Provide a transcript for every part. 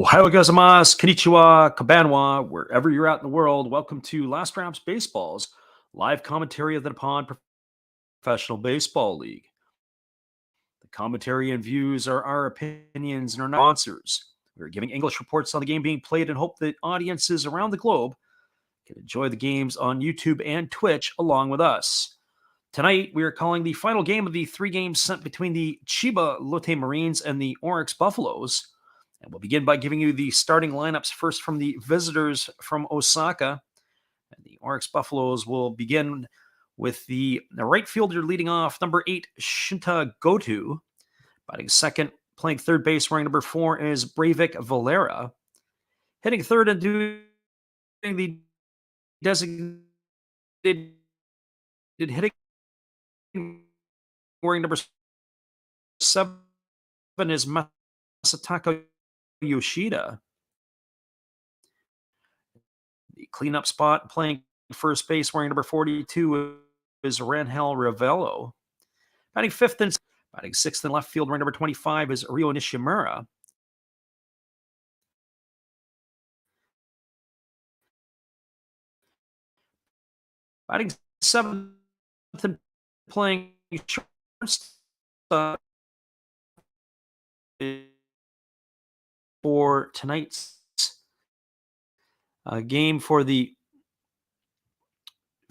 Ohio gozaimasu, konnichiwa, kabanwa, wherever you're at in the world. Welcome to Last Raps Baseball's live commentary of the Nippon Professional Baseball League. The commentary and views are our opinions and are not sponsors. We're giving English reports on the game being played and hope that audiences around the globe can enjoy the games on YouTube and Twitch along with us. Tonight, we are calling the final game of the 3 games sent between the Chiba Lotte Marines and the Orix Buffaloes. And we'll begin by giving you the starting lineups first from the visitors from Osaka. And the Orix Buffaloes will begin with the right fielder leading off, number 8, Shinta Goto. Batting second, playing third base, wearing number 4 is Breivik Valera. Hitting third and doing the designated hitting, wearing number 7 is Masataka Yoshida. The cleanup spot, playing first base, wearing number 42 is Rangel Ravello. Batting fifth and batting sixth in left field, wearing number 25 is Ryo Nishimura. Batting seventh and playing shortstop for tonight's game for the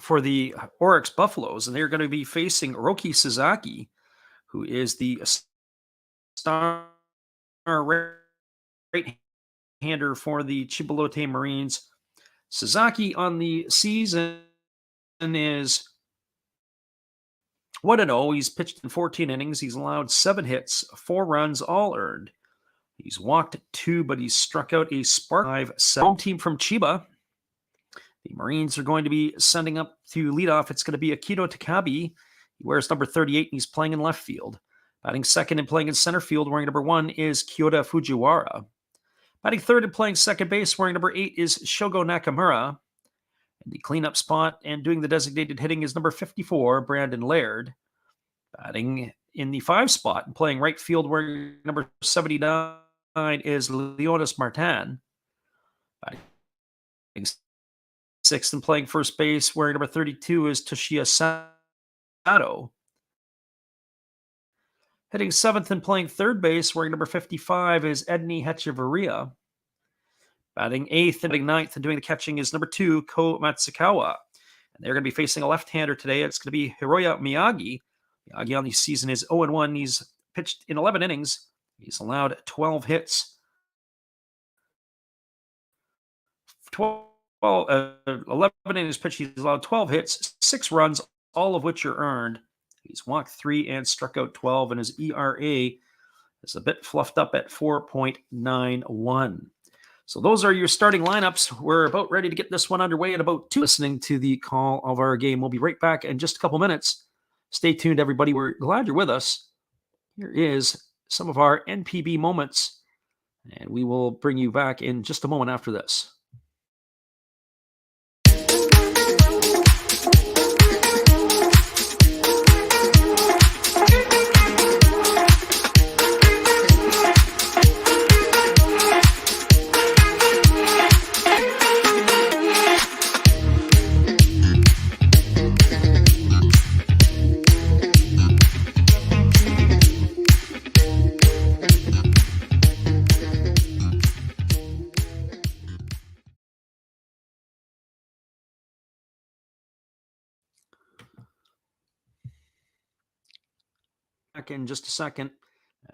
Orix Buffaloes, and they're going to be facing Roki Sasaki, who is the star right-hander for the Chiba Lotte Marines. Sasaki on the season is 1-0. He's pitched in 14 innings. He's allowed 7 hits, 4 runs, all earned. He's walked 2, but he's struck out a spark 5. Home team from Chiba. The Marines are going to be sending up to lead off. It's going to be Akito Takabe. He wears number 38, and he's playing in left field. Batting second and playing in center field, wearing number 1 is Kyoto Fujiwara. Batting third and playing second base, wearing number 8 is Shogo Nakamura. And the cleanup spot and doing the designated hitting is number 54, Brandon Laird. Batting in the 5 spot and playing right field, wearing number 79 is Leonis Martin. Batting sixth and playing first base, wearing number 32 is Toshiya Sato. Hitting 7th and playing third base, wearing number 55 is Edney Hechavarria. Batting 8th and 9th and doing the catching is number 2, Ko Matsukawa. And they're going to be facing a left-hander today. It's going to be Hiroya Miyagi. Miyagi on the season is 0-1. He's pitched in 11 innings. He's allowed 12 hits. 11 innings pitched. He's allowed 12 hits, 6 runs, all of which are earned. He's walked 3 and struck out 12, and his ERA is a bit fluffed up at 4.91. So those are your starting lineups. We're about ready to get this one underway in about 2. Listening to the call of our game. We'll be right back in just a couple minutes. Stay tuned, everybody. We're glad you're with us. Here is some of our NPB moments, and we will bring you back in just a moment after this. In just a second,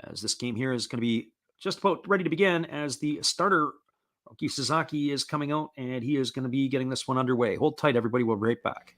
as this game here is going to be just about ready to begin, as the starter Roki Sasaki is coming out, and he is going to be getting this one underway. Hold tight, everybody. We'll be right back.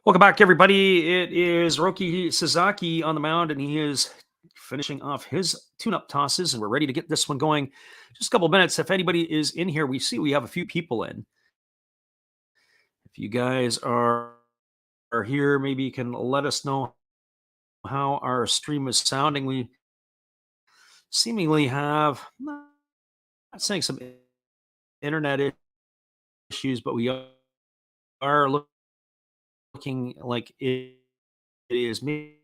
Welcome back, everybody. It is Roki Sasaki on the mound, and he is finishing off his tune-up tosses, and we're ready to get this one going. Just a couple minutes. If anybody is in here, we have a few people in. If you guys are here, maybe you can let us know how our stream is sounding. We seemingly have, not saying some internet issues, but we are looking like it is maybe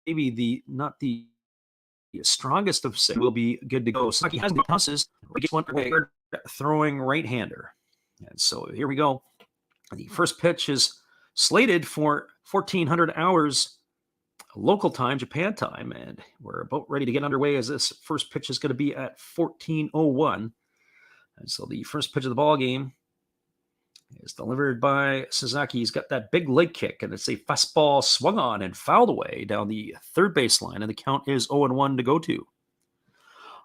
the not the strongest of six will be good to go. Saki has the tosses. He gets one away, throwing right-hander. And so here we go. The first pitch is slated for 1400 hours local time, Japan time, and we're about ready to get underway as this first pitch is going to be at 14:01. And so the first pitch of the ball game is delivered by Sasaki. He's got that big leg kick, and it's a fastball swung on and fouled away down the third baseline, and the count is 0-1 to go to.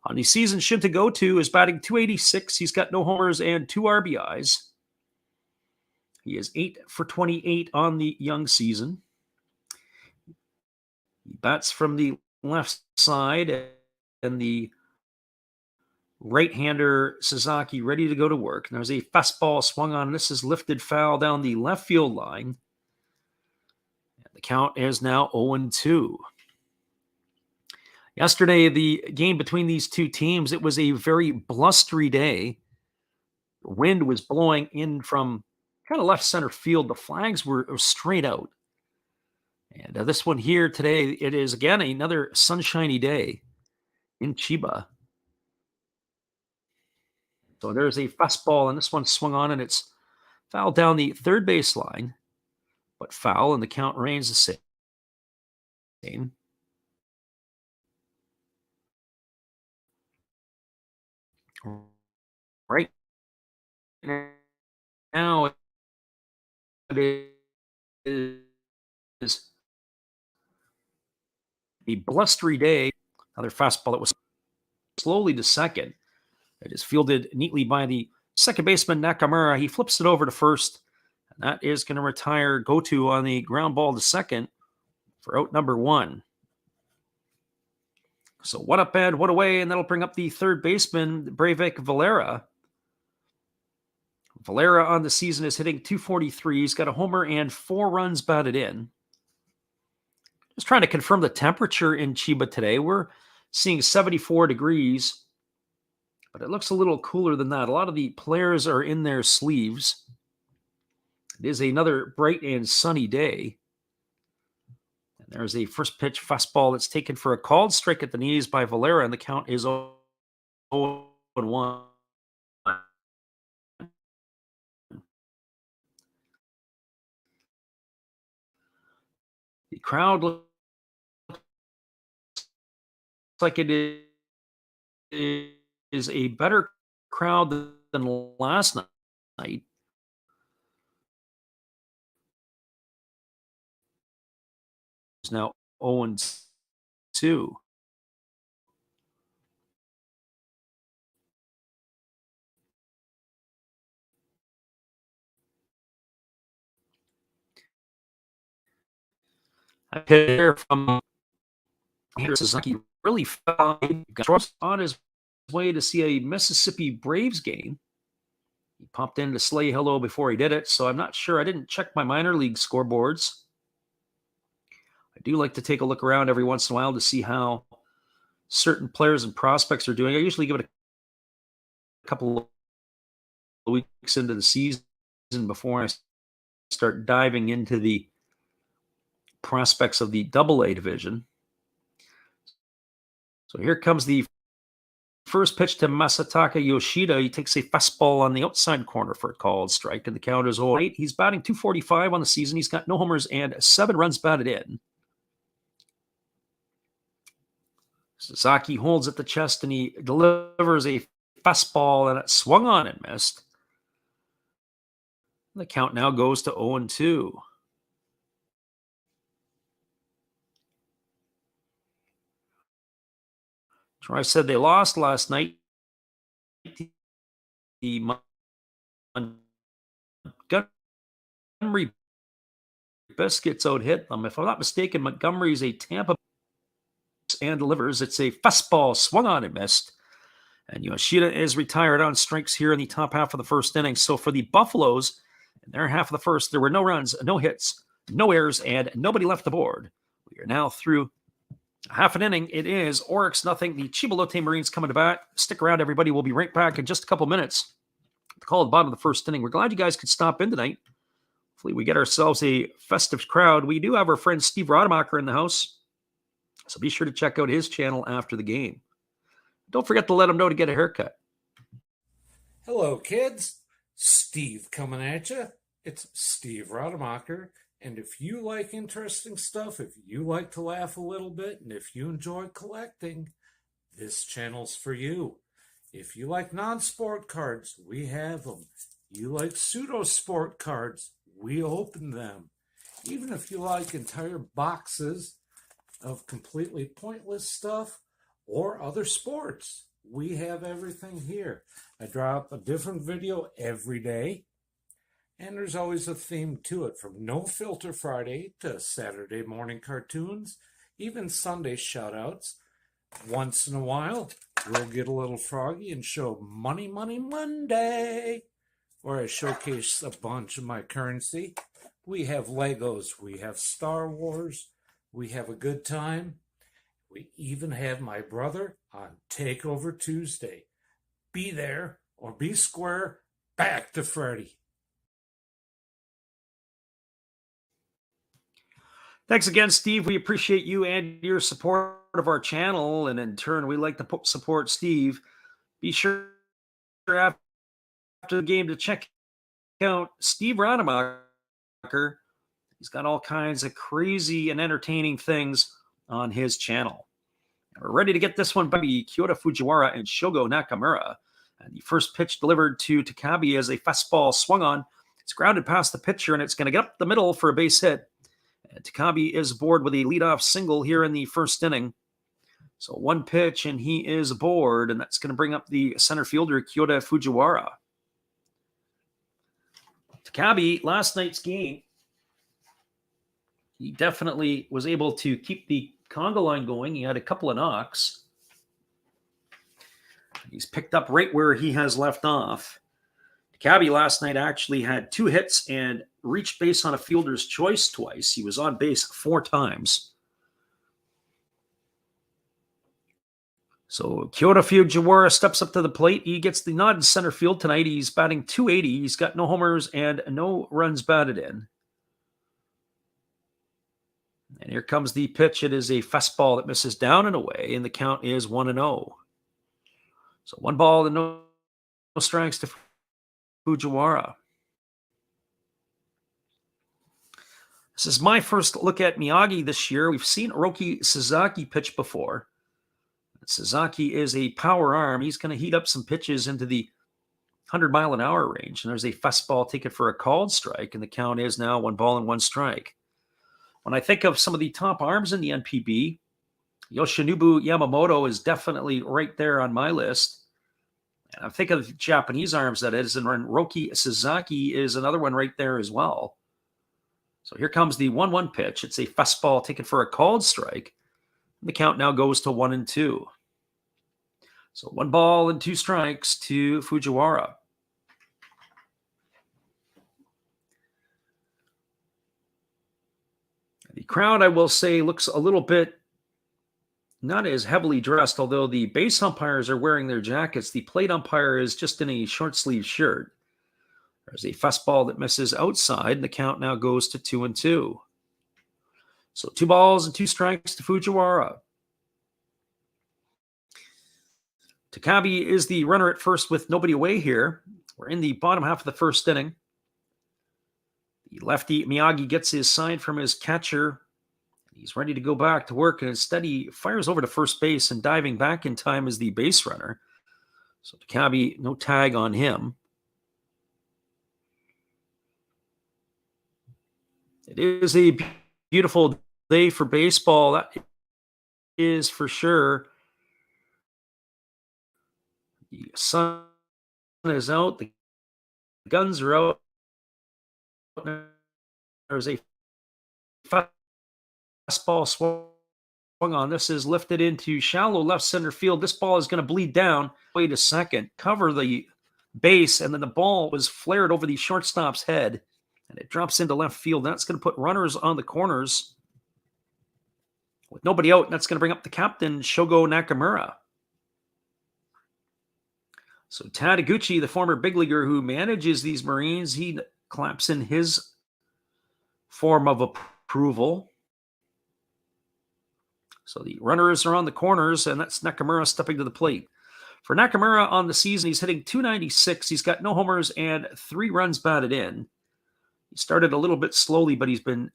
On the season, Shinta Goto is batting .286. He's got no homers and 2 RBIs. He is 8 for 28 on the young season. He bats from the left side, and the right-hander Sasaki ready to go to work. And there's a fastball swung on. This is lifted foul down the left field line. And the count is now 0-2. Yesterday, the game between these two teams, it was a very blustery day. The wind was blowing in from kind of left center field. The flags were straight out. And this one here today, it is again another sunshiny day in Chiba. So there's a fastball, and this one swung on, and it's fouled down the third baseline, but foul, and the count remains the same. Right now, it is a blustery day. Another fastball that was slowly to second. It is fielded neatly by the second baseman Nakamura. He flips it over to first, and that is going to retire Goto on the ground ball to second for out number 1. So one up and one away, and that'll bring up the third baseman, Breivik Valera. Valera on the season is hitting .243. He's got a homer and 4 runs batted in. Just trying to confirm the temperature in Chiba today. We're seeing 74 degrees, but it looks a little cooler than that. A lot of the players are in their sleeves. It is another bright and sunny day. And there's a first pitch fastball that's taken for a called strike at the knees by Valera, and the count is 0-1. The crowd looks like it is a better crowd than last night. It's now 0-2. A hitter from here, Suzuki really got on his way to see a Mississippi Braves game. He popped in to say hello before he did it, so I'm not sure. I didn't check my minor league scoreboards. I do like to take a look around every once in a while to see how certain players and prospects are doing. I usually give it a couple of weeks into the season before I start diving into the prospects of the Double-A division. So here comes the first pitch to Masataka Yoshida. He takes a fastball on the outside corner for a called strike, and the count is 0-8. He's batting .245 on the season. He's got no homers and 7 runs batted in. Sasaki holds at the chest, and he delivers a fastball, and it swung on and missed. The count now goes to 0-2. I said they lost last night. The Montgomery Biscuits out hit them. If I'm not mistaken, Montgomery's a Tampa and delivers. It's a fastball swung on and missed. And Yoshida is retired on strikes here in the top half of the first inning. So for the Buffaloes, in their half of the first, there were no runs, no hits, no errors, and nobody left the board. We are now through half an inning. It is Orix nothing. The Chiba Lotte Marines coming to bat. Stick around, everybody. We'll be right back in just a couple minutes. The call at the bottom of the first inning. We're glad you guys could stop in tonight. Hopefully we get ourselves a festive crowd. We do have our friend Steve Rademacher in the house, so be sure to check out his channel after the game. Don't forget to let him know to get a haircut. Hello, kids. Steve coming at you. It's Steve Rademacher. And if you like interesting stuff, if you like to laugh a little bit, and if you enjoy collecting, this channel's for you. If you like non-sport cards, we have them. You like pseudo-sport cards, we open them. Even if you like entire boxes of completely pointless stuff, or other sports, we have everything here. I drop a different video every day, and there's always a theme to it, from No Filter Friday to Saturday morning cartoons, even Sunday shoutouts. Once in a while, we'll get a little froggy and show Money Money Monday, where I showcase a bunch of my currency. We have Legos, we have Star Wars, we have a good time. We even have my brother on Takeover Tuesday. Be there or be square. Back to Freddy. Thanks again, Steve. We appreciate you and your support of our channel. And in turn, we like to support Steve. Be sure after the game to check out Steve Rademacher. He's got all kinds of crazy and entertaining things on his channel. We're ready to get this one by Kyoto Fujiwara and Shogo Nakamura. And the first pitch delivered to Takabe as a fastball swung on. It's grounded past the pitcher, and it's going to get up the middle for a base hit. And Takabe is aboard with a leadoff single here in the first inning. So one pitch, and he is aboard, and that's going to bring up the center fielder, Kyoto Fujiwara. Takabe, last night's game, he definitely was able to keep the conga line going. He had a couple of knocks. He's picked up right where he has left off. Takabe last night actually had 2 hits and reached base on a fielder's choice twice. He was on base 4 times. So Kyoto Fujiwara steps up to the plate. He gets the nod in center field tonight. He's batting .280. He's got no homers and no runs batted in. And here comes the pitch. It is a fastball that misses down and away, and the count is 1-0. So 1 ball and no strikes to Fujiwara. This is my first look at Miyagi this year. We've seen Hiroki Sasaki pitch before. Sasaki is a power arm. He's going to heat up some pitches into the 100-mile-an-hour range. And there's a fastball taken for a called strike, and the count is now 1 ball and 1 strike. When I think of some of the top arms in the NPB, Yoshinobu Yamamoto is definitely right there on my list. And I'm thinking of Japanese arms, that is, and Hiroki Sasaki is another one right there as well. So here comes the 1-1 pitch. It's a fastball taken for a called strike. And the count now goes to 1-2. So 1 ball and 2 strikes to Fujiwara. The crowd, I will say, looks a little bit not as heavily dressed, although the base umpires are wearing their jackets. The plate umpire is just in a short-sleeved shirt. There's a fastball that misses outside, and the count now goes to 2-2. So 2 balls and 2 strikes to Fujiwara. Takabe is the runner at first with nobody away here. We're in the bottom half of the first inning. The lefty Miyagi gets his sign from his catcher. He's ready to go back to work, and instead he fires over to first base, and diving back in time is the base runner. So Takabe, no tag on him. It is a beautiful day for baseball. That is for sure. The sun is out. The guns are out. There's a fastball swung on. This is lifted into shallow left center field. This ball is going to bleed down. Wait a second. Cover the base, and then the ball was flared over the shortstop's head, and it drops into left field. That's going to put runners on the corners with nobody out, and that's going to bring up the captain, Shogo Nakamura. So Tadeguchi, the former big leaguer who manages these Marines, he claps in his form of approval. So the runners are on the corners, and that's Nakamura stepping to the plate. For Nakamura on the season, he's hitting .296. He's got no homers and 3 runs batted in. He started a little bit slowly, but he's been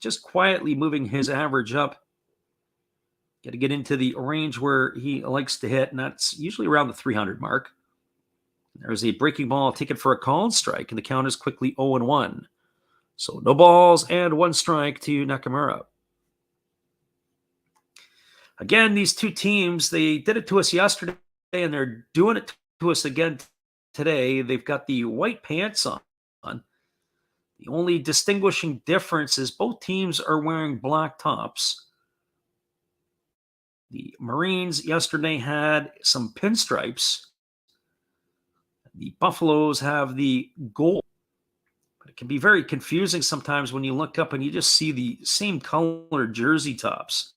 just quietly moving his average up. Got to get into the range where he likes to hit, and that's usually around the 300 mark. There's a breaking ball taken for a called strike, and the count is quickly 0-1. So no balls and 1 strike to Nakamura. Again, these two teams, they did it to us yesterday, and they're doing it to us again today. They've got the white pants on. The only distinguishing difference is both teams are wearing black tops. The Marines yesterday had some pinstripes. The Buffaloes have the gold. But it can be very confusing sometimes when you look up and you just see the same colored jersey tops.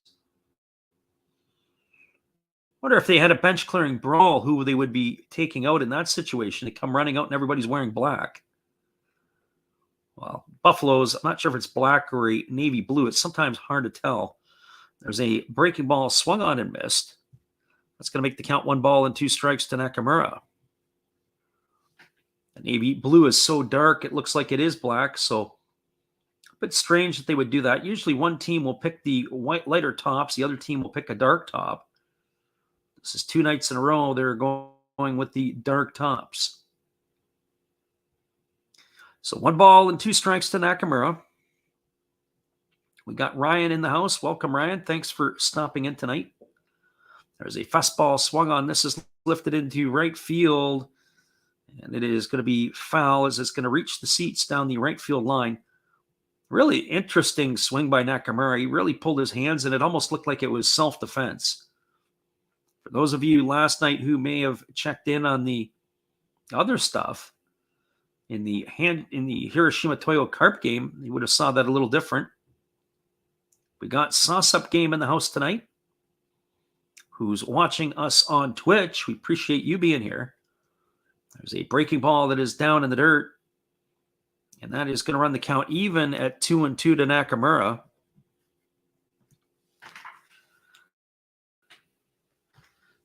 Wonder if they had a bench clearing brawl, who they would be taking out in that situation. They come running out and everybody's wearing black. Well, Buffaloes, I'm not sure if it's black or a navy blue. It's sometimes hard to tell. There's a breaking ball swung on and missed. That's going to make the count 1 ball and 2 strikes to Nakamura. The navy blue is so dark, it looks like it is black. So a bit strange that they would do that. Usually one team will pick the white lighter tops. The other team will pick a dark top. This is 2 nights in a row they're going with the dark tops. So 1 ball and 2 strikes to Nakamura. We got Ryan in the house. Welcome, Ryan. Thanks for stopping in tonight. There's a fastball swung on. This is lifted into right field, and it is going to be foul as it's going to reach the seats down the right field line. Really interesting swing by Nakamura. He really pulled his hands, and it almost looked like it was self-defense. For those of you last night who may have checked in on the other stuff in the Hiroshima Toyo Carp game, you would have saw that a little different. We got Sauce Up Game in the house tonight, who's watching us on Twitch. We appreciate you being here. There's a breaking ball that is down in the dirt, and that is going to run the count even at 2-2 to Nakamura.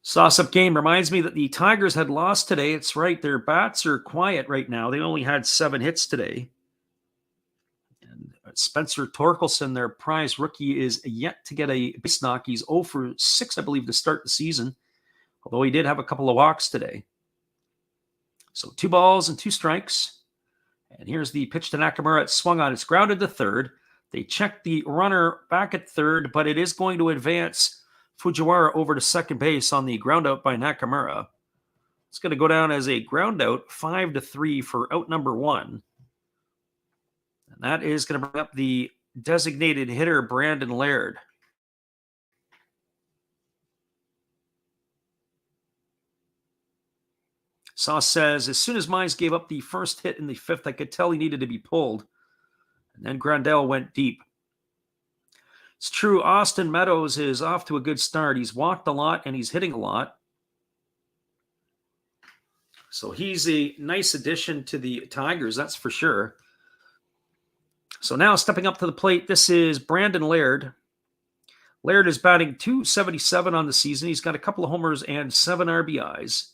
Sauce Up Game reminds me that the Tigers had lost today. It's right. Their bats are quiet right now. They only had 7 hits today. And Spencer Torkelson, their prize rookie, is yet to get a base knock. He's 0 for 6, I believe, to start the season, although he did have a couple of walks today. So 2 balls and 2 strikes. And here's the pitch to Nakamura. It's swung on. It's grounded to third. They check the runner back at third, but it is going to advance Fujiwara over to second base on the ground out by Nakamura. It's going to go down as a ground out, 5-3 for out number 1. And that is going to bring up the designated hitter, Brandon Laird. Sauce says, as soon as Mize gave up the first hit in the 5th, I could tell he needed to be pulled. And then Grandel went deep. It's true, Austin Meadows is off to a good start. He's walked a lot and he's hitting a lot. So he's a nice addition to the Tigers, that's for sure. So now stepping up to the plate, this is Brandon Laird. Laird is batting .277 on the season. He's got a couple of homers and 7 RBIs.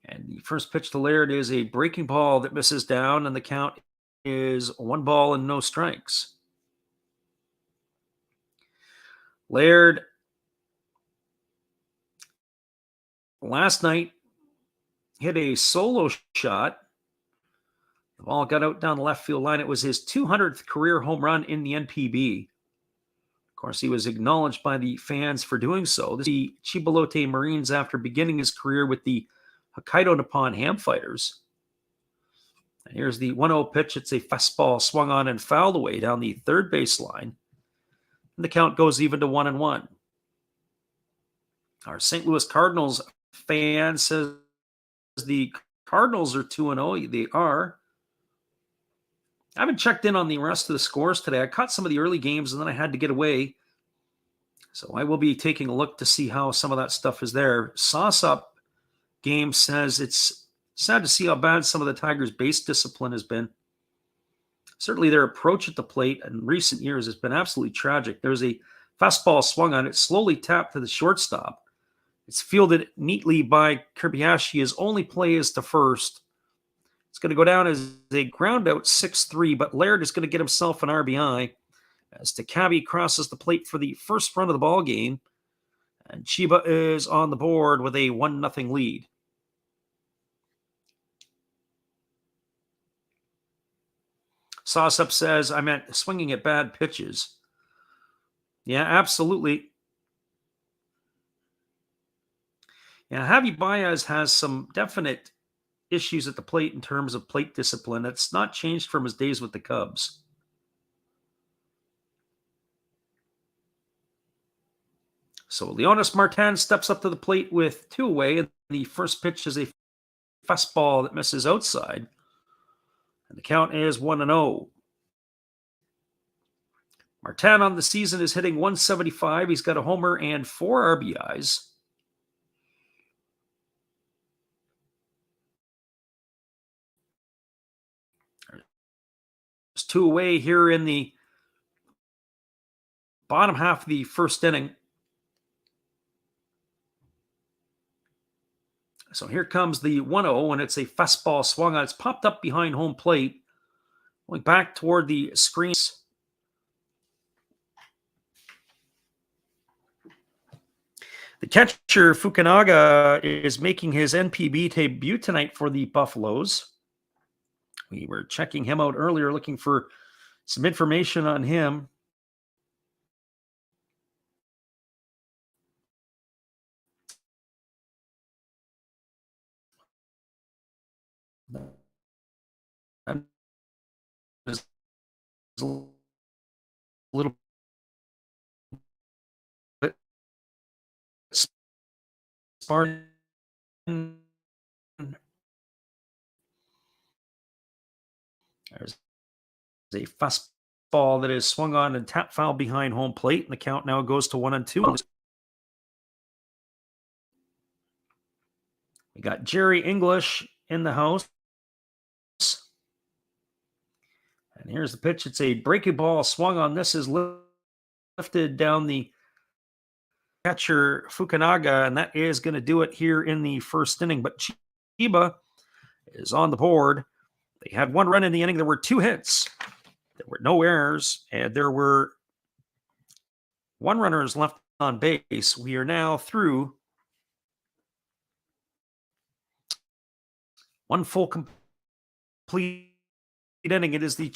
And the first pitch to Laird is a breaking ball that misses down, and the count is 1 ball and no strikes. Laird, last night, hit a solo shot. The ball got out down the left field line. It was his 200th career home run in the NPB. Of course, he was acknowledged by the fans for doing so. This is the Chiba Lotte Marines after beginning his career with the Hokkaido Nippon-ham Fighters. And here's the 1-0 pitch. It's a fastball swung on and fouled away down the third base line. And the count goes even to 1-1. Our St. Louis Cardinals fan says the Cardinals are 2-0. They are. I haven't checked in on the rest of the scores today. I caught some of the early games and then I had to get away. So I will be taking a look to see how some of that stuff is there. Sauce Up Game says it's sad to see how bad some of the Tigers' base discipline has been. Certainly their approach at the plate in recent years has been absolutely tragic. There's a fastball swung on it, slowly tapped to the shortstop. It's fielded neatly by Kirbiashi. His only play is to first. It's going to go down as a ground out 6-3, but Laird is going to get himself an RBI as Takabi crosses the plate for the first run of the ball game. And Chiba is on the board with a 1-0 lead. Sauce Up says, I meant swinging at bad pitches. Yeah, absolutely. Yeah, Javi Baez has some definite issues at the plate in terms of plate discipline. That's not changed from his days with the Cubs. So Leonis Martin steps up to the plate with 2 away, and the first pitch is a fastball that misses outside. And the count is 1-0. Martin on the season is hitting 175. He's got a homer and 4 RBIs. There's 2 away here in the bottom half of the first inning. So here comes the 1-0, and it's a fastball swung on. It's popped up behind home plate, going back toward the screens. The catcher, Fukunaga, is making his NPB debut tonight for the Buffaloes. We were checking him out earlier, looking for some information on him. And there's a little bit Spartan. There's a fastball that is swung on and tap foul behind home plate, and the count now goes to 1-2. We got Jerry English in the house. And here's the pitch. It's a breaking ball swung on. This is lifted down the catcher Fukunaga, and that is going to do it here in the first inning. But Chiba is on the board. They had 1 run in the inning. There were 2 hits. There were no errors, and there were 1 runners left on base. We are now through 1 full complete inning. It is the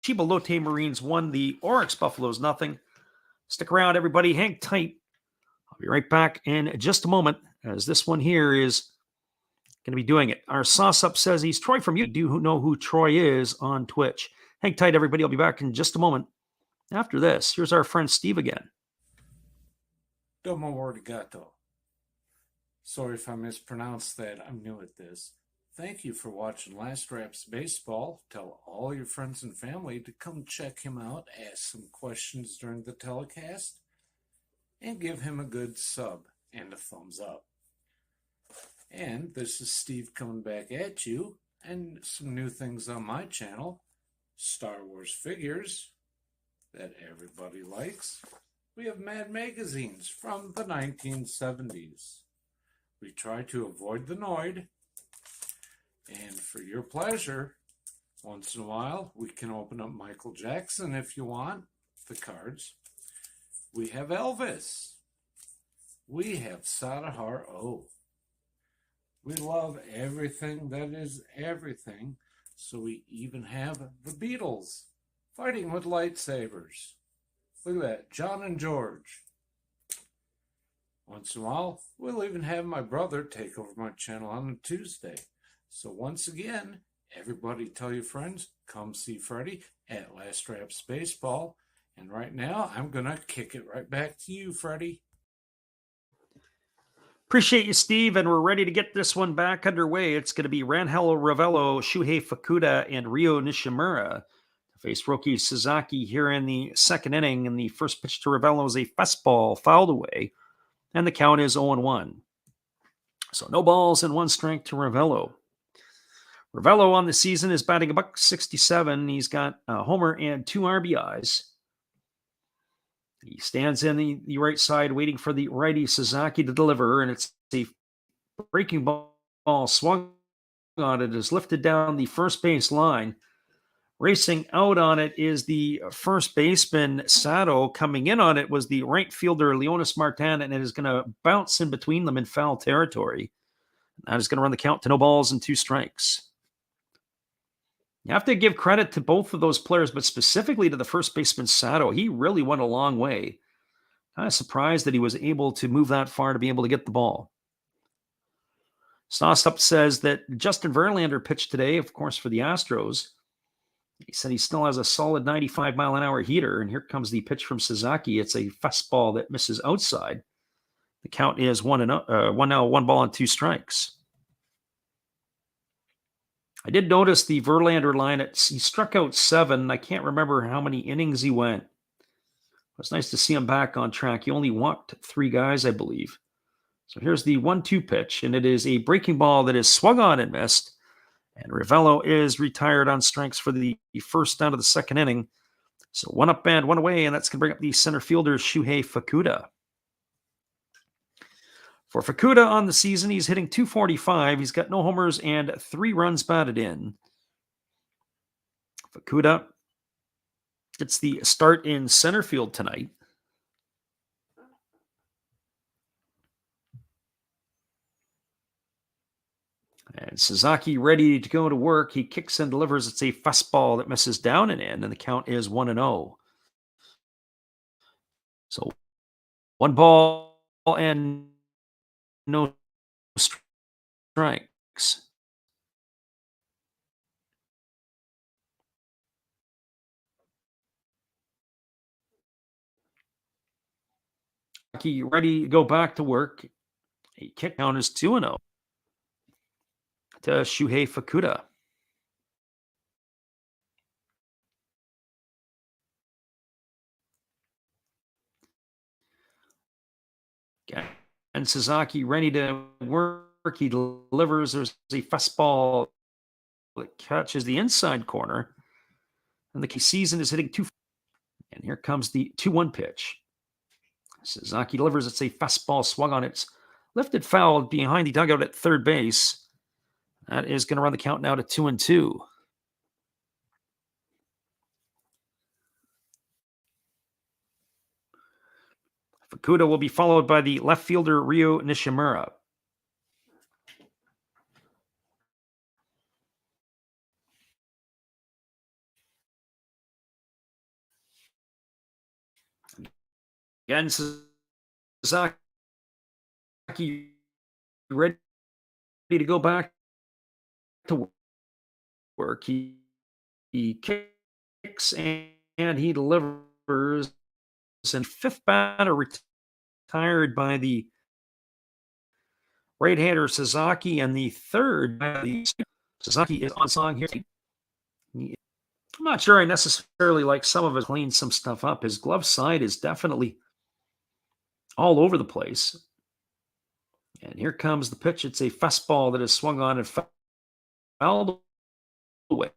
Chiba Lotte Marines 1, the Orix Buffaloes 0. Stick around, everybody. Hang tight. I'll be right back in just a moment, as this one here is going to be doing it. Our Sauce Up says he's Troy from you. Do you know who Troy is on Twitch? Hang tight, everybody. I'll be back in just a moment. After this, here's our friend Steve again. Domo arigato. Sorry if I mispronounced that. I'm new at this. Thank you for watching Last Raps Baseball. Tell all your friends and family to come check him out, ask some questions during the telecast, and give him a good sub and a thumbs up. And this is Steve coming back at you, and some new things on my channel. Star Wars figures that everybody likes. We have Mad magazines from the 1970s. We try to avoid the Noid. And for your pleasure, once in a while, we can open up Michael Jackson if you want, the cards. We have Elvis. We have Sadahar O. We love everything that is everything, so we even have the Beatles fighting with lightsabers. Look at that, John and George. Once in a while, we'll even have my brother take over my channel on a Tuesday. So once again, Everybody tell your friends, come see Freddie at Last Raps Baseball. And right now, I'm going to kick it right back to you, Freddie. Appreciate you, Steve, and we're ready to get this one back underway. It's going to be Rangel Ravello, Shuhei Fukuda, and Ryo Nishimura to face Roki Sasaki here in the second inning. And the first pitch to Ravello is a fastball fouled away, and the count is 0-1. So no balls and one strike to Ravello. Ravello on the season is batting $167. He's got a homer and 2 RBIs. He stands in the right side waiting for the righty Sasaki to deliver, and it's a breaking ball swung on it, is lifted down the first base line. Racing out on it is the first baseman, Sato. Coming in on it was the right fielder, Leonis Martin, and it is going to bounce in between them in foul territory. That is going to run the count to no balls and 2 strikes. You have to give credit to both of those players, but specifically to the first baseman, Sato. He really went a long way. Kind of surprised that he was able to move that far to be able to get the ball. Stossup says that Justin Verlander pitched today, of course, for the Astros. He said he still has a solid 95-mile-an-hour heater, and here comes the pitch from Sasaki. It's a fastball that misses outside. The count is 1 ball and 2 strikes. I did notice the Verlander line. He struck out 7. I can't remember how many innings he went. It's nice to see him back on track. He only walked 3 guys, I believe. So here's the 1-2 pitch, and it is a breaking ball that is swung on and missed. And Ravello is retired on strikes for the first out of the second inning. So 1 up and 1 away, and that's going to bring up the center fielder, Shuhei Fukuda. For Fukuda on the season, he's hitting .245. He's got no homers and 3 runs batted in. Fukuda gets the start in center field tonight. And Sasaki ready to go to work. He kicks and delivers. It's a fastball that misses down and in, and the count is 1-0. So 1 ball and no strikes. Sasaki ready to go back to work. A kick count is 2-0 to Shuhei Fukuda. And Sasaki ready to work. He delivers. There's a fastball that catches the inside corner. And the season is hitting 2. And here comes the 2-1 pitch. Sasaki delivers. It's a fastball swung on. It's lifted foul behind the dugout at third base. That is going to run the count now to 2-2. Fukuda will be followed by the left fielder, Ryo Nishimura. Again, Sasaki ready to go back to work. He kicks and he delivers. And 5th batter retired by the right-hander Sasaki, and the 3rd by the Sasaki is on song here. I'm not sure I necessarily like some of it. Clean some stuff up. His glove side is definitely all over the place. And here comes the pitch. It's a fastball that is swung on and fouled away.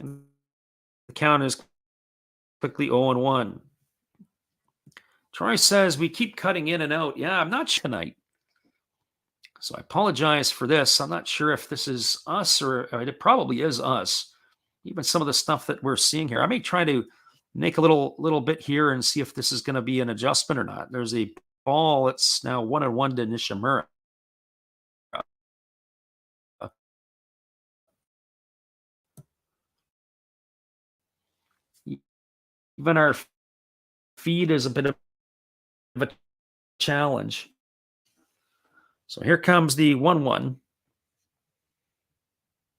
And the count is quickly 0-1. Troy says we keep cutting in and out. Yeah, I'm not sure tonight. So I apologize for this. I'm not sure if this is us or it probably is us. Even some of the stuff that we're seeing here. I may try to make a little bit here and see if this is going to be an adjustment or not. There's a ball. It's now 1-1 to Nishimura. Even our feed is a bit of a challenge. So here comes the 1-1.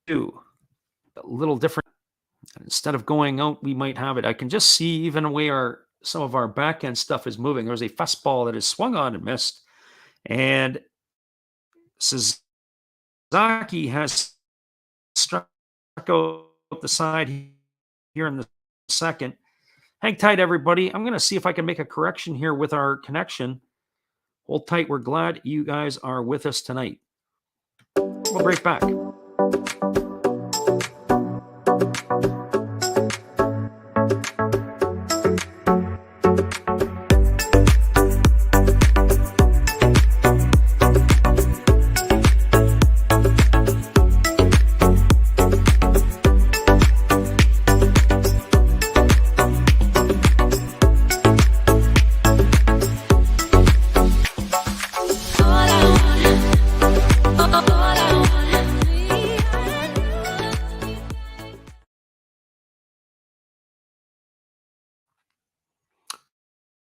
2. A little different. Instead of going out, we might have it. I can just see even the way some of our back end stuff is moving. There's a fastball that is swung on and missed. And Sasaki has struck out the side here in the second. Hang tight, everybody. I'm going to see if I can make a correction here with our connection. Hold tight. We're glad you guys are with us tonight. We'll be right back.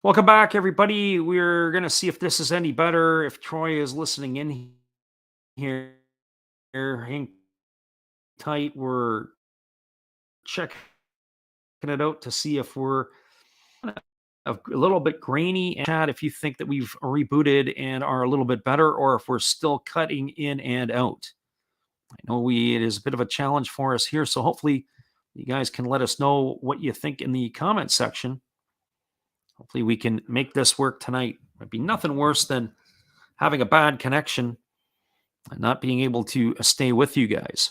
Welcome back, everybody. We're going to see if this is any better, if Troy is listening in here. Hang tight. We're checking it out to see if we're a little bit grainy. And chat if you think that we've rebooted and are a little bit better, or if we're still cutting in and out. I know it is a bit of a challenge for us here, so hopefully you guys can let us know what you think in the comment section. Hopefully we can make this work tonight. It'd be nothing worse than having a bad connection and not being able to stay with you guys.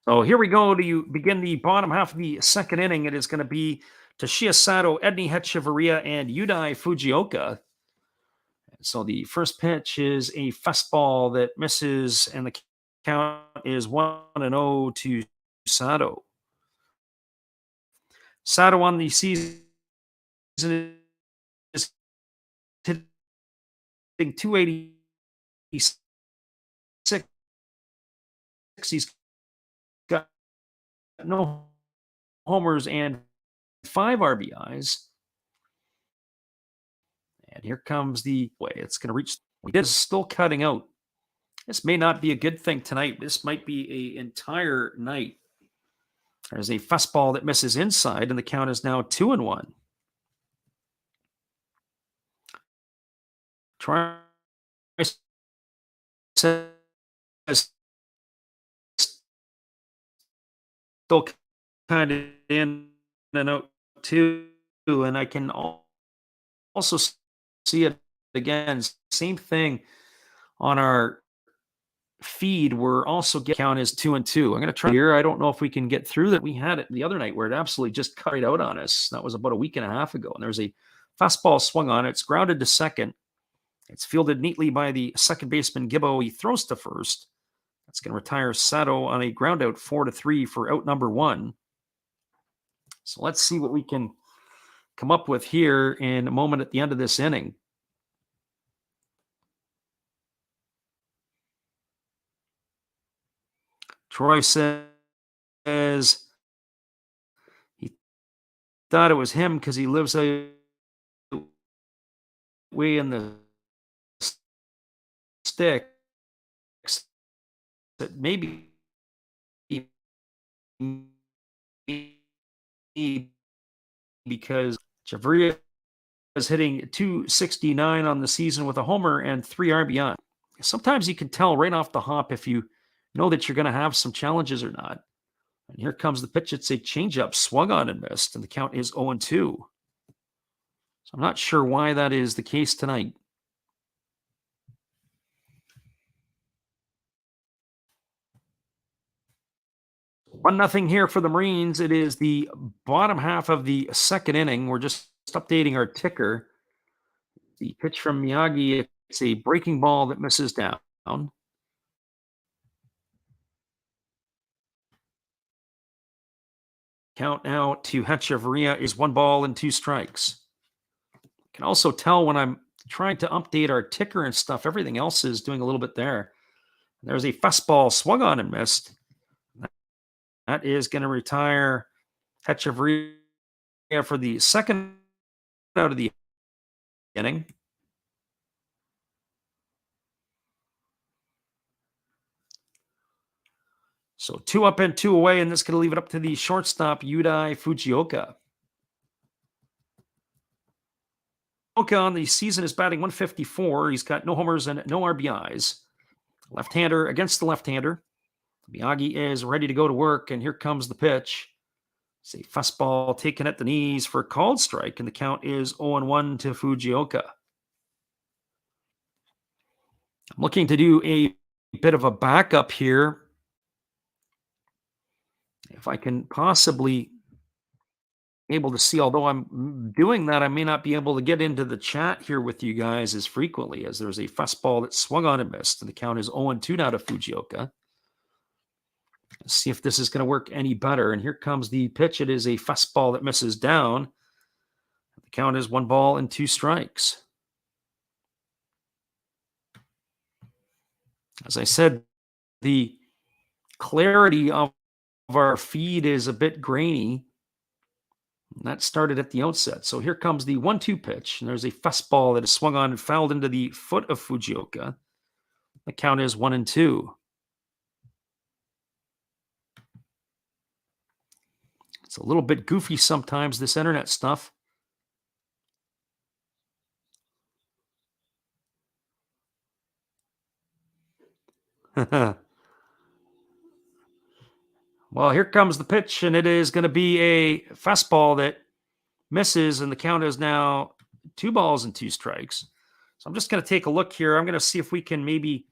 So here we go to begin the bottom half of the second inning. It is going to be Toshiya Sato, Edney Hechavarria, and Yudai Fujioka. So the first pitch is a fastball that misses, and the count is 1-0 to Sato. Sato on the season is hitting 286. He's got no homers and 5 RBIs. And here comes the way it's going to reach. It is still cutting out. This may not be a good thing tonight. This might be an entire night. There's a fastball that misses inside, and the count is now 2-1. Try says still kind of in and out too, and I can also see it again. Same thing on our feed. We're also getting count is 2-2. I'm going to try here. I don't know if we can get through that. We had it the other night where it absolutely just cut right out on us. That was about a week and a half ago. And there's a fastball swung on it. It's grounded to second. It's fielded neatly by the second baseman Gibbo. He throws to first. That's going to retire Sato on a ground out 4-3 for out number 1. So let's see what we can come up with here in a moment at the end of this inning. Troy says he thought it was him because he lives way in the sticks. That maybe because Javria is hitting 269 on the season with a homer and 3 RBI. Sometimes you can tell right off the hop if you know that you're going to have some challenges or not. And here comes the pitch. It's a changeup swung on and missed, and the count is 0-2. So I'm not sure why that is the case tonight. 1-0 here for the Marines. It is the bottom half of the second inning. We're just updating our ticker. The pitch from Miyagi, it's a breaking ball that misses down. Count now to Hechavarria is 1 ball and 2 strikes. You can also tell when I'm trying to update our ticker and stuff, everything else is doing a little bit there. There's a fastball swung on and missed. That is going to retire Hechavarria for the second out of the inning. So 2 up and 2 away, and this is going to leave it up to the shortstop, Yudai Fujioka. Fujioka on the season is batting 154. He's got no homers and no RBIs. Left-hander against the left-hander. Miyagi is ready to go to work, and here comes the pitch. It's a fastball taken at the knees for a called strike, and the count is 0-1 to Fujioka. I'm looking to do a bit of a backup here. If I can possibly able to see, although I'm doing that, I may not be able to get into the chat here with you guys as frequently, as there's a fastball that swung on and missed, and the count is 0-2 now to Fujioka. Let's see if this is going to work any better. And here comes the pitch. It is a fastball that misses down. The count is 1-2 strikes. As I said, the clarity of our feed is a bit grainy. And that started at the outset. So here comes the 1-2 pitch. And there's a fastball that is swung on and fouled into the foot of Fujioka. The count is 1-2. It's a little bit goofy sometimes, this internet stuff. Well, here comes the pitch, and it is going to be a fastball that misses, and the count is now 2-2 strikes. So I'm just going to take a look here. I'm going to see if we can maybe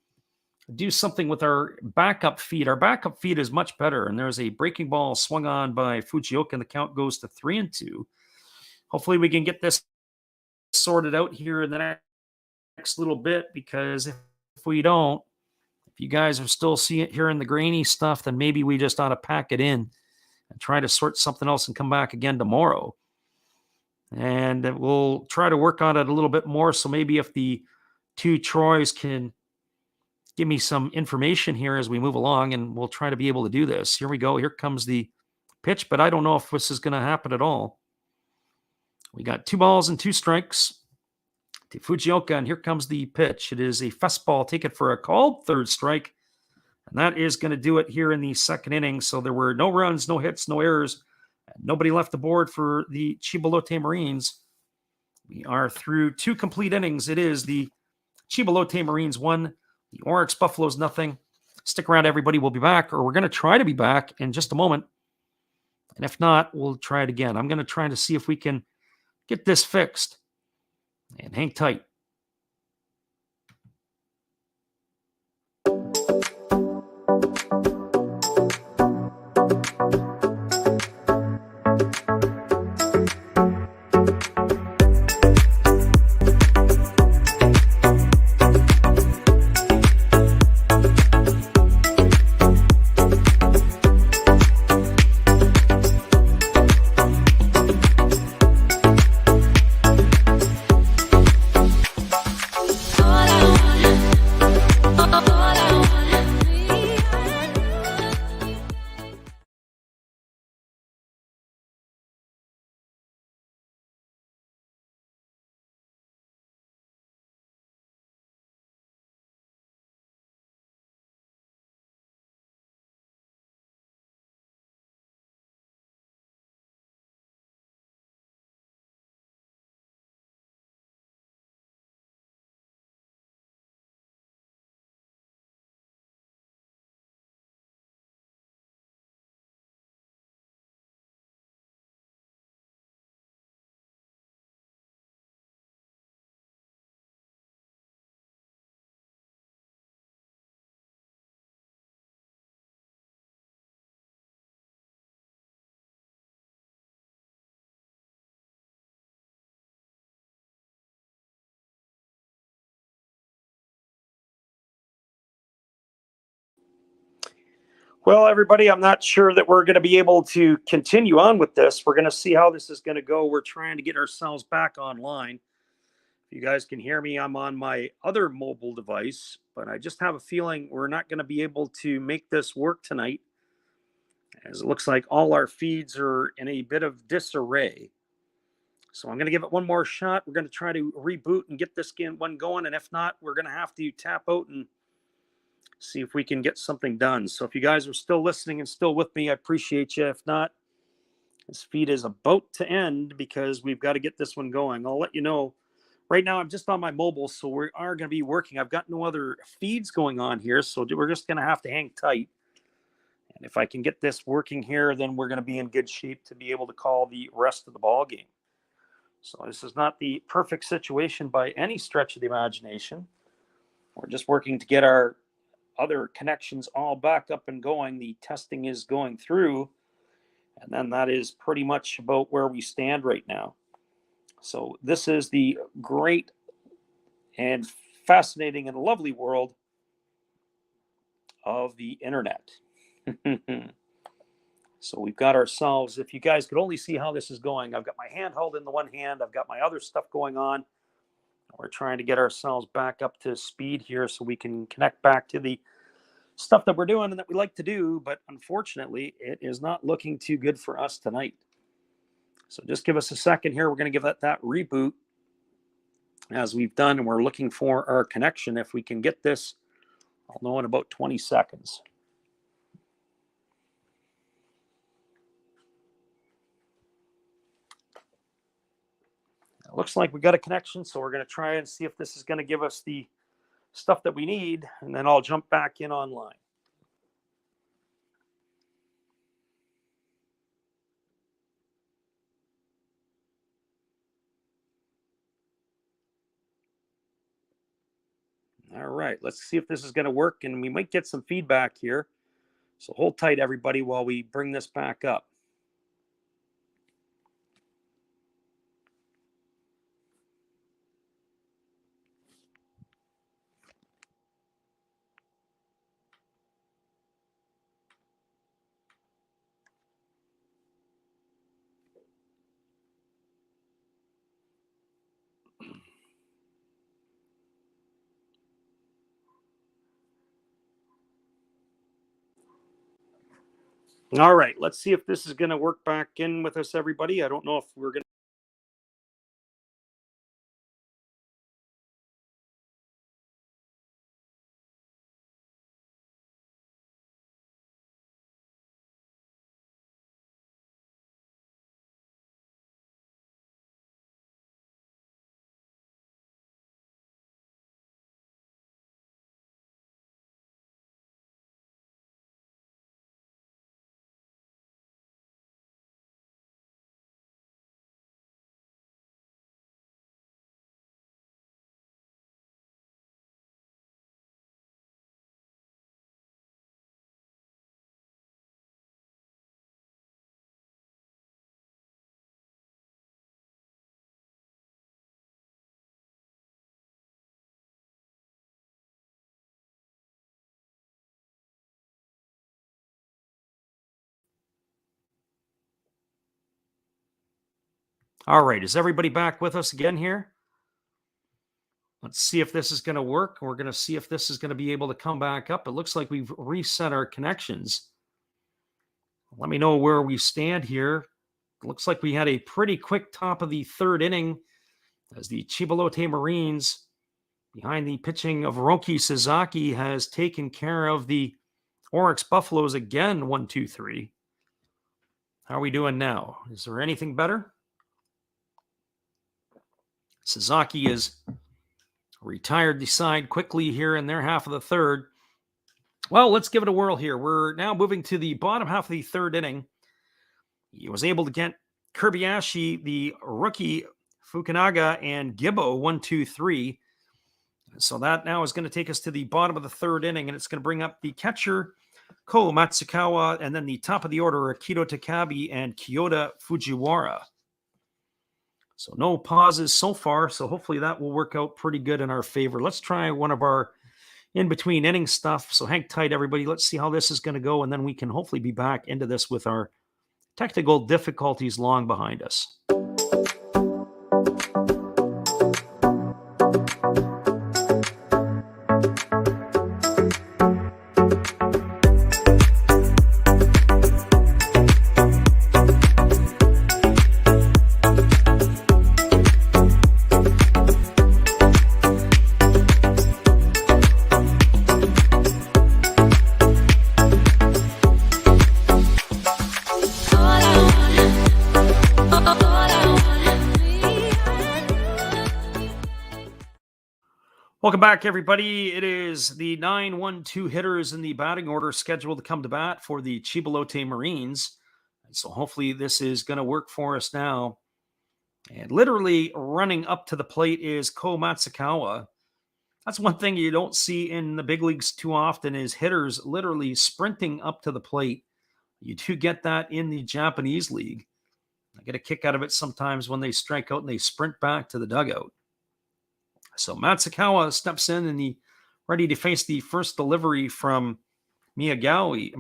do something with our backup feed. Our backup feed is much better, and there's a breaking ball swung on by Fujioka, and the count goes to 3-2. Hopefully we can get this sorted out here in the next little bit, because if we don't, if you guys are still hearing the grainy stuff, then maybe we just ought to pack it in and try to sort something else and come back again tomorrow. And we'll try to work on it a little bit more. So maybe if the two Troys can give me some information here as we move along, and we'll try to be able to do this. Here we go. Here comes the pitch, but I don't know if this is going to happen at all. We got 2-2 strikes to Fujioka, and here comes the pitch. It is a fastball. Take it for a called third strike, and that is going to do it here in the second inning. So there were no runs, no hits, no errors. Nobody left the board for the Chiba Lotte Marines. We are through 2 complete innings. It is the Chiba Lotte Marines 1, the Orix Buffaloes 0. Stick around, everybody. We'll be back, or we're going to try to be back in just a moment. And if not, we'll try it again. I'm going to try to see if we can get this fixed. And hang tight. Well, everybody, I'm not sure that we're going to be able to continue on with this. We're going to see how this is going to go. We're trying to get ourselves back online. If you guys can hear me, I'm on my other mobile device, but I just have a feeling we're not going to be able to make this work tonight, as it looks like all our feeds are in a bit of disarray. So I'm going to give it one more shot. We're going to try to reboot and get this one going. And if not, we're going to have to tap out and see if we can get something done. So if you guys are still listening and still with me, I appreciate you. If not, this feed is about to end because we've got to get this one going. I'll let you know. Right now, I'm just on my mobile, so we are going to be working. I've got no other feeds going on here, so we're just going to have to hang tight. And if I can get this working here, then we're going to be in good shape to be able to call the rest of the ball game. So this is not the perfect situation by any stretch of the imagination. We're just working to get our other connections all back up and going. The testing is going through, and then that is pretty much about where we stand right now. So this is the great and fascinating and lovely world of the internet. So we've got ourselves, if you guys could only see how this is going, I've got my handheld in the one hand, I've got my other stuff going on. We're trying to get ourselves back up to speed here so we can connect back to the stuff that we're doing and that we like to do, but unfortunately, it is not looking too good for us tonight. So just give us a second here. We're going to give that reboot as we've done, and we're looking for our connection. If we can get this, I'll know in about 20 seconds. It looks like we got a connection, so we're going to try and see if this is going to give us the stuff that we need, and then I'll jump back in online. All right, let's see if this is going to work, and we might get some feedback here. So hold tight, everybody, while we bring this back up. All right, let's see if this is going to work back in with us, everybody. I don't know if we're going to. All right, is everybody back with us again here? Let's see if this is going to work. We're going to see if this is going to be able to come back up. It looks like we've reset our connections. Let me know where we stand here. It looks like we had a pretty quick top of the third inning as the Chiba Lotte Marines, behind the pitching of Roki Sasaki, has taken care of the Orix Buffaloes again, 1-2-3. How are we doing now? Is there anything better? Sasaki is retired the side quickly here in their half of the third. Well, let's give it a whirl here. We're now moving to the bottom half of the third inning. He was able to get Kirbayashi, the rookie, Fukunaga, and Gibbo 1-2-3. So that now is going to take us to the bottom of the third inning, and it's going to bring up the catcher, Ko Matsukawa, and then the top of the order, Akito Takabe and Kyoto Fujiwara. So no pauses so far, so hopefully that will work out pretty good in our favor. Let's try one of our in-between inning stuff. So hang tight, everybody. Let's see how this is going to go, and then we can hopefully be back into this with our technical difficulties long behind us. Welcome back, everybody. It is the 9-1-2 hitters in the batting order scheduled to come to bat for the Chiba Lotte Marines. And so hopefully this is going to work for us now. And literally running up to the plate is Ko Matsukawa. That's one thing you don't see in the big leagues too often is hitters literally sprinting up to the plate. You do get that in the Japanese league. I get a kick out of it sometimes when they strike out and they sprint back to the dugout. So Matsukawa steps in and he ready to face the first delivery from Miyagi,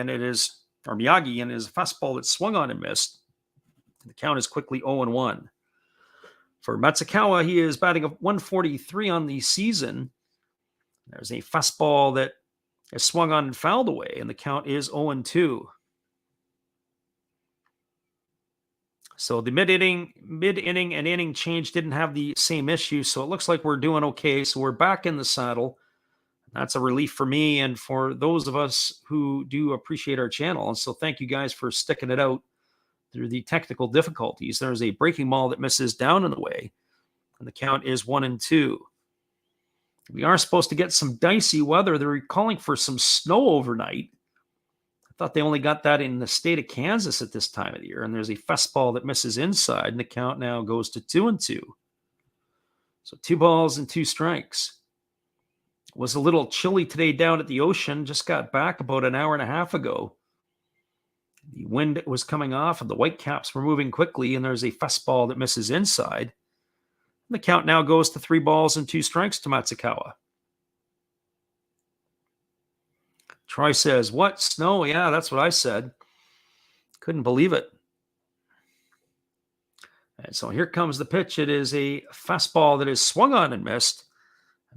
and it is Miyagi, and it is a fastball that swung on and missed. The count is quickly 0-1. For Matsukawa, he is batting a 143 on the season. There's a fastball that is swung on and fouled away, and the count is 0-2. So the mid-inning and inning change didn't have the same issue, so it looks like we're doing okay. So we're back in the saddle. That's a relief for me and for those of us who do appreciate our channel. And so thank you guys for sticking it out through the technical difficulties. There's a breaking ball that misses down in the way, and the count is 1-2. We are supposed to get some dicey weather. They're calling for some snow overnight. I thought they only got that in the state of Kansas at this time of the year. And there's a fastball that misses inside, and the count now goes to 2-2. So 2 balls and 2 strikes. It was a little chilly today down at the ocean. Just got back about an hour and a half ago. The wind was coming off, and the Whitecaps were moving quickly, and there's a fastball that misses inside. And the count now goes to 3 balls and 2 strikes to Matsukawa. Troy says, what? Snow? Yeah, that's what I said. Couldn't believe it. And so here comes the pitch. It is a fastball that is swung on and missed.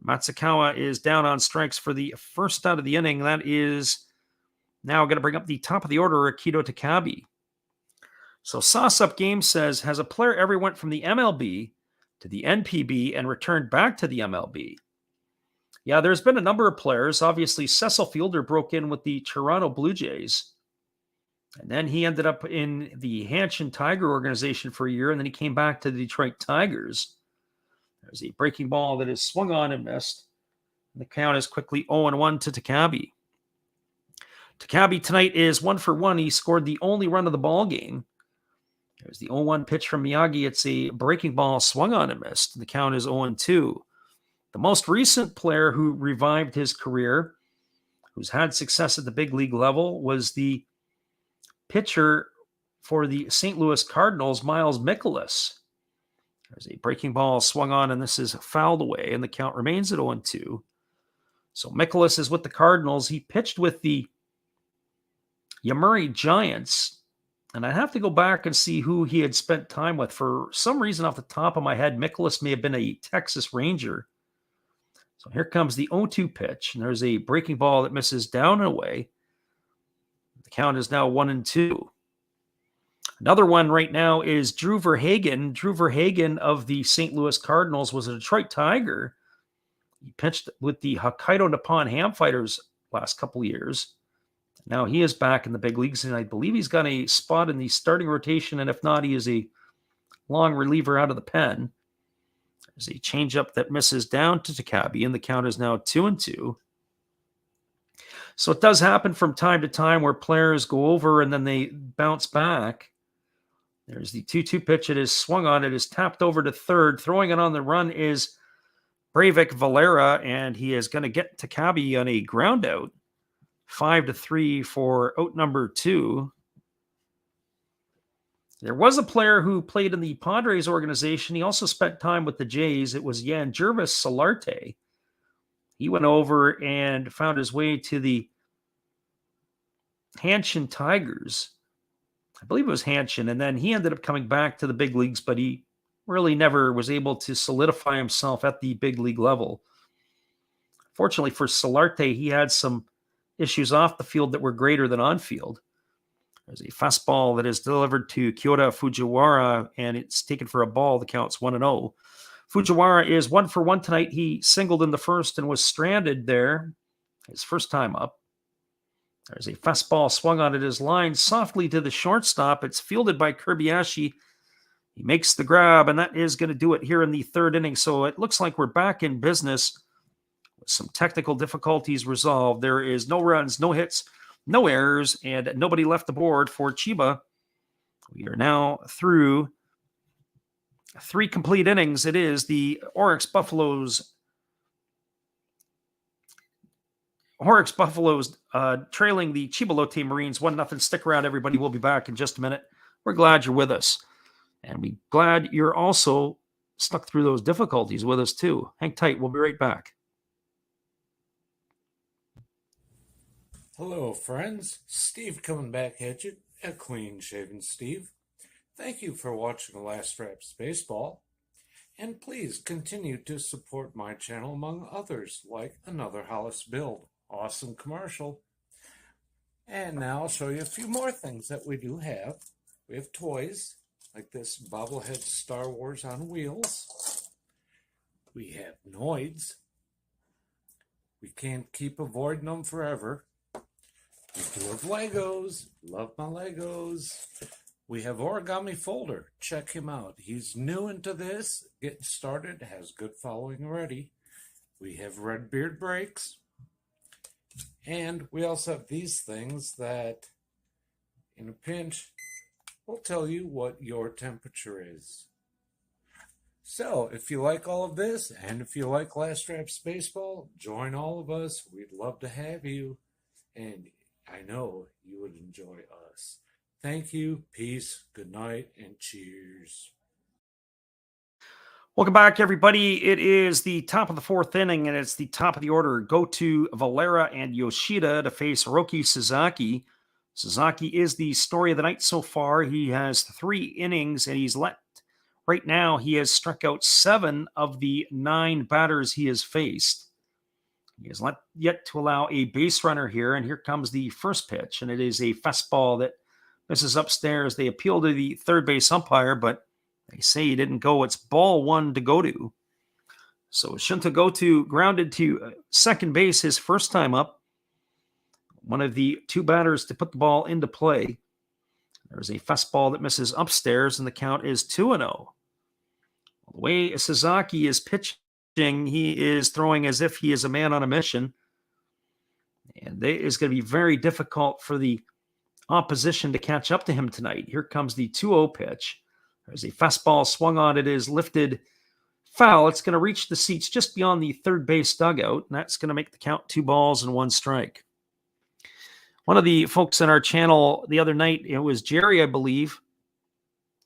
Matsukawa is down on strikes for the first out of the inning. That is now going to bring up the top of the order, Akito Takabe. So Sauce Up Game says, has a player ever went from the MLB to the NPB and returned back to the MLB? Yeah, there's been a number of players. Obviously, Cecil Fielder broke in with the Toronto Blue Jays. And then he ended up in the Hanshin Tiger organization for a year, and then he came back to the Detroit Tigers. There's a breaking ball that is swung on and missed. And the count is quickly 0-1 to Takabe. Takabe tonight is 1 for 1. He scored the only run of the ball game. There's the 0-1 pitch from Miyagi. It's a breaking ball swung on and missed. And the count is 0-2. The most recent player who revived his career, who's had success at the big league level, was the pitcher for the St. Louis Cardinals, Miles Mikolas. There's a breaking ball swung on, and this is fouled away, and the count remains at 0-2. So Mikolas is with the Cardinals. He pitched with the Yomiuri Giants, and I have to go back and see who he had spent time with. For some reason, off the top of my head, Mikolas may have been a Texas Ranger. So here comes the 0-2 pitch, and there's a breaking ball that misses down and away. The count is now 1-2. Another one right now is Drew Verhagen. Drew Verhagen of the St. Louis Cardinals was a Detroit Tiger. He pitched with the Hokkaido nippon-ham Fighters last couple of years. Now he is back in the big leagues, and I believe he's got a spot in the starting rotation, and if not, he is a long reliever out of the pen. There's a changeup that misses down to Takabe, and the count is now 2-2. So it does happen from time to time where players go over and then they bounce back. There's the 2-2 pitch. It is swung on. It is tapped over to third. Throwing it on the run is Breivik Valera, and he is going to get Takabe on a ground out. 5-3 for out number 2. There was a player who played in the Padres organization. He also spent time with the Jays. It was Yangervis Solarte. He went over and found his way to the Hanshin Tigers. I believe it was Hanshin. And then he ended up coming back to the big leagues, but he really never was able to solidify himself at the big league level. Fortunately for Solarte, he had some issues off the field that were greater than on field. There's a fastball that is delivered to Kyoto Fujiwara, and it's taken for a ball. The count's 1-0. Fujiwara is 1 for 1 tonight. He singled in the first and was stranded there his first time up. There's a fastball swung on at his line softly to the shortstop. It's fielded by Kirbiashi. He makes the grab, and that is going to do it here in the third inning. So it looks like we're back in business with some technical difficulties resolved. There is no runs, no hits, no errors, and nobody left the board for Chiba. We are now through 3 complete innings. It is the Orix Buffaloes trailing the Chiba Lotte Marines 1-0. Stick around, everybody. We'll be back in just a minute. We're glad you're with us. And we're glad you're also stuck through those difficulties with us, too. Hang tight. We'll be right back. Hello, friends. Steve coming back at you. A clean-shaven Steve. Thank you for watching The Last Raps Baseball. And please continue to support my channel among others, like Another Hollis Build. Awesome commercial. And now I'll show you a few more things that we do have. We have toys, like this bobblehead Star Wars on wheels. We have Noids. We can't keep avoiding them forever. We do have Legos. Love my Legos. We have Origami Folder. Check him out. He's new into this, getting started, has good following already. We have Red Beard Breaks. And we also have these things that, in a pinch, will tell you what your temperature is. So, if you like all of this, and if you like Last Raps Baseball, join all of us. We'd love to have you. And I know you would enjoy us. Thank you, peace, good night, and cheers. Welcome back, everybody. It is the top of the 4th inning, and it's the top of the order. Go to Valera and Yoshida to face Hiroki Sasaki. Sasaki is the story of the night so far. He has 3 innings, and right now, he has struck out 7 of the 9 batters he has faced. He has yet to allow a base runner here, and here comes the first pitch, and it is a fastball that misses upstairs. They appeal to the third base umpire, but they say he didn't go. It's ball 1 to go to. So Shunta Goto grounded to second base his first time up. One of the 2 batters to put the ball into play. There's a fastball that misses upstairs, and the count is 2-0. The way Sasaki is pitching, he is throwing as if he is a man on a mission. And it is going to be very difficult for the opposition to catch up to him tonight. Here comes the 2-0 pitch. There's a fastball swung on. It is lifted foul. It's going to reach the seats just beyond the third base dugout, and that's going to make the count 2 balls and 1 strike. One of the folks on our channel the other night, it was Jerry, I believe.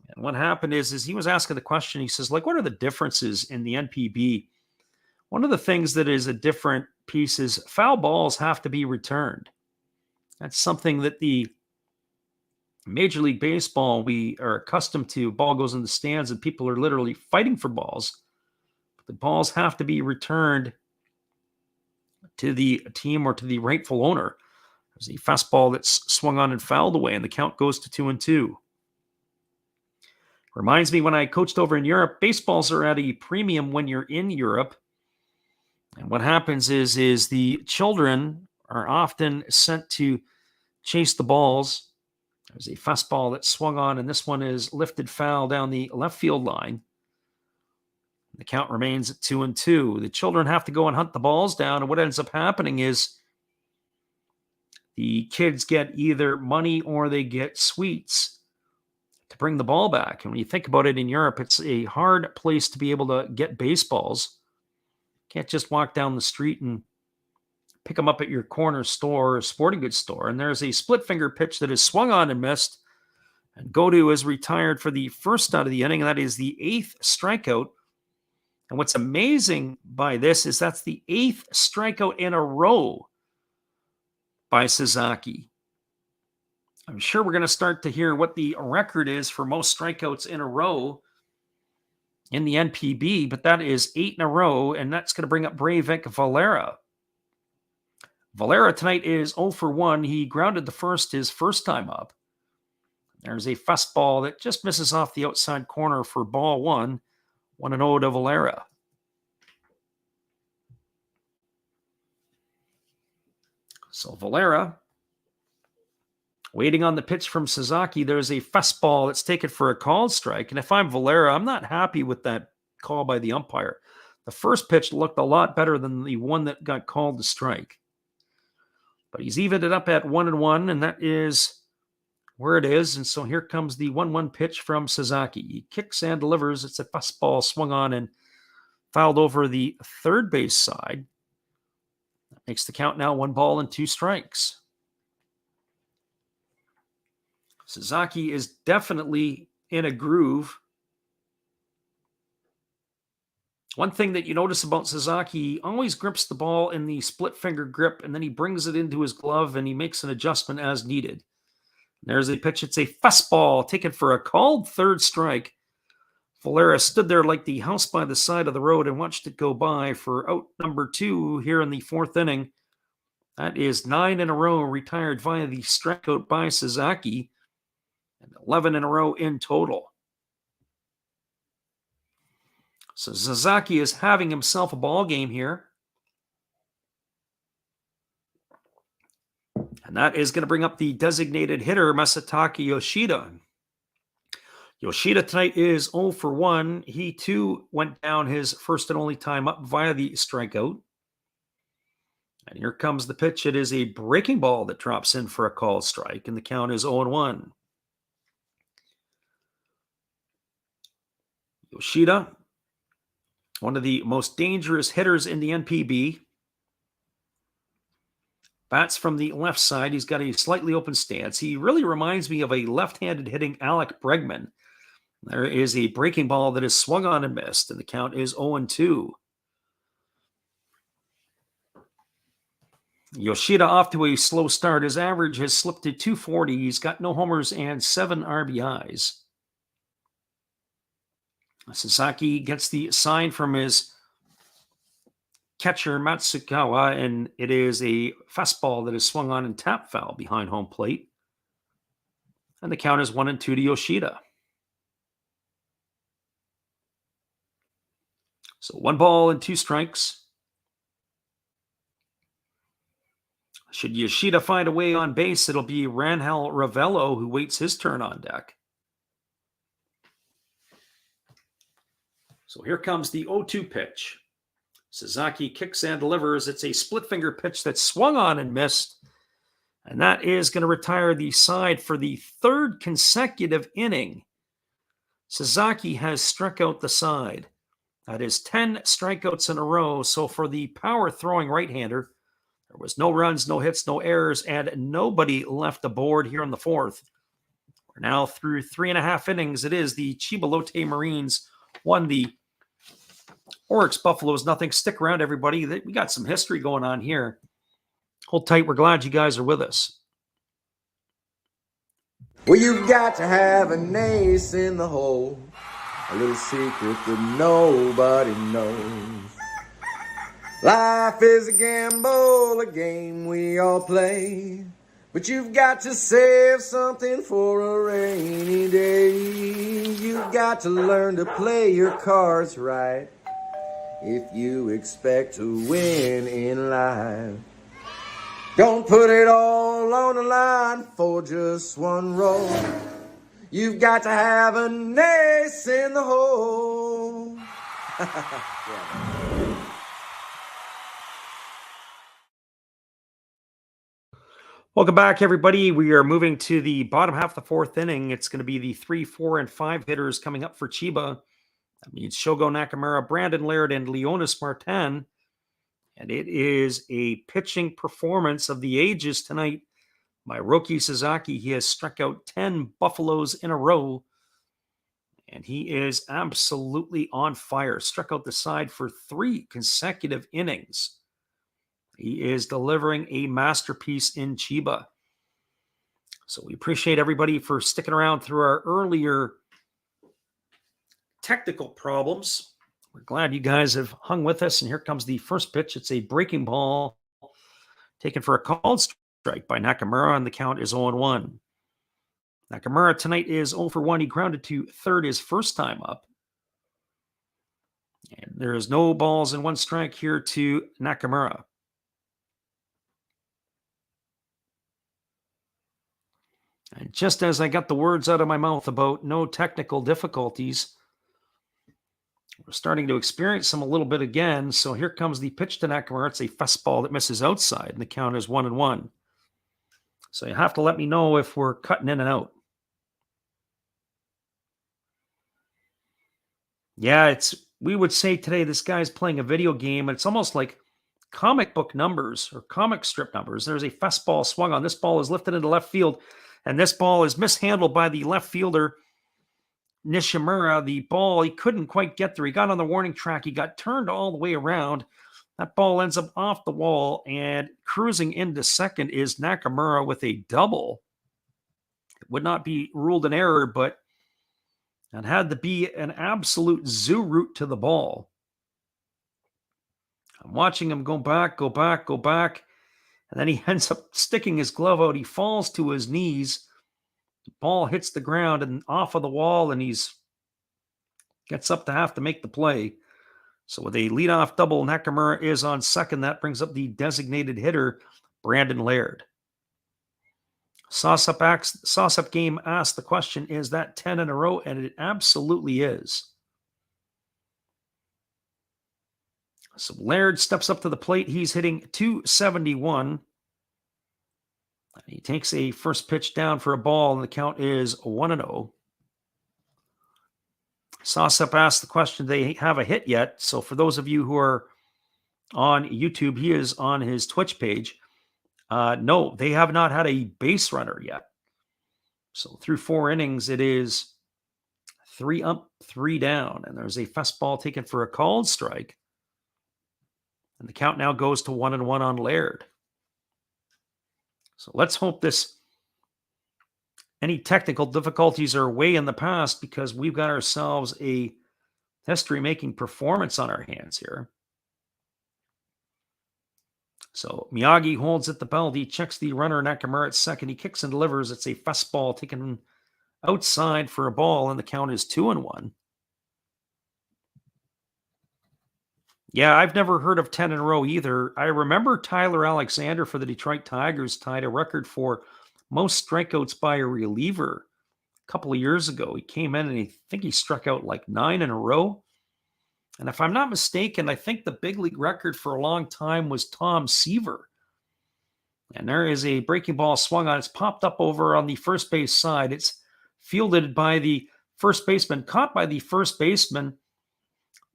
And what happened is he was asking the question. He says, what are the differences in the NPB? One of the things that is a different piece is foul balls have to be returned. That's something that the Major League Baseball, we are accustomed to. Ball goes in the stands and people are literally fighting for balls. But the balls have to be returned to the team or to the rightful owner. There's a fastball that's swung on and fouled away, and the count goes to 2-2. Reminds me when I coached over in Europe, baseballs are at a premium when you're in Europe. And what happens is the children are often sent to chase the balls. There's a fastball that swung on, and this one is lifted foul down the left field line. The count remains at 2-2. The children have to go and hunt the balls down, and what ends up happening is the kids get either money or they get sweets to bring the ball back. And when you think about it, in Europe, it's a hard place to be able to get baseballs. You can't just walk down the street and pick them up at your corner store or sporting goods store. And there's a split finger pitch that is swung on and missed. And Goto is retired for the first out of the inning, and that is the 8th strikeout. And what's amazing by this is that's the 8th strikeout in a row by Sasaki. I'm sure we're going to start to hear what the record is for most strikeouts in a row in the NPB, but that is 8 in a row, and that's going to bring up Breivik Valera. Valera tonight is 0 for 1. He grounded the first his first time up. There's a fastball that just misses off the outside corner for ball 1. 1-0 to Valera. So Valera Waiting on the pitch from Sasaki, there's a fastball that's taken for a called strike. And if I'm Valera, I'm not happy with that call by the umpire. The first pitch looked a lot better than the one that got called to strike. But he's evened it up at 1-1, and that is where it is. And so here comes the 1-1 pitch from Sasaki. He kicks and delivers. It's a fastball swung on and fouled over the third base side. That makes the count now 1-2 strikes. Sasaki is definitely in a groove. One thing that you notice about Sasaki, he always grips the ball in the split finger grip, and then he brings it into his glove and he makes an adjustment as needed. There's a pitch. It's a fastball taken for a called third strike. Valera stood there like the house by the side of the road and watched it go by for out number 2 here in the 4th inning. That is 9 in a row retired via the strikeout by Sasaki, and 11 in a row in total. So Sasaki is having himself a ball game here. And that is going to bring up the designated hitter, Masataka Yoshida. Yoshida tonight is 0 for 1. He too went down his first and only time up via the strikeout. And here comes the pitch. It is a breaking ball that drops in for a called strike, and the count is 0-1. Yoshida, one of the most dangerous hitters in the NPB. Bats from the left side. He's got a slightly open stance. He really reminds me of a left-handed hitting Alec Bregman. There is a breaking ball that is swung on and missed, and the count is 0-2. Yoshida off to a slow start. His average has slipped to 240. He's got no homers and 7 RBIs. Sasaki gets the sign from his catcher, Matsukawa, and it is a fastball that is swung on and tap foul behind home plate. And the count is 1-2 to Yoshida. So 1-2 strikes. Should Yoshida find a way on base, it'll be Ranhel Ravello who waits his turn on deck. So here comes the 0-2 pitch. Sasaki kicks and delivers. It's a split finger pitch that's swung on and missed. And that is going to retire the side for the 3rd consecutive inning. Sasaki has struck out the side. That is 10 strikeouts in a row. So for the power throwing right-hander, there was no runs, no hits, no errors, and nobody left aboard here in the 4th. We're now through 3.5 innings. It is the Chiba Lotte Marines 1, the Orix Buffaloes nothing. Stick around, everybody. We got some history going on here. Hold tight. We're glad you guys are with us. Well, you've got to have an ace in the hole, a little secret that nobody knows. Life is a gamble, a game we all play, but you've got to save something for a rainy day. You've got to learn to play your cards right if you expect to win in life. Don't put it all on the line for just one roll. You've got to have an ace in the hole. Welcome back, everybody. We are moving to the bottom half of the 4th inning. It's going to be the 3, 4, and 5 hitters coming up for Chiba. That means Shogo Nakamura, Brandon Laird, and Leonis Martin. And it is a pitching performance of the ages tonight by Roki Sasaki. He has struck out 10 Buffaloes in a row, and he is absolutely on fire. Struck out the side for 3 consecutive innings. He is delivering a masterpiece in Chiba. So we appreciate everybody for sticking around through our earlier technical problems. We're glad you guys have hung with us. And here comes the first pitch. It's a breaking ball taken for a called strike by Nakamura, and the count is 0-1. Nakamura tonight is 0 for 1. He grounded to third his first time up. And there is no balls and 1 strike here to Nakamura. And just as I got the words out of my mouth about no technical difficulties, we're starting to experience them a little bit again. So here comes the pitch to Nakamura. It's a fastball that misses outside, and the count is 1-1. So you have to let me know if we're cutting in and out. Yeah, we would say today this guy's playing a video game, and it's almost like comic book numbers or comic strip numbers. There's a fastball swung on. This ball is lifted into left field, and this ball is mishandled by the left fielder, Nishimura. The ball, he couldn't quite get there. He got on the warning track. He got turned all the way around. That ball ends up off the wall, and cruising into second is Nakamura with a double. It would not be ruled an error, but it had to be an absolute zoo route to the ball. I'm watching him go back, and then he ends up sticking his glove out. He falls to his knees. The ball hits the ground and off of the wall, and he's gets up to have to make the play. So with a leadoff double, Nakamura is on second. That brings up the designated hitter, Brandon Laird. Sauce-up Game asked the question, is that 10 in a row? And it absolutely is. So Laird steps up to the plate. He's hitting .271. He takes a first pitch down for a ball, and the count is 1-0. Sauce-up asked the question, do they have a hit yet? So for those of you who are on YouTube, he is on his Twitch page. No, they have not had a base runner yet. So through 4 innings, it is 3 up, 3 down. And there's a fastball taken for a called strike. And the count now goes to 1-1 on Laird. So let's hope any technical difficulties are way in the past, because we've got ourselves a history-making performance on our hands here. So Miyagi holds at the belt. He checks the runner, Nakamura, at second. He kicks and delivers. It's a fastball taken outside for a ball, and the count is 2-1. Yeah, I've never heard of 10 in a row either. I remember Tyler Alexander for the Detroit Tigers tied a record for most strikeouts by a reliever a couple of years ago. He came in and I think he struck out like 9 in a row. And if I'm not mistaken, I think the big league record for a long time was Tom Seaver. And there is a breaking ball swung on. It's popped up over on the first base side. It's fielded by the first baseman, caught by the first baseman,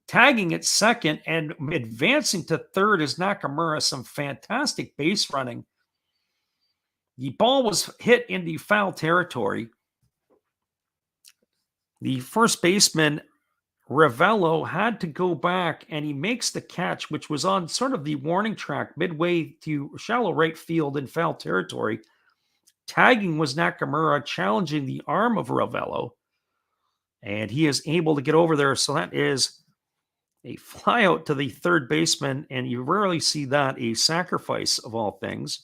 tagging at second, and advancing to third is Nakamura. Some fantastic base running. The ball was hit in the foul territory. The first baseman, Ravello, had to go back, and he makes the catch, which was on sort of the warning track midway to shallow right field in foul territory. Tagging was Nakamura, challenging the arm of Ravello, and he is able to get over there. So that is a fly out to the third baseman, and you rarely see that, a sacrifice of all things.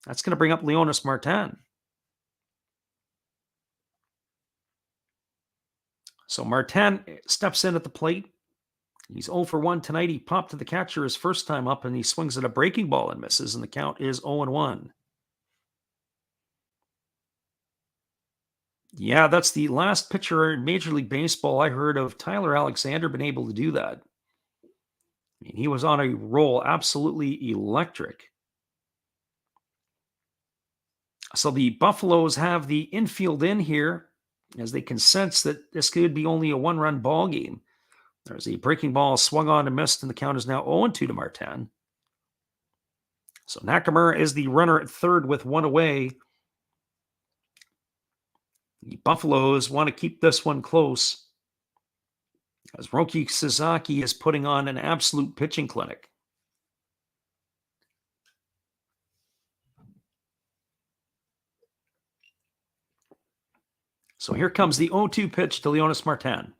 That's going to bring up Leonis Martin. So Martin steps in at the plate. He's 0 for 1 tonight. He popped to the catcher his first time up, and he swings at a breaking ball and misses, and the count is 0-1. Yeah, that's the last pitcher in Major League Baseball I heard of Tyler Alexander been able to do that. I mean, he was on a roll, absolutely electric. So the Buffaloes have the infield in here, as they can sense that this could be only a 1-run ball game. There's a breaking ball swung on and missed, and the count is now 0-2 to Martin. So Nakamura is the runner at third with 1 away. The Buffaloes want to keep this one close, as Roki Sasaki is putting on an absolute pitching clinic. So here comes the 0-2 pitch to Leonis Martin.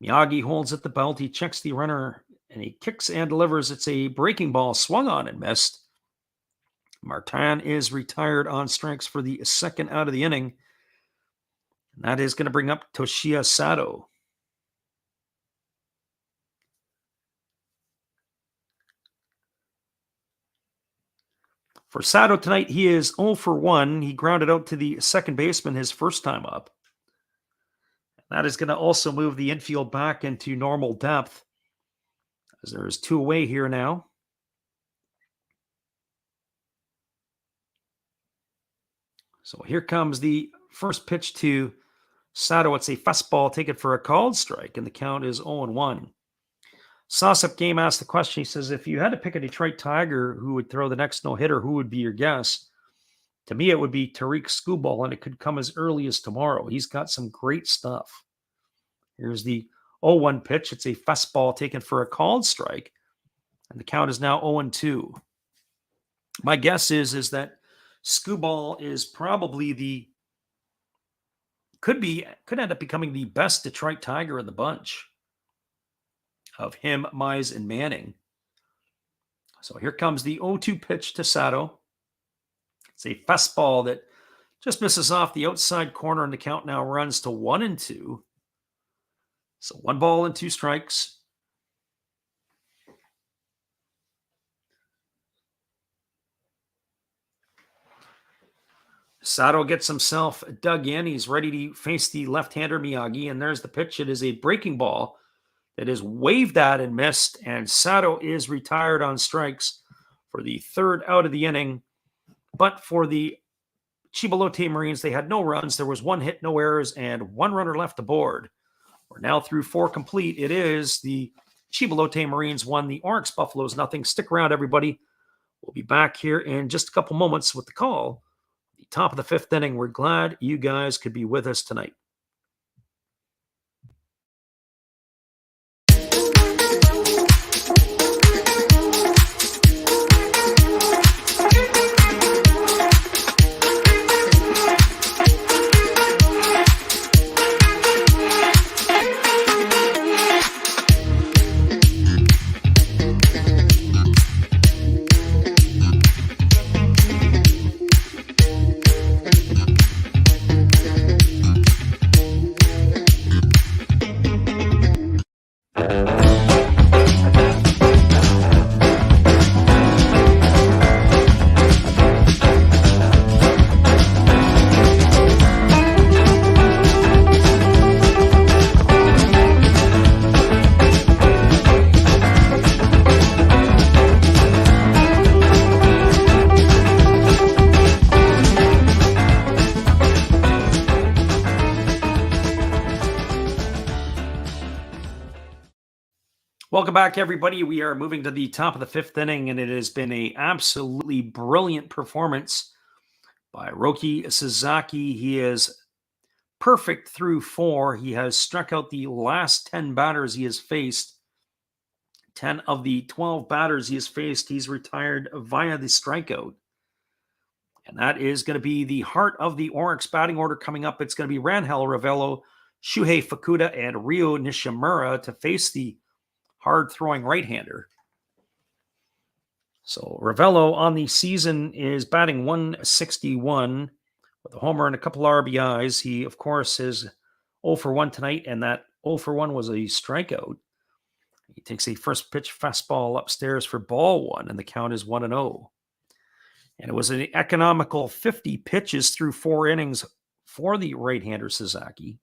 Miyagi holds at the belt. He checks the runner, and he kicks and delivers. It's a breaking ball swung on and missed. Martin is retired on strikes for the second out of the inning. And that is going to bring up Toshiya Sato. For Sato tonight, he is 0 for 1. He grounded out to the second baseman his first time up. That is going to also move the infield back into normal depth, as there's 2 away here now. So here comes the first pitch to Sato. It's a fastball taken for a called strike, and the count is 0-1. Sauce-Up Game asked the question. He says, if you had to pick a Detroit Tiger who would throw the next no-hitter, who would be your guess? To me, it would be Tariq Skubal, and it could come as early as tomorrow. He's got some great stuff. Here's the 0-1 pitch. It's a fastball taken for a called strike, and the count is now 0-2. My guess is that Skubal is probably could end up becoming the best Detroit Tiger in the bunch of him, Mize, and Manning. So here comes the 0-2 pitch to Sato. It's a fastball that just misses off the outside corner, and the count now runs to 1-2. So 1 ball and 2 strikes. Sato gets himself dug in. He's ready to face the left-hander Miyagi, and there's the pitch. It is a breaking ball that is waved at and missed, and Sato is retired on strikes for the 3rd out of the inning. But for the Chiba Lotte Marines, they had no runs. There was 1 hit, no errors, and 1 runner left aboard. We're now through 4 complete. It is the Chiba Lotte Marines 1, the Orix Buffaloes nothing. Stick around, everybody. We'll be back here in just a couple moments with the call. The top of the 5th inning. We're glad you guys could be with us tonight. Welcome back, everybody. We are moving to the top of the 5th inning, and it has been an absolutely brilliant performance by Roki Sasaki. He is perfect through 4. He has struck out the last 10 batters he has faced. 10 of the 12 batters he has faced, he's retired via the strikeout. And that is going to be the heart of the Orix batting order coming up. It's going to be Rangel Ravelo, Shuhei Fukuda, and Ryo Nishimura to face the hard-throwing right-hander. So Ravelo on the season is batting .161 with a homer and a couple RBIs. He, of course, is 0 for 1 tonight, and that 0 for 1 was a strikeout. He takes a first pitch fastball upstairs for ball 1, and the count is 1-0. And it was an economical 50 pitches through 4 innings for the right-hander Sasaki.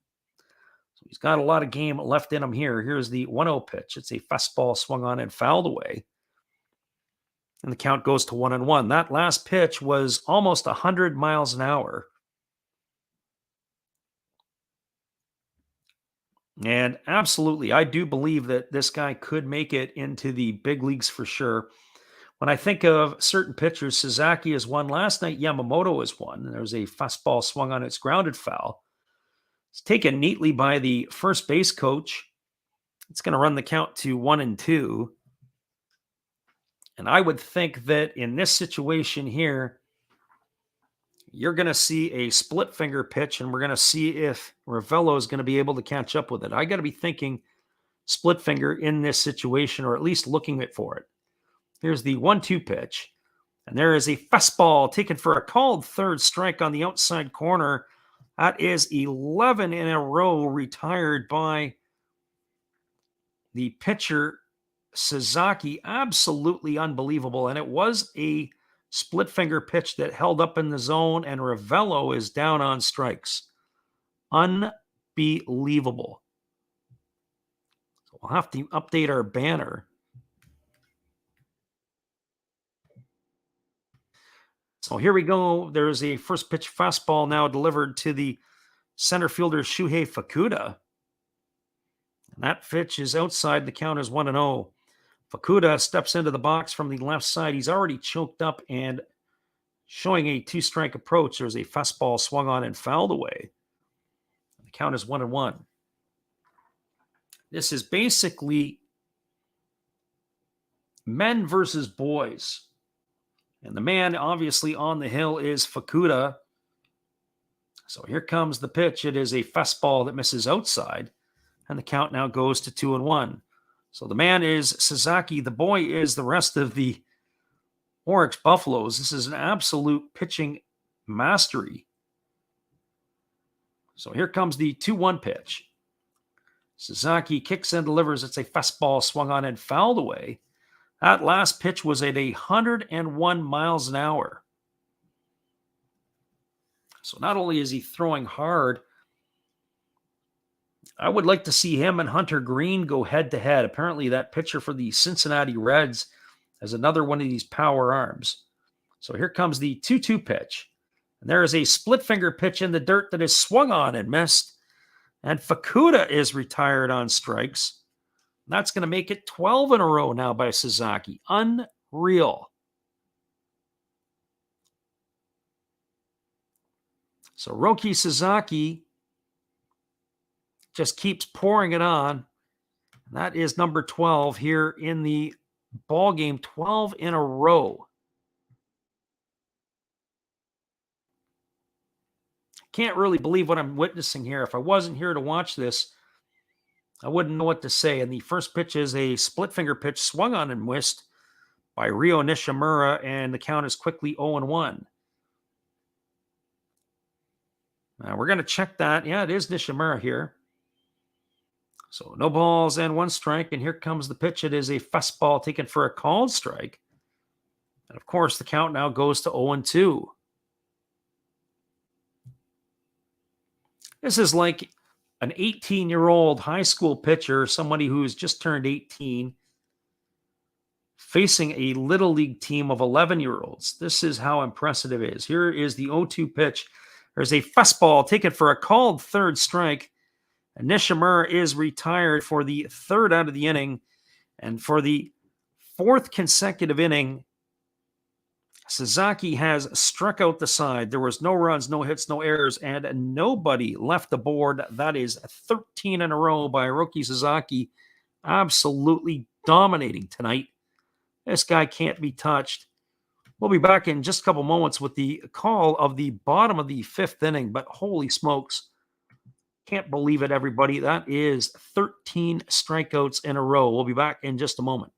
He's got a lot of game left in him here. Here's the 1-0 pitch. It's a fastball swung on and fouled away. And the count goes to 1-1. That last pitch was almost 100 miles an hour. And absolutely, I do believe that this guy could make it into the big leagues for sure. When I think of certain pitchers, Sasaki is one. Last night, Yamamoto is one. There was a fastball swung on, it's grounded foul. It's taken neatly by the first base coach. It's going to run the count to 1-2. And I would think that in this situation here, you're going to see a split finger pitch, and we're going to see if Ravelo is going to be able to catch up with it. I got to be thinking split finger in this situation, or at least looking for it. Here's the 1-2 pitch. And there is a fastball taken for a called 3rd strike on the outside corner. That is 11 in a row retired by the pitcher, Sasaki. Absolutely unbelievable. And it was a split finger pitch that held up in the zone, and Ravello is down on strikes. Unbelievable. So we'll have to update our banner. So here we go. There's a first pitch fastball now delivered to the center fielder Shuhei Fukuda. And that pitch is outside. The count is 1-0. Fukuda steps into the box from the left side. He's already choked up and showing a 2-strike approach. There's a fastball swung on and fouled away. The count is 1-1. This is basically men versus boys. And the man obviously on the hill is Fukuda. So here comes the pitch. It is a fastball that misses outside. And the count now goes to 2-1. So the man is Sasaki. The boy is the rest of the Orix Buffaloes. This is an absolute pitching mastery. So here comes the 2-1 pitch. Sasaki kicks and delivers. It's a fastball swung on and fouled away. That last pitch was at 101 miles an hour. So not only is he throwing hard, I would like to see him and Hunter Green go head-to-head. Apparently that pitcher for the Cincinnati Reds has another one of these power arms. So here comes the 2-2 pitch. And there is a split finger pitch in the dirt that is swung on and missed. And Fukuda is retired on strikes. That's going to make it 12 in a row now by Sasaki. Unreal. So Roki Sasaki just keeps pouring it on. That is number 12 here in the ball game. 12 in a row. Can't really believe what I'm witnessing here. If I wasn't here to watch this, I wouldn't know what to say. And the first pitch is a split finger pitch swung on and missed by Ryo Nishimura, and the count is quickly 0-1. Now we're going to check that. Yeah, it is Nishimura here. So no balls and 1 strike, and here comes the pitch. It is a fastball taken for a called strike. And of course, the count now goes to 0-2. This is like an 18-year-old high school pitcher, somebody who's just turned 18, facing a little league team of 11-year-olds. This is how impressive it is. Here is the 0-2 pitch. There's a fastball taken for a called third strike. And Nishimura is retired for the 3rd out of the inning. And for the 4th consecutive inning, Sasaki has struck out the side. There was no runs, no hits, no errors, and nobody left the board. That is 13 in a row by Roki Sasaki. Absolutely dominating tonight. This guy can't be touched. We'll be back in just a couple moments with the call of the bottom of the 5th inning, but holy smokes. Can't believe it, everybody. That is 13 strikeouts in a row. We'll be back in just a moment.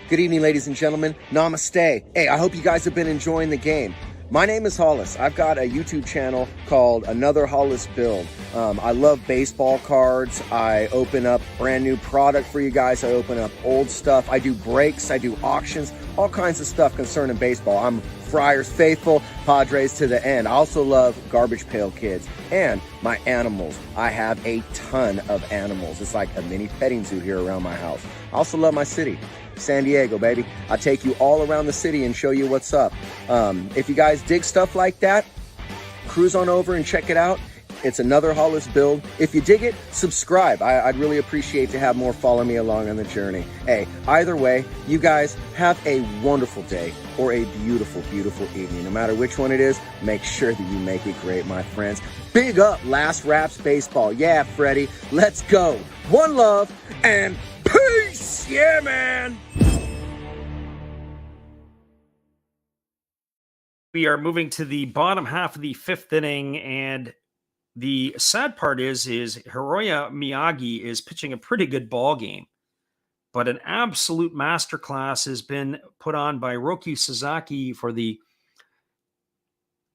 Good evening, ladies and gentlemen. Namaste. Hey, I hope you guys have been enjoying the game. My name is Hollis. I've got a YouTube channel called Another Hollis Build. I love baseball cards. I open up brand new product for you guys. I open up old stuff. I do breaks. I do auctions. All kinds of stuff concerning baseball. I'm Friars faithful, Padres to the end. I also love Garbage Pail Kids and my animals. I have a ton of animals. It's like a mini petting zoo here around my house. I also love my city. San Diego, baby. I'll take you all around the city and show you what's up. If you guys dig stuff like that, cruise on over and check it out. It's Another Hollis Build. If you dig it, subscribe. I'd really appreciate to have more follow me along on the journey. Hey, either way, you guys have a wonderful day or a beautiful, beautiful evening. No matter which one it is, make sure that you make it great, my friends. Big up Last Raps Baseball. Yeah, Freddie, let's go. One love and peace. Yeah, man. We are moving to the bottom half of the 5th inning, and the sad part is Hiroya Miyagi is pitching a pretty good ball game, but an absolute masterclass has been put on by Roki Sasaki for the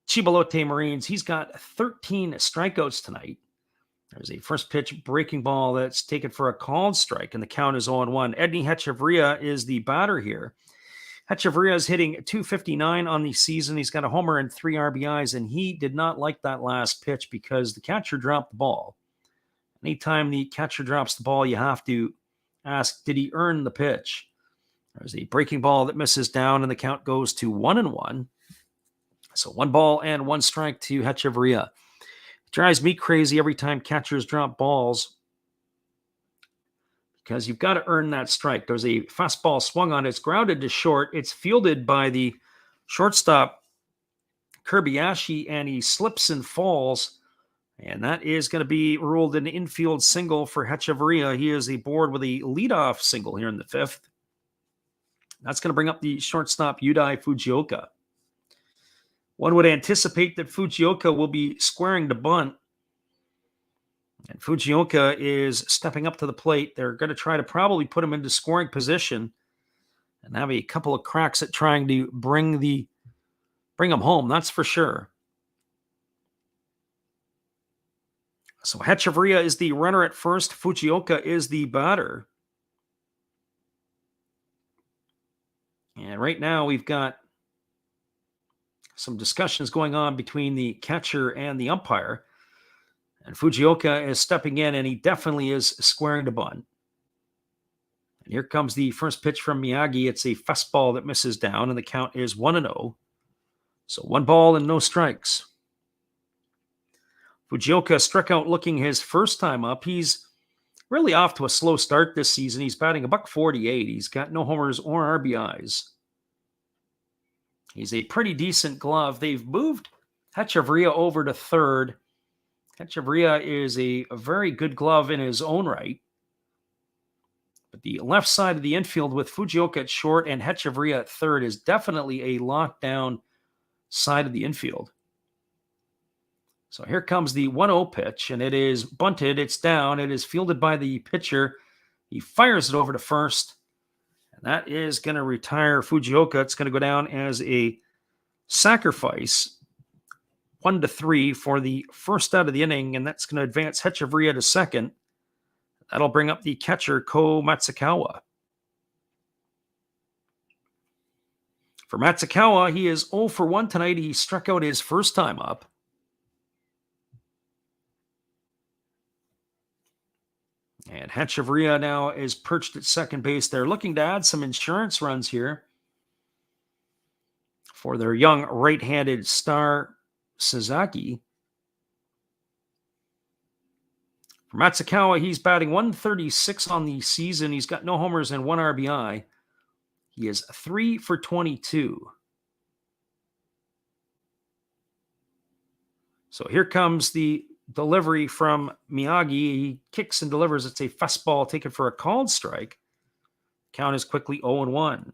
Chiba Lotte Marines. He's got 13 strikeouts tonight. There's a first pitch breaking ball that's taken for a called strike, and the count is 0-1. Edney Hechavarria is the batter here. Hechavarria is hitting .259 on the season. He's got a homer and 3 RBIs, and he did not like that last pitch because the catcher dropped the ball. Anytime the catcher drops the ball, you have to ask, did he earn the pitch? There's a breaking ball that misses down, and the count goes to 1-1. So 1 ball and 1 strike to Hechavarria. It drives me crazy every time catchers drop balls because you've got to earn that strike. There's a fastball swung on. It's grounded to short. It's fielded by the shortstop, Kobayashi, and he slips and falls. And that is going to be ruled an infield single for Hechavarria. He is aboard with a leadoff single here in the 5th. That's going to bring up the shortstop, Yudai Fujioka. One would anticipate that Fujioka will be squaring to bunt. And Fujioka is stepping up to the plate. They're going to try to probably put him into scoring position and have a couple of cracks at trying to bring him home. That's for sure. So Hechavarria is the runner at first. Fujioka is the batter. And right now we've got some discussions going on between the catcher and the umpire. And Fujioka is stepping in, and he definitely is squaring to bunt. And here comes the first pitch from Miyagi. It's a fastball that misses down, and the count is 1-0. So 1 ball and no strikes. Fujioka struck out looking his first time up. He's really off to a slow start this season. He's batting $148. He's got no homers or RBIs. He's a pretty decent glove. They've moved Hechavarria over to third. Hechavarria is a very good glove in his own right. But the left side of the infield with Fujioka at short and Hechavarria at third is definitely a lockdown side of the infield. So here comes the 1-0 pitch, and it is bunted. It's down. It is fielded by the pitcher. He fires it over to first, and that is going to retire Fujioka. It's going to go down as a sacrifice, 1-3 for the first out of the inning, and that's going to advance Hechavarria to second. That'll bring up the catcher, Ko Matsukawa. For Matsukawa, he is 0 for 1 tonight. He struck out his first time up. And Hechavarria now is perched at second base. They're looking to add some insurance runs here for their young right-handed star, Sasaki. For Matsukawa, he's batting .136 on the season. He's got no homers and 1 RBI. He is 3 for 22. So here comes the delivery from Miyagi. He kicks and delivers. It's a fastball taken for a called strike. Count is quickly 0-1.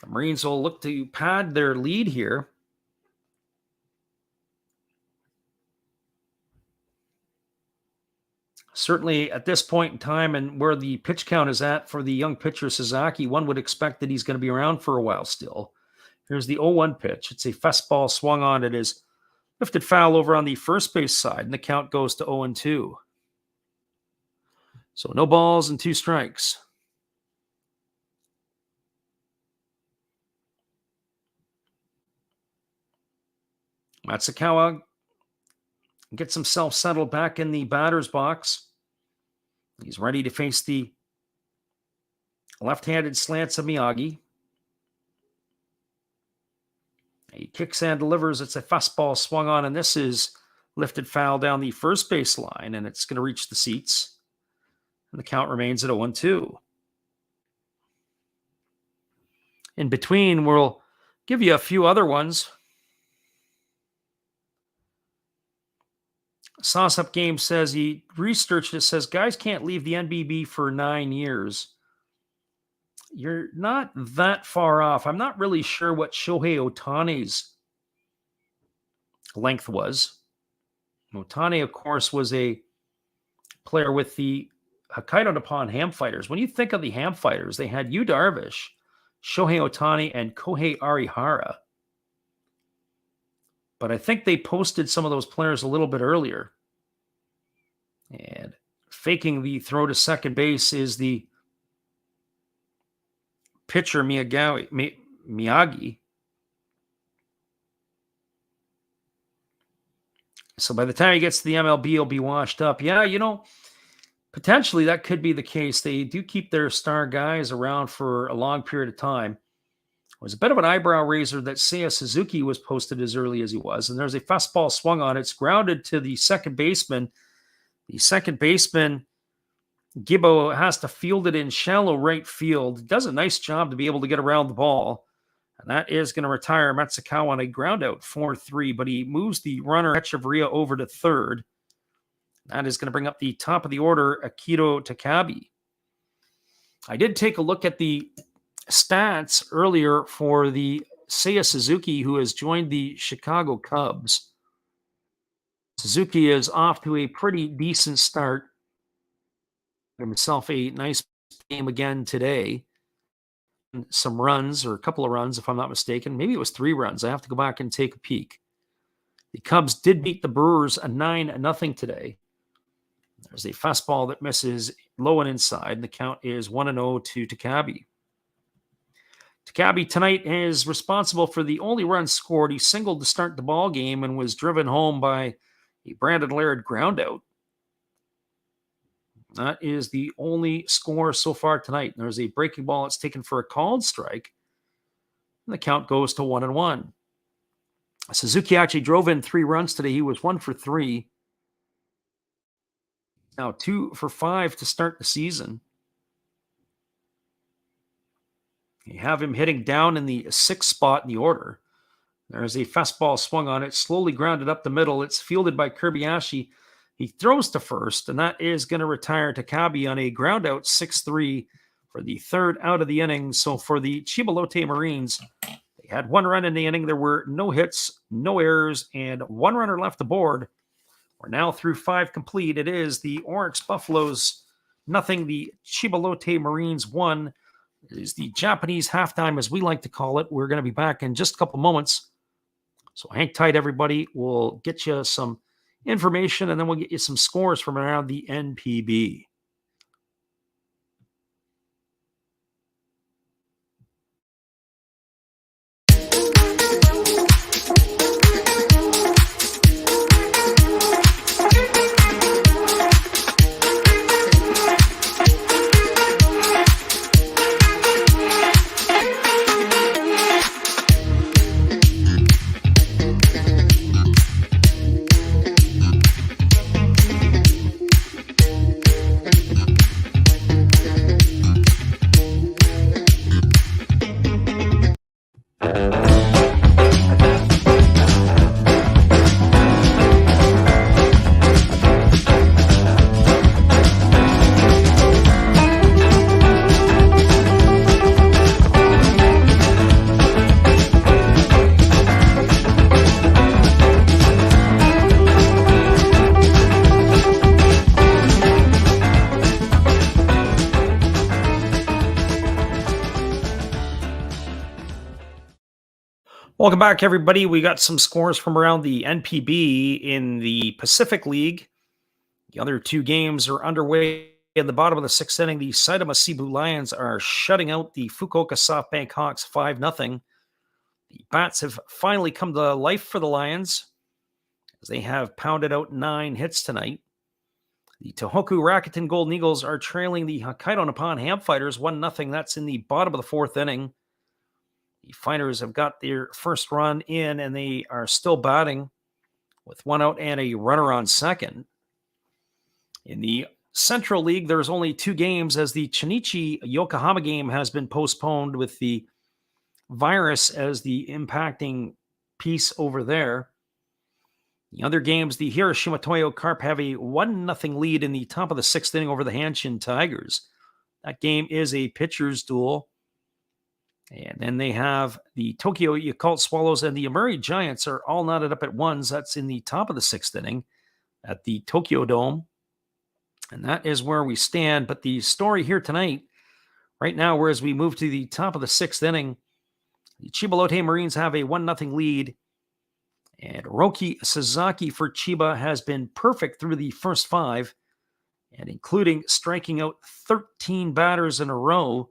The Marines will look to pad their lead here. Certainly at this point in time and where the pitch count is at for the young pitcher Sasaki, one would expect that he's going to be around for a while still. Here's the 0-1 pitch. It's a fastball swung on. It is lifted foul over on the first base side, and the count goes to 0-2. So no balls and 2 strikes. Matsukawa gets himself settled back in the batter's box. He's ready to face the left-handed slants of Miyagi. He kicks and delivers. It's a fastball swung on, and this is lifted foul down the first base line, and it's going to reach the seats. And the count remains at 0-2. In between, we'll give you a few other ones. Sauce Up Game says he researched it, says guys can't leave the NPB for 9 years. You're not that far off. I'm not really sure what Shohei Ohtani's length was. Ohtani, of course, was a player with the Hokkaido Nippon Ham Fighters. When you think of the Ham Fighters, they had Yu Darvish, Shohei Ohtani, and Kohei Arihara. But I think they posted some of those players a little bit earlier. And faking the throw to second base is the pitcher Miyagi. So by the time he gets to the MLB, he'll be washed up. Yeah, potentially that could be the case. They do keep their star guys around for a long period of time. It was a bit of an eyebrow raiser that Seiya Suzuki was posted as early as he was. And there's a fastball swung on. It's grounded to the second baseman. The second baseman, Gibbo, has to field it in shallow right field. Does a nice job to be able to get around the ball. And that is going to retire Matsukawa on a ground out 4-3, but he moves the runner Echeverria over to third. That is going to bring up the top of the order, Akito Takabe. I did take a look at the stats earlier for the Seiya Suzuki, who has joined the Chicago Cubs. Suzuki is off to a pretty decent start. Himself a nice game again today. Some runs, or a couple of runs, if I'm not mistaken. Maybe it was 3 runs. I have to go back and take a peek. The Cubs did beat the Brewers a 9-0 today. There's a fastball that misses low and inside. And the count is 1-0 to Takabe. Takabe tonight is responsible for the only run scored. He singled to start the ball game and was driven home by a Brandon Laird groundout. That is the only score so far tonight. There's a breaking ball that's taken for a called strike. And the count goes to 1-1. Suzuki actually drove in 3 runs today. He was 1 for 3. Now 2 for 5 to start the season. You have him hitting down in the 6th spot in the order. There's a fastball swung on it, slowly grounded up the middle. It's fielded by Kobayashi. He throws to first, and that is going to retire Takabe on a ground out 6-3 for the 3rd out of the inning. So for the Chiba Lotte Marines, they had 1 run in the inning. There were no hits, no errors, and 1 runner left aboard. We're now through 5 complete. It is the Orix Buffaloes 0, the Chiba Lotte Marines 1. It is the Japanese halftime, as we like to call it. We're going to be back in just a couple moments. So hang tight, everybody. We'll get you some information, and then we'll get you some scores from around the NPB. Welcome back, everybody. We got some scores from around the NPB in the Pacific League. The other 2 games are underway. In the bottom of the 6th inning, the Saitama Cebu Lions are shutting out the Fukuoka SoftBank Hawks 5-0. The bats have finally come to life for the Lions, as they have pounded out 9 hits tonight. The Tohoku Rakuten Golden Eagles are trailing the Hokkaido Nippon Ham Fighters 1-0. That's in the bottom of the 4th inning. The Fighters have got their first run in, and they are still batting with 1 out and a runner on second. In the Central League, there's only 2 games, as the Chinichi Yokohama game has been postponed with the virus as the impacting piece over there. The other games, the Hiroshima Toyo Carp have a 1-0 lead in the top of the 6th inning over the Hanshin Tigers. That game is a pitcher's duel. And then they have the Tokyo Yakult Swallows and the Amuri Giants are all knotted up at 1s. That's in the top of the 6th inning at the Tokyo Dome. And that is where we stand. But the story here tonight, right now, whereas we move to the top of the 6th inning, the Chiba Lotte Marines have a 1-0 lead. And Roki Sasaki for Chiba has been perfect through the first 5, and including striking out 13 batters in a row.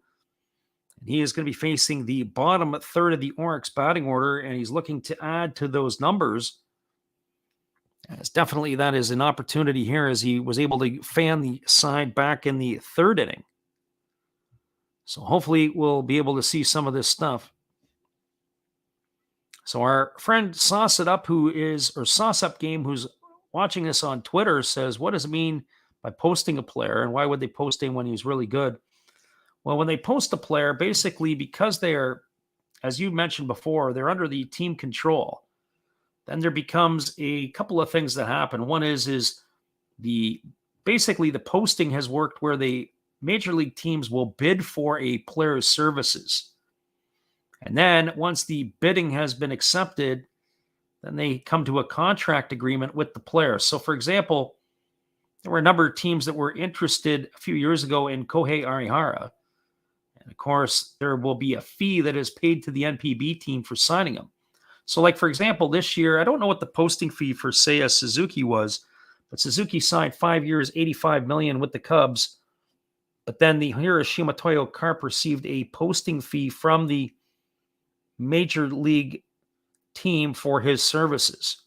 He is going to be facing the bottom third of the Orix batting order, and he's looking to add to those numbers. As definitely that is an opportunity here, as he was able to fan the side back in the third inning. So hopefully we'll be able to see some of this stuff. So our friend Sauce It Up, Sauce Up Game, who's watching this on Twitter, says, what does it mean by posting a player, and why would they post him when he's really good? Well, when they post a player, basically because they are, as you mentioned before, they're under the team control. Then there becomes a couple of things that happen. One is basically the posting has worked where the major league teams will bid for a player's services. And then once the bidding has been accepted, then they come to a contract agreement with the player. So, for example, there were a number of teams that were interested a few years ago in Kohei Arihara. And of course, there will be a fee that is paid to the NPB team for signing him. So, like, for example, this year, I don't know what the posting fee for Seiya Suzuki was, but Suzuki signed 5 years, $85 million with the Cubs. But then the Hiroshima Toyo Carp received a posting fee from the major league team for his services.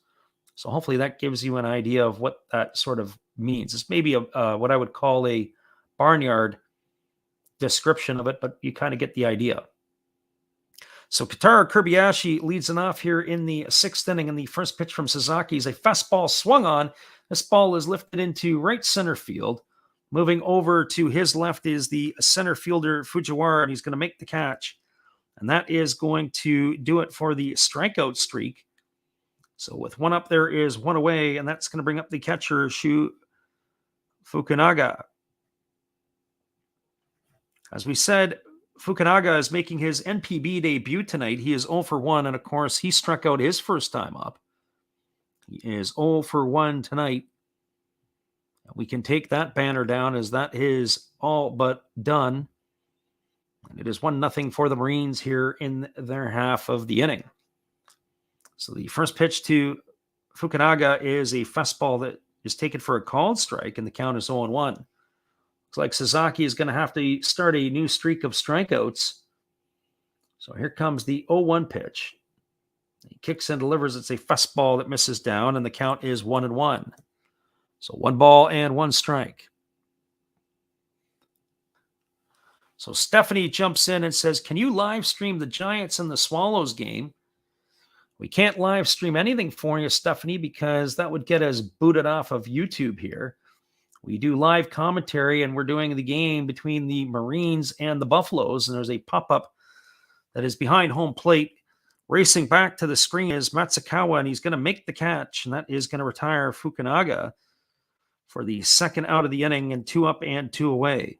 So hopefully that gives you an idea of what that sort of means. It's maybe what I would call a barnyard description of it, but you kind of get the idea. So Kotaro Kobayashi leads it off here in the sixth inning, and the first pitch from Sasaki is a fastball swung on. This ball is lifted into right center field. Moving over to his left is the center fielder Fujiwara, and he's going to make the catch. And that is going to do it for the strikeout streak. So with one up, there is one away, and that's going to bring up the catcher, Shu Fukunaga. As we said, Fukunaga is making his NPB debut tonight. He is 0 for 1, and of course, he struck out his first time up. He is 0 for 1 tonight. We can take that banner down, as that is all but done. And it is 1-0 for the Marines here in their half of the inning. So the first pitch to Fukunaga is a fastball that is taken for a called strike, and the count is 0-1. Looks like Sasaki is going to have to start a new streak of strikeouts. So here comes the 0-1 pitch. He kicks and delivers. It's a fastball that misses down, and the count is 1-1. So 1 ball and 1 strike. So Stephanie jumps in and says, can you live stream the Giants and the Swallows game? We can't live stream anything for you, Stephanie, because that would get us booted off of YouTube here. We do live commentary, and we're doing the game between the Marines and the Buffaloes, and there's a pop-up that is behind home plate. Racing back to the screen is Matsukawa, and he's going to make the catch, and that is going to retire Fukunaga for the second out of the inning, and 2 up and 2 away.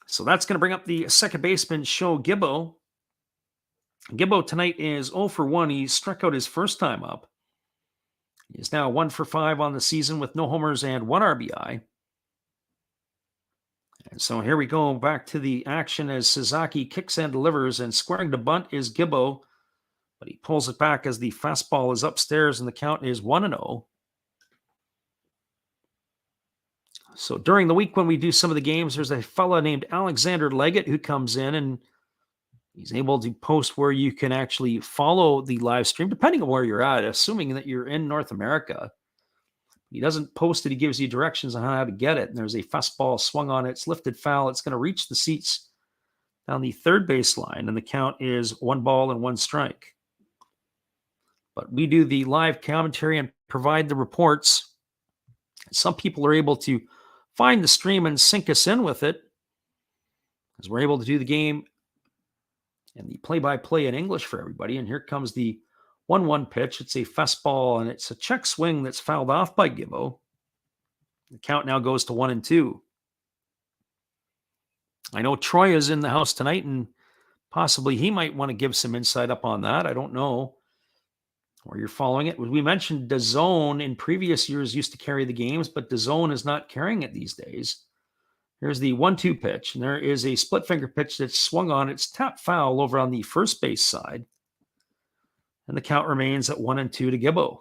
So that's going to bring up the second baseman, Sho Gibbo. Gibbo tonight is 0 for 1. He struck out his first time up. He is now 1 for 5 on the season with no homers and 1 RBI. And so here we go back to the action as Sasaki kicks and delivers, and squaring to bunt is Gibbo, but he pulls it back as the fastball is upstairs, and the count is 1-0. So during the week when we do some of the games, there's a fella named Alexander Leggett who comes in, and he's able to post where you can actually follow the live stream, depending on where you're at, assuming that you're in North America. He doesn't post it. He gives you directions on how to get it. And there's a fastball swung on it. It's lifted foul. It's going to reach the seats down the third baseline, and the count is 1 ball and 1 strike. But we do the live commentary and provide the reports. Some people are able to find the stream and sync us in with it, as we're able to do the game and the play-by-play in English for everybody. And here comes the 1-1 pitch. It's a fastball, and it's a check swing that's fouled off by Gibbo. The count now goes to 1-2. I know Troy is in the house tonight, and possibly he might want to give some insight up on that. I don't know where you're following it. We mentioned DAZN in previous years used to carry the games, but DAZN is not carrying it these days. Here's the 1-2 pitch, and there is a split finger pitch that's swung on. It's tapped foul over on the first base side, and the count remains at 1-2 to Gibbo.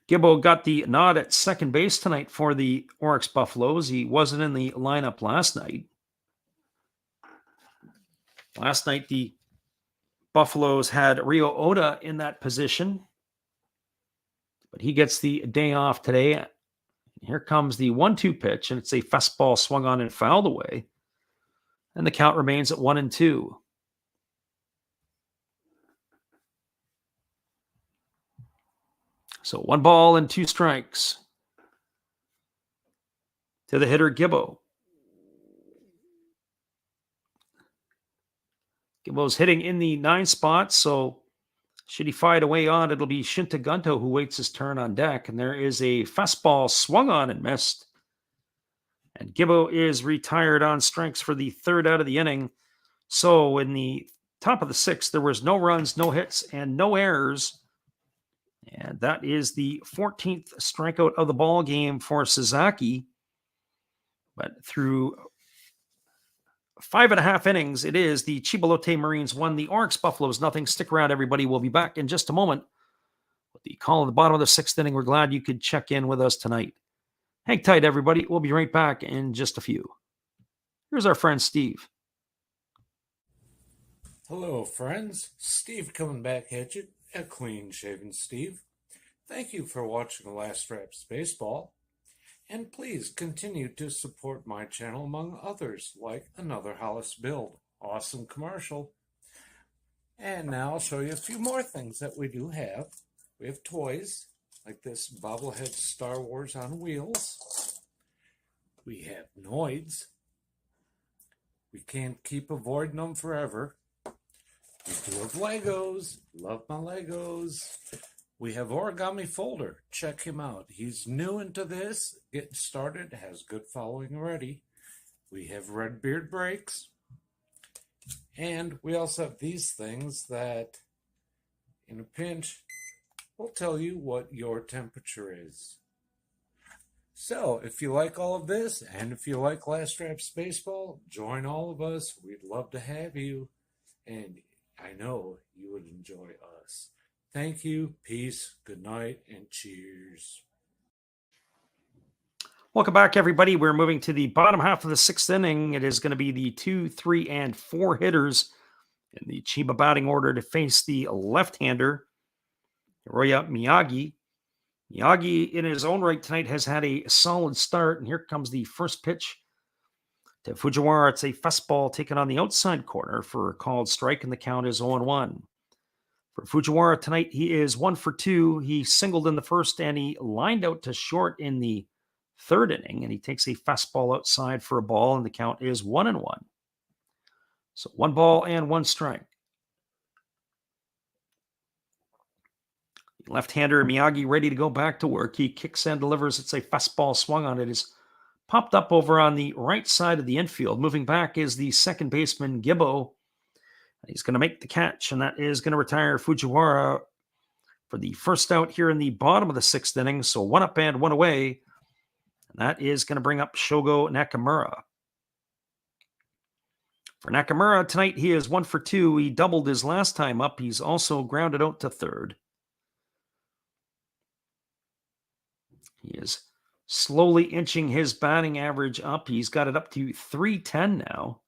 Gibbo got the nod at second base tonight for the Orix Buffaloes. He wasn't in the lineup last night. Last night, the Buffaloes had Rio Oda in that position, but he gets the day off today. Here comes the 1-2 pitch, and it's a fastball swung on and fouled away. And the count remains at 1-2. So 1 ball and 2 strikes to the hitter, Gibbo. Gibbo's hitting in the 9 spot, so should he fire it away on, it'll be Shinta Gunto who waits his turn on deck. And there is a fastball swung on and missed. And Gibbo is retired on strikes for the 3rd out of the inning. So in the top of the 6th, there was no runs, no hits, and no errors. And that is the 14th strikeout of the ball game for Sasaki. But through 5.5 innings, it is the Chiba Lotte Marines 1, the Orix Buffaloes nothing. Stick around, everybody. We'll be back in just a moment with the call at the bottom of the 6th inning. We're glad you could check in with us tonight. Hang tight, everybody. We'll be right back in just a few. Here's our friend Steve. Hello, friends. Steve coming back at you, a clean-shaven Steve. Thank you for watching Last Raps Baseball. And please continue to support my channel among others, like Another Hollis Build. Awesome commercial. And now I'll show you a few more things that we do have. We have toys, like this bobblehead Star Wars on wheels. We have Noids. We can't keep avoiding them forever. We do have Legos. Love my Legos. We have Origami Folder. Check him out. He's new into this, getting started, has good following already. We have Red Beard Breaks. And we also have these things that, in a pinch, will tell you what your temperature is. So, if you like all of this, and if you like Last Raps Baseball, join all of us. We'd love to have you. And I know you would enjoy us. Thank you, peace, good night, and cheers. Welcome back, everybody. We're moving to the bottom half of the 6th inning. It is going to be the 2, 3, and 4 hitters in the Chiba batting order to face the left-hander, Hiroya Miyagi. Miyagi, in his own right tonight, has had a solid start, and here comes the first pitch to Fujiwara. It's a fastball taken on the outside corner for a called strike, and the count is 0-1. For Fujiwara tonight, he is 1 for 2. He singled in the first, and he lined out to short in the 3rd inning, and he takes a fastball outside for a ball, and the count is 1-1. So 1 ball and 1 strike. Left-hander Miyagi ready to go back to work. He kicks and delivers. It's a fastball swung on. It is popped up over on the right side of the infield. Moving back is the second baseman, Gibbo. He's going to make the catch, and that is going to retire Fujiwara for the first out here in the bottom of the 6th inning. So 1 up and 1 away. And that is going to bring up Shogo Nakamura. For Nakamura tonight, he is 1 for 2. He doubled his last time up. He's also grounded out to 3rd. He is slowly inching his batting average up. He's got it up to 310 now.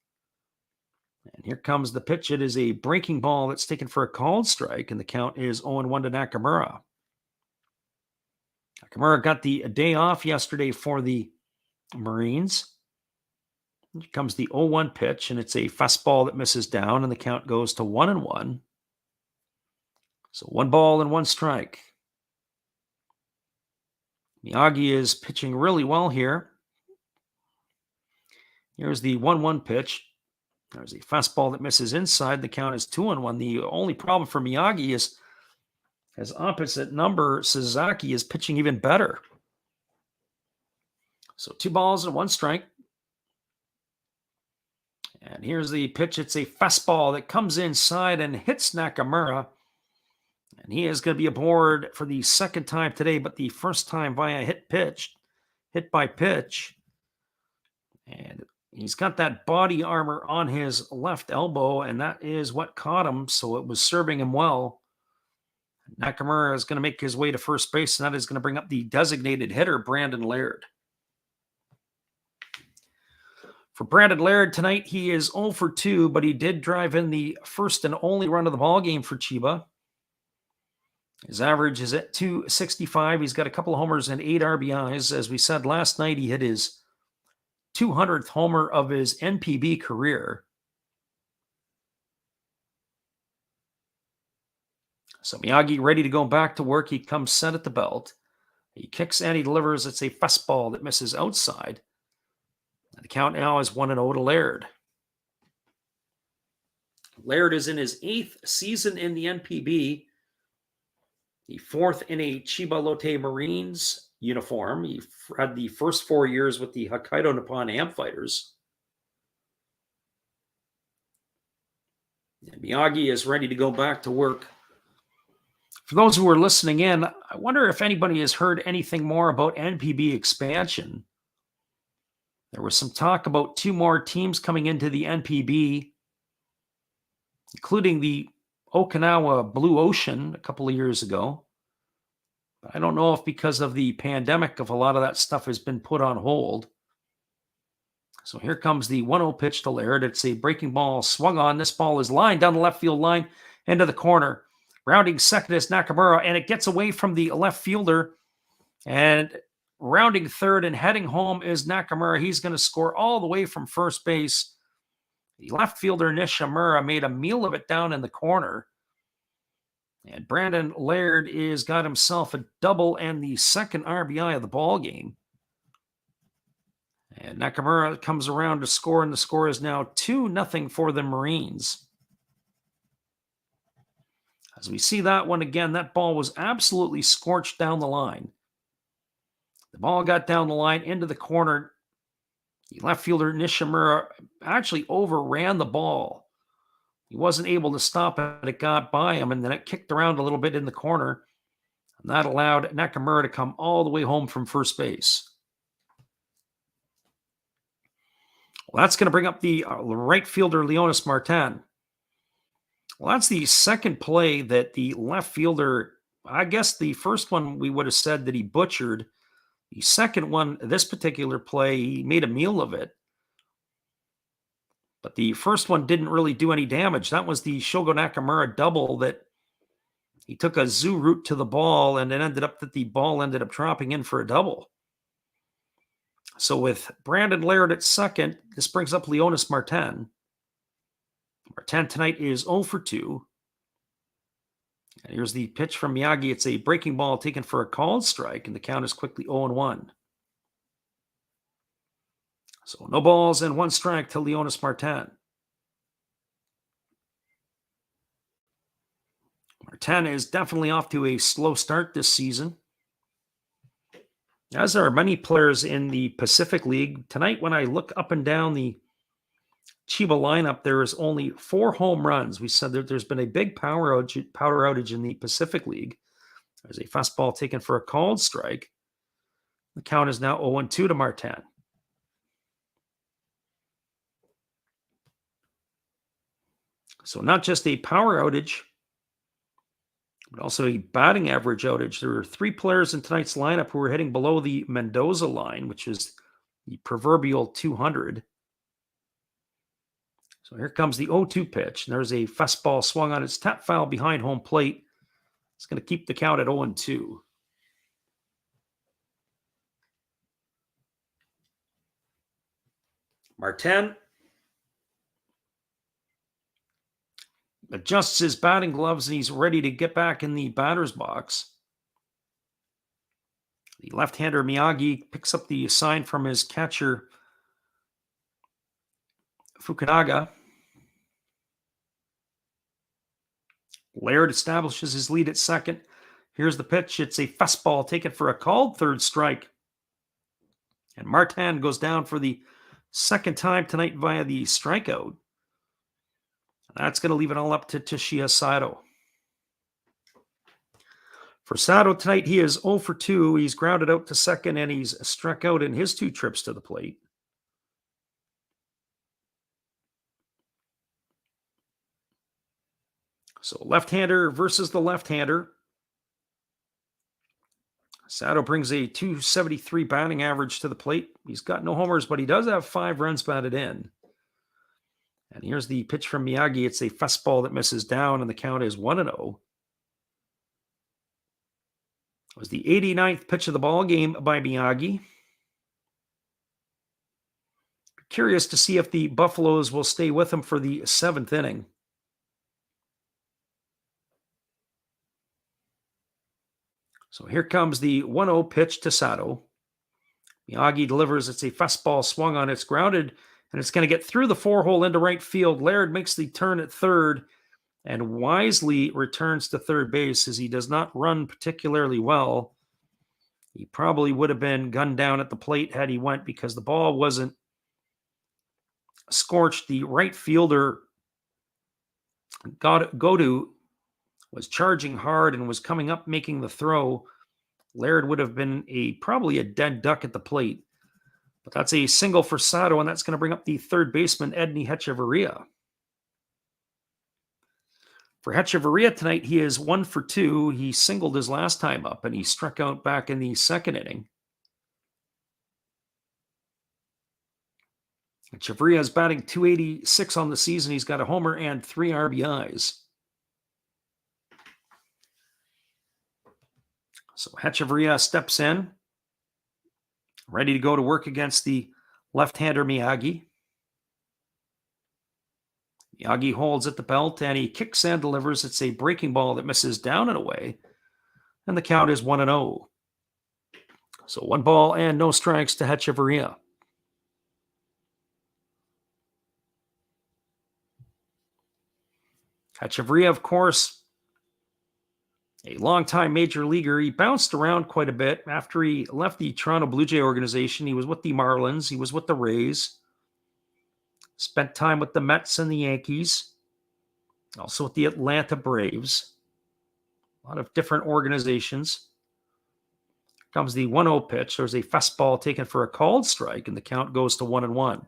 And here comes the pitch. It is a breaking ball that's taken for a called strike, and the count is 0-1 to Nakamura. Nakamura got the day off yesterday for the Marines. Here comes the 0-1 pitch, and it's a fastball that misses down, and the count goes to 1-1. So 1 ball and 1 strike. Miyagi is pitching really well here. Here's the 1-1 pitch. There's a fastball that misses inside. The count is 2-1. The only problem for Miyagi is his opposite number, Sasaki, is pitching even better. So 2 balls and 1 strike. And here's the pitch. It's a fastball that comes inside and hits Nakamura. And he is going to be aboard for the 2nd time today, but the first time via hit by pitch. And he's got that body armor on his left elbow, and that is what caught him, so it was serving him well. Nakamura is going to make his way to first base, and that is going to bring up the designated hitter, Brandon Laird. For Brandon Laird tonight, he is 0 for 2, but he did drive in the first and only run of the ball game for Chiba. His average is at 265. He's got a couple of homers and 8 RBIs. As we said last night, he hit his 200th homer of his NPB career. So Miyagi ready to go back to work. He comes set at the belt. He kicks and he delivers. It's a fastball that misses outside. And the count now is 1-0 to Laird. Laird is in his 8th season in the NPB. The 4th in a Chiba Lotte Marines uniform. He had the first 4 years with the Hokkaido Nippon-ham Fighters. And Miyagi is ready to go back to work. For those who are listening in, I wonder if anybody has heard anything more about NPB expansion. There was some talk about 2 more teams coming into the NPB, including the Okinawa Blue Ocean a couple of years ago. But I don't know if because of the pandemic, if a lot of that stuff has been put on hold. So here comes the 1-0 pitch to Laird. It's a breaking ball swung on. This ball is lined down the left field line into the corner. Rounding second is Nakamura, and it gets away from the left fielder. And rounding third and heading home is Nakamura. He's going to score all the way from first base. The left fielder, Nishimura, made a meal of it down in the corner. And Brandon Laird is got himself a double and the second RBI of the ball game. And Nakamura comes around to score, and the score is now 2-0 for the Marines. As we see that one again, that ball was absolutely scorched down the line. The ball got down the line into the corner. The left fielder, Nishimura, actually overran the ball. He wasn't able to stop it. It got by him, and then it kicked around a little bit in the corner. And that allowed Nakamura to come all the way home from first base. Well, that's going to bring up the right fielder, Leonis Martin. Well, that's the second play that the left fielder, I guess the first one we would have said that he butchered. The second one, this particular play, he made a meal of it. But the first one didn't really do any damage. That was the Shogo Nakamura double that he took a zoo route to the ball, and it ended up that the ball ended up dropping in for a double. So with Brandon Laird at second, this brings up Leonis Martin. Martin tonight is 0 for 2. And here's the pitch from Miyagi. It's a breaking ball taken for a called strike, and the count is quickly 0-1. So no balls and 1 strike to Leonis Martin. Martin is definitely off to a slow start this season, as are many players in the Pacific League. Tonight, when I look up and down the Chiba lineup, there is only 4 home runs. We said that there's been a big power outage in the Pacific League. There's a fastball taken for a called strike. The count is now 0-2 to Martin. So not just a power outage, but also a batting average outage. There were 3 players in tonight's lineup who were hitting below the Mendoza line, which is the proverbial 200. So here comes the 0-2 pitch. And there's a fastball swung on. Its tap foul behind home plate. It's going to keep the count at 0-2. Martin adjusts his batting gloves, and he's ready to get back in the batter's box. The left-hander Miyagi picks up the sign from his catcher, Fukunaga. Laird establishes his lead at second. Here's the pitch. It's a fastball taken for a called third strike. And Martin goes down for the second time tonight via the strikeout. That's going to leave it all up to Toshiya Sato. For Sato tonight, he is 0 for 2. He's grounded out to second, and he's struck out in his 2 trips to the plate. So left-hander versus the left-hander. Sato brings a 273 batting average to the plate. He's got no homers, but he does have 5 runs batted in. And here's the pitch from Miyagi. It's a fastball that misses down, and the count is 1-0. It was the 89th pitch of the ball game by Miyagi. Curious to see if the Buffaloes will stay with him for the 7th inning. So here comes the 1-0 pitch to Sato. Miyagi delivers. It's a fastball swung on. It's grounded, and it's going to get through the 4-hole into right field. Laird makes the turn at third and wisely returns to third base as he does not run particularly well. He probably would have been gunned down at the plate had he went, because the ball wasn't scorched. The right fielder, Godu, was charging hard and was coming up making the throw. Laird would have been probably a dead duck at the plate. But that's a single for Sato, and that's going to bring up the third baseman, Edney Hechavarria. For Hechavarria tonight, he is 1 for 2. He singled his last time up, and he struck out back in the 2nd inning. Hechavarria is batting .286 on the season. He's got a homer and 3 RBIs. So Hechavarria steps in, ready to go to work against the left-hander Miyagi. Miyagi holds at the belt, and he kicks and delivers. It's a breaking ball that misses down and away, and the count is 1-0. So 1 ball and no strikes to Hechavarria. Hechavarria, of course, a longtime major leaguer. He bounced around quite a bit. After he left the Toronto Blue Jay organization, he was with the Marlins. He was with the Rays. Spent time with the Mets and the Yankees. Also with the Atlanta Braves. A lot of different organizations. Here comes the 1-0 pitch. There's a fastball taken for a called strike, and the count goes to 1-1.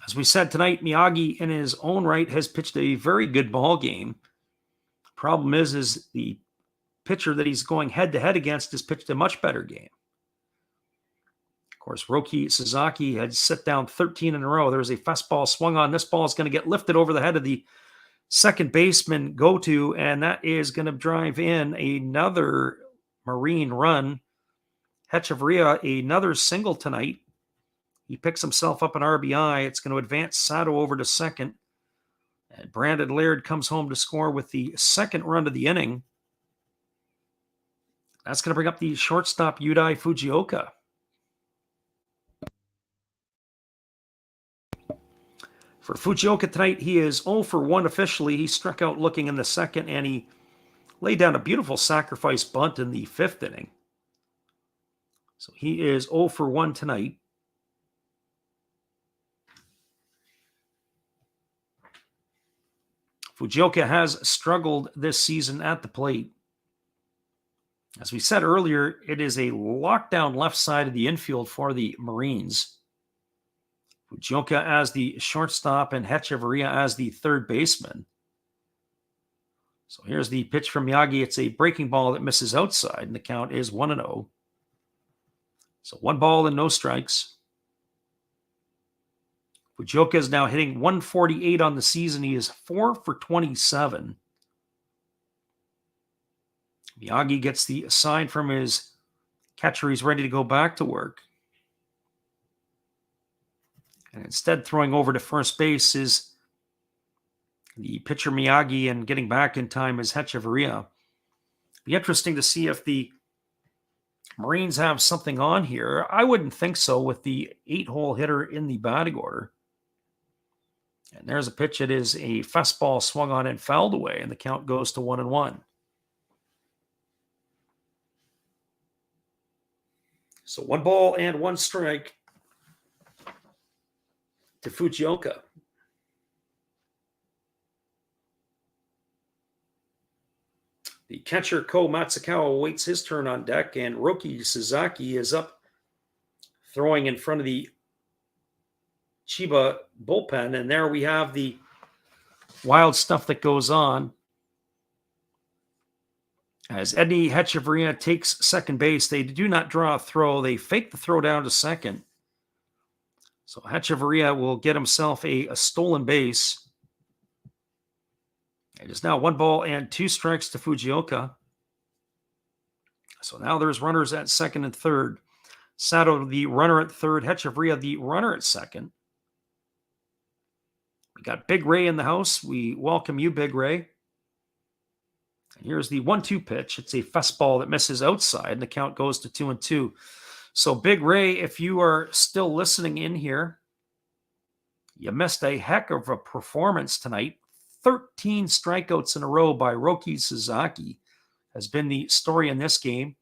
As we said tonight, Miyagi in his own right has pitched a very good ball game. Problem is the pitcher that he's going head-to-head against has pitched a much better game. Of course, Roki Sasaki had set down 13 in a row. There's a fastball swung on. This ball is going to get lifted over the head of the second baseman, Goto, and that is going to drive in another Marine run. Hechavarria, another single tonight. He picks himself up an RBI. It's going to advance Sato over to second. And Brandon Laird comes home to score with the second run of the inning. That's going to bring up the shortstop, Yudai Fujioka. For Fujioka tonight, he is 0 for 1 officially. He struck out looking in the 2nd, and he laid down a beautiful sacrifice bunt in the 5th inning. So he is 0 for 1 tonight. Fujioka has struggled this season at the plate. As we said earlier, it is a lockdown left side of the infield for the Marines. Fujioka as the shortstop and Hechavarria as the third baseman. So here's the pitch from Miyagi. It's a breaking ball that misses outside, and the count is 1-0. So 1 ball and no strikes. Fujioka is now hitting 148 on the season. He is 4 for 27. Miyagi gets the sign from his catcher. He's ready to go back to work. And instead, throwing over to first base is the pitcher Miyagi, and getting back in time is Hechavarria. Be interesting to see if the Marines have something on here. I wouldn't think so with the 8-hole hitter in the batting order. And there's a pitch. It is a fastball swung on and fouled away, and the count goes to 1-1. So 1 ball and 1 strike to Fujioka. The catcher Ko Matsukawa awaits his turn on deck, and Roki Sasaki is up throwing in front of the Chiba bullpen. And there we have the wild stuff that goes on. As Edney Hechevarria takes second base, they do not draw a throw. They fake the throw down to second. So Hechevarria will get himself a stolen base. It is now 1 ball and 2 strikes to Fujioka. So now there's runners at second and third. Sato, the runner at third. Hechevarria, the runner at second. We got Big Ray in the house. We welcome you, Big Ray. And here's the 1-2 pitch. It's a fastball that misses outside, and the count goes to 2-2. So, Big Ray, if you are still listening in here, you missed a heck of a performance tonight. 13 strikeouts in a row by Roki Sasaki has been the story in this game.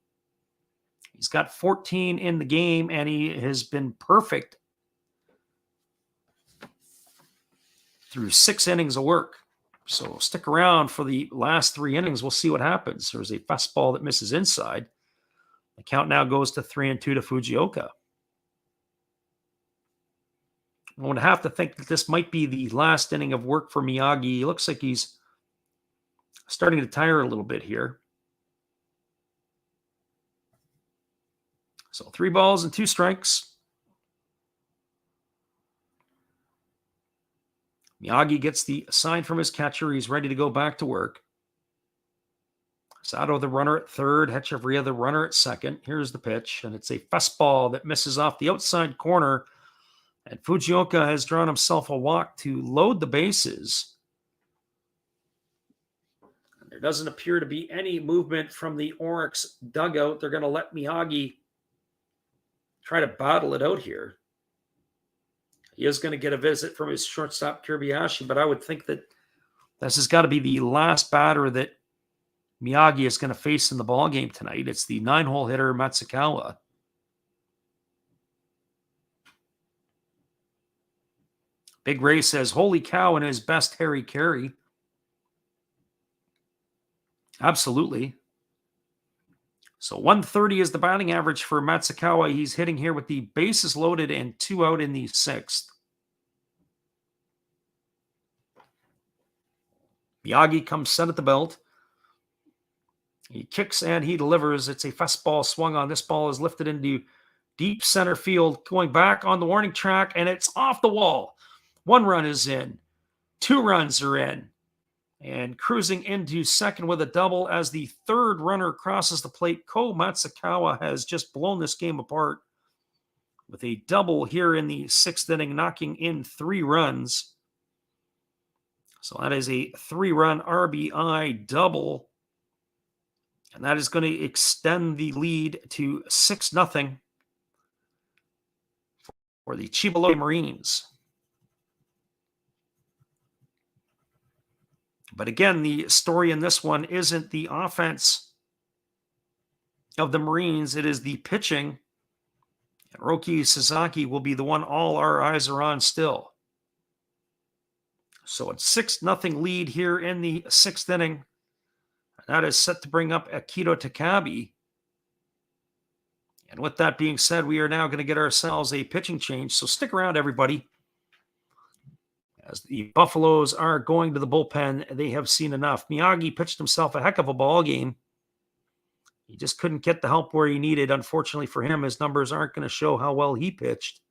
He's got 14 in the game, and he has been perfect through 6 innings of work. So stick around for the last 3 innings. We'll see what happens. There's a fastball that misses inside. The count now goes to 3-2 to Fujioka. I would have to think that this might be the last inning of work for Miyagi. He looks like he's starting to tire a little bit here. So 3 balls and 2 strikes. Miyagi gets the sign from his catcher. He's ready to go back to work. Sato, the runner at third. Hechevarria, the runner at second. Here's the pitch, and it's a fastball that misses off the outside corner. And Fujioka has drawn himself a walk to load the bases. And there doesn't appear to be any movement from the Orix dugout. They're going to let Miyagi try to battle it out here. He is going to get a visit from his shortstop, Kiribayashi, but I would think that this has got to be the last batter that Miyagi is going to face in the ballgame tonight. It's the 9-hole hitter, Matsukawa. Big Ray says, holy cow, in his best Harry Carey. Absolutely. So 130 is the batting average for Matsukawa. He's hitting here with the bases loaded and 2 out in the 6th. Miyagi comes set at the belt. He kicks and he delivers. It's a fastball swung on. This ball is lifted into deep center field, going back on the warning track, and it's off the wall. 1 run is in. 2 runs are in. And cruising into second with a double as the 3rd runner crosses the plate. Ko Matsukawa has just blown this game apart with a double here in the 6th inning, knocking in 3 runs. So that is a 3-run RBI double. And that is going to extend the lead to 6-0 for the Chiba Lotte Marines. But again, the story in this one isn't the offense of the Marines. It is the pitching. And Roki Sasaki will be the one all our eyes are on still. So it's 6-0 lead here in the 6th inning. And that is set to bring up Akito Takabe. And with that being said, we are now going to get ourselves a pitching change. So stick around, everybody. As the Buffaloes are going to the bullpen, they have seen enough. Miyagi pitched himself a heck of a ball game. He just couldn't get the help where he needed. Unfortunately for him, his numbers aren't going to show how well he pitched.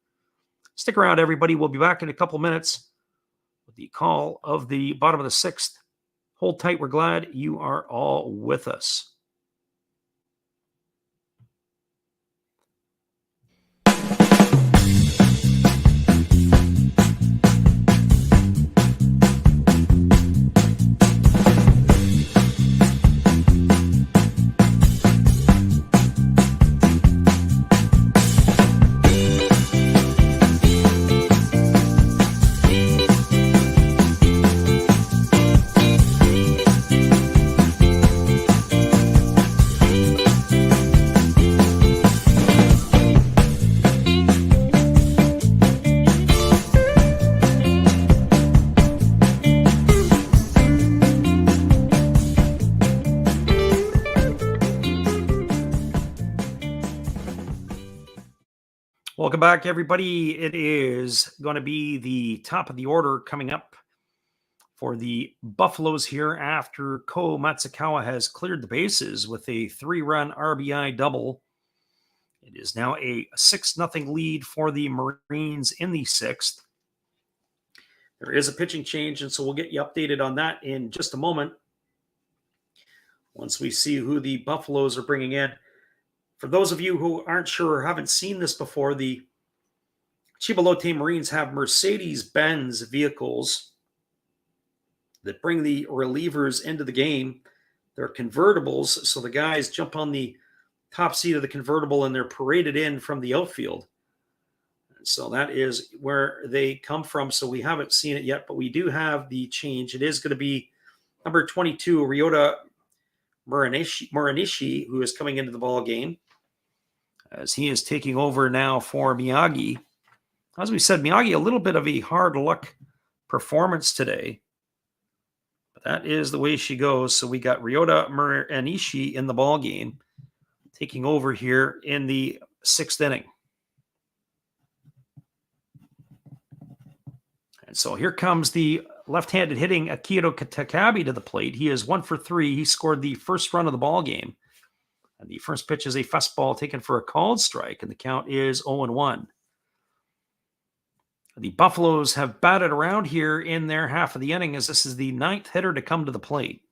Stick around, everybody. We'll be back in a couple minutes with the call of the bottom of the 6th. Hold tight. We're glad you are all with us. Welcome back, everybody. It is going to be the top of the order coming up for the Buffaloes here after Ko Matsukawa has cleared the bases with a 3-run RBI double. It is now a 6-0 lead for the Marines in the 6th. There is a pitching change, and so we'll get you updated on that in just a moment once we see who the Buffaloes are bringing in. For those of you who aren't sure or haven't seen this before, the Chiba Lotte Marines have Mercedes-Benz vehicles that bring the relievers into the game. They're convertibles, so the guys jump on the top seat of the convertible and they're paraded in from the outfield. And so that is where they come from. So we haven't seen it yet, but we do have the change. It is going to be number 22, Ryota Muranishi, who is coming into the ball game, as he is taking over now for Miyagi. As we said, Miyagi, a little bit of a hard luck performance today. But that is the way she goes. So we got Ryota Muranishi in the ball game, taking over here in the 6th inning. And so here comes the left-handed hitting Akito Takabe to the plate. He is 1 for 3. He scored the first run of the ball game. And the first pitch is a fastball taken for a called strike, and the count is 0-1. The Buffaloes have batted around here in their half of the inning, as this is the 9th hitter to come to the plate.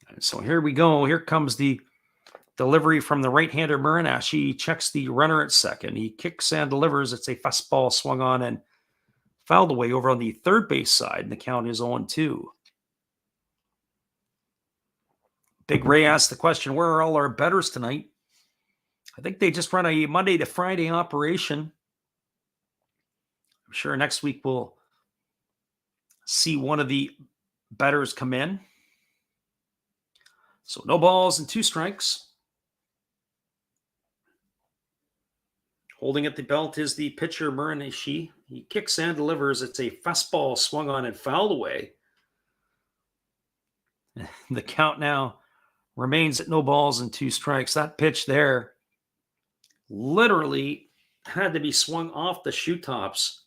And so here we go. Here comes the delivery from the right-hander Muranashi. He checks the runner at second. He kicks and delivers. It's a fastball swung on and fouled away over on the third base side, and the count is 0-2. Big Ray asked the question, where are all our bettors tonight? I think they just run a Monday to Friday operation. I'm sure next week we'll see one of the bettors come in. So no balls and 2 strikes. Holding at the belt is the pitcher, Muranishi. He kicks and delivers. It's a fastball swung on and fouled away. The count now remains at no balls and 2 strikes. That pitch there literally had to be swung off the shoe tops.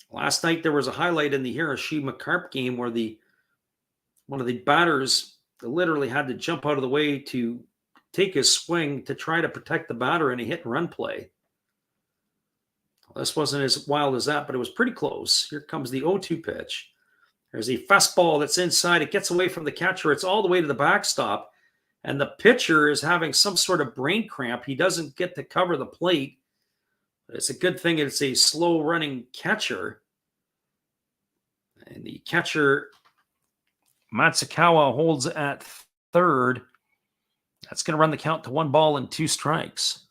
Last night there was a highlight in the Hiroshima Carp game where one of the batters literally had to jump out of the way to take his swing to try to protect the batter in a hit and run play. Well, this wasn't as wild as that, but it was pretty close. Here comes the 0-2 pitch. There's a fastball that's inside. It gets away from the catcher. It's all the way to the backstop. And the pitcher is having some sort of brain cramp. He doesn't get to cover the plate. But it's a good thing it's a slow-running catcher. And the catcher, Matsukawa, holds at third. That's going to run the count to 1 ball and 2 strikes.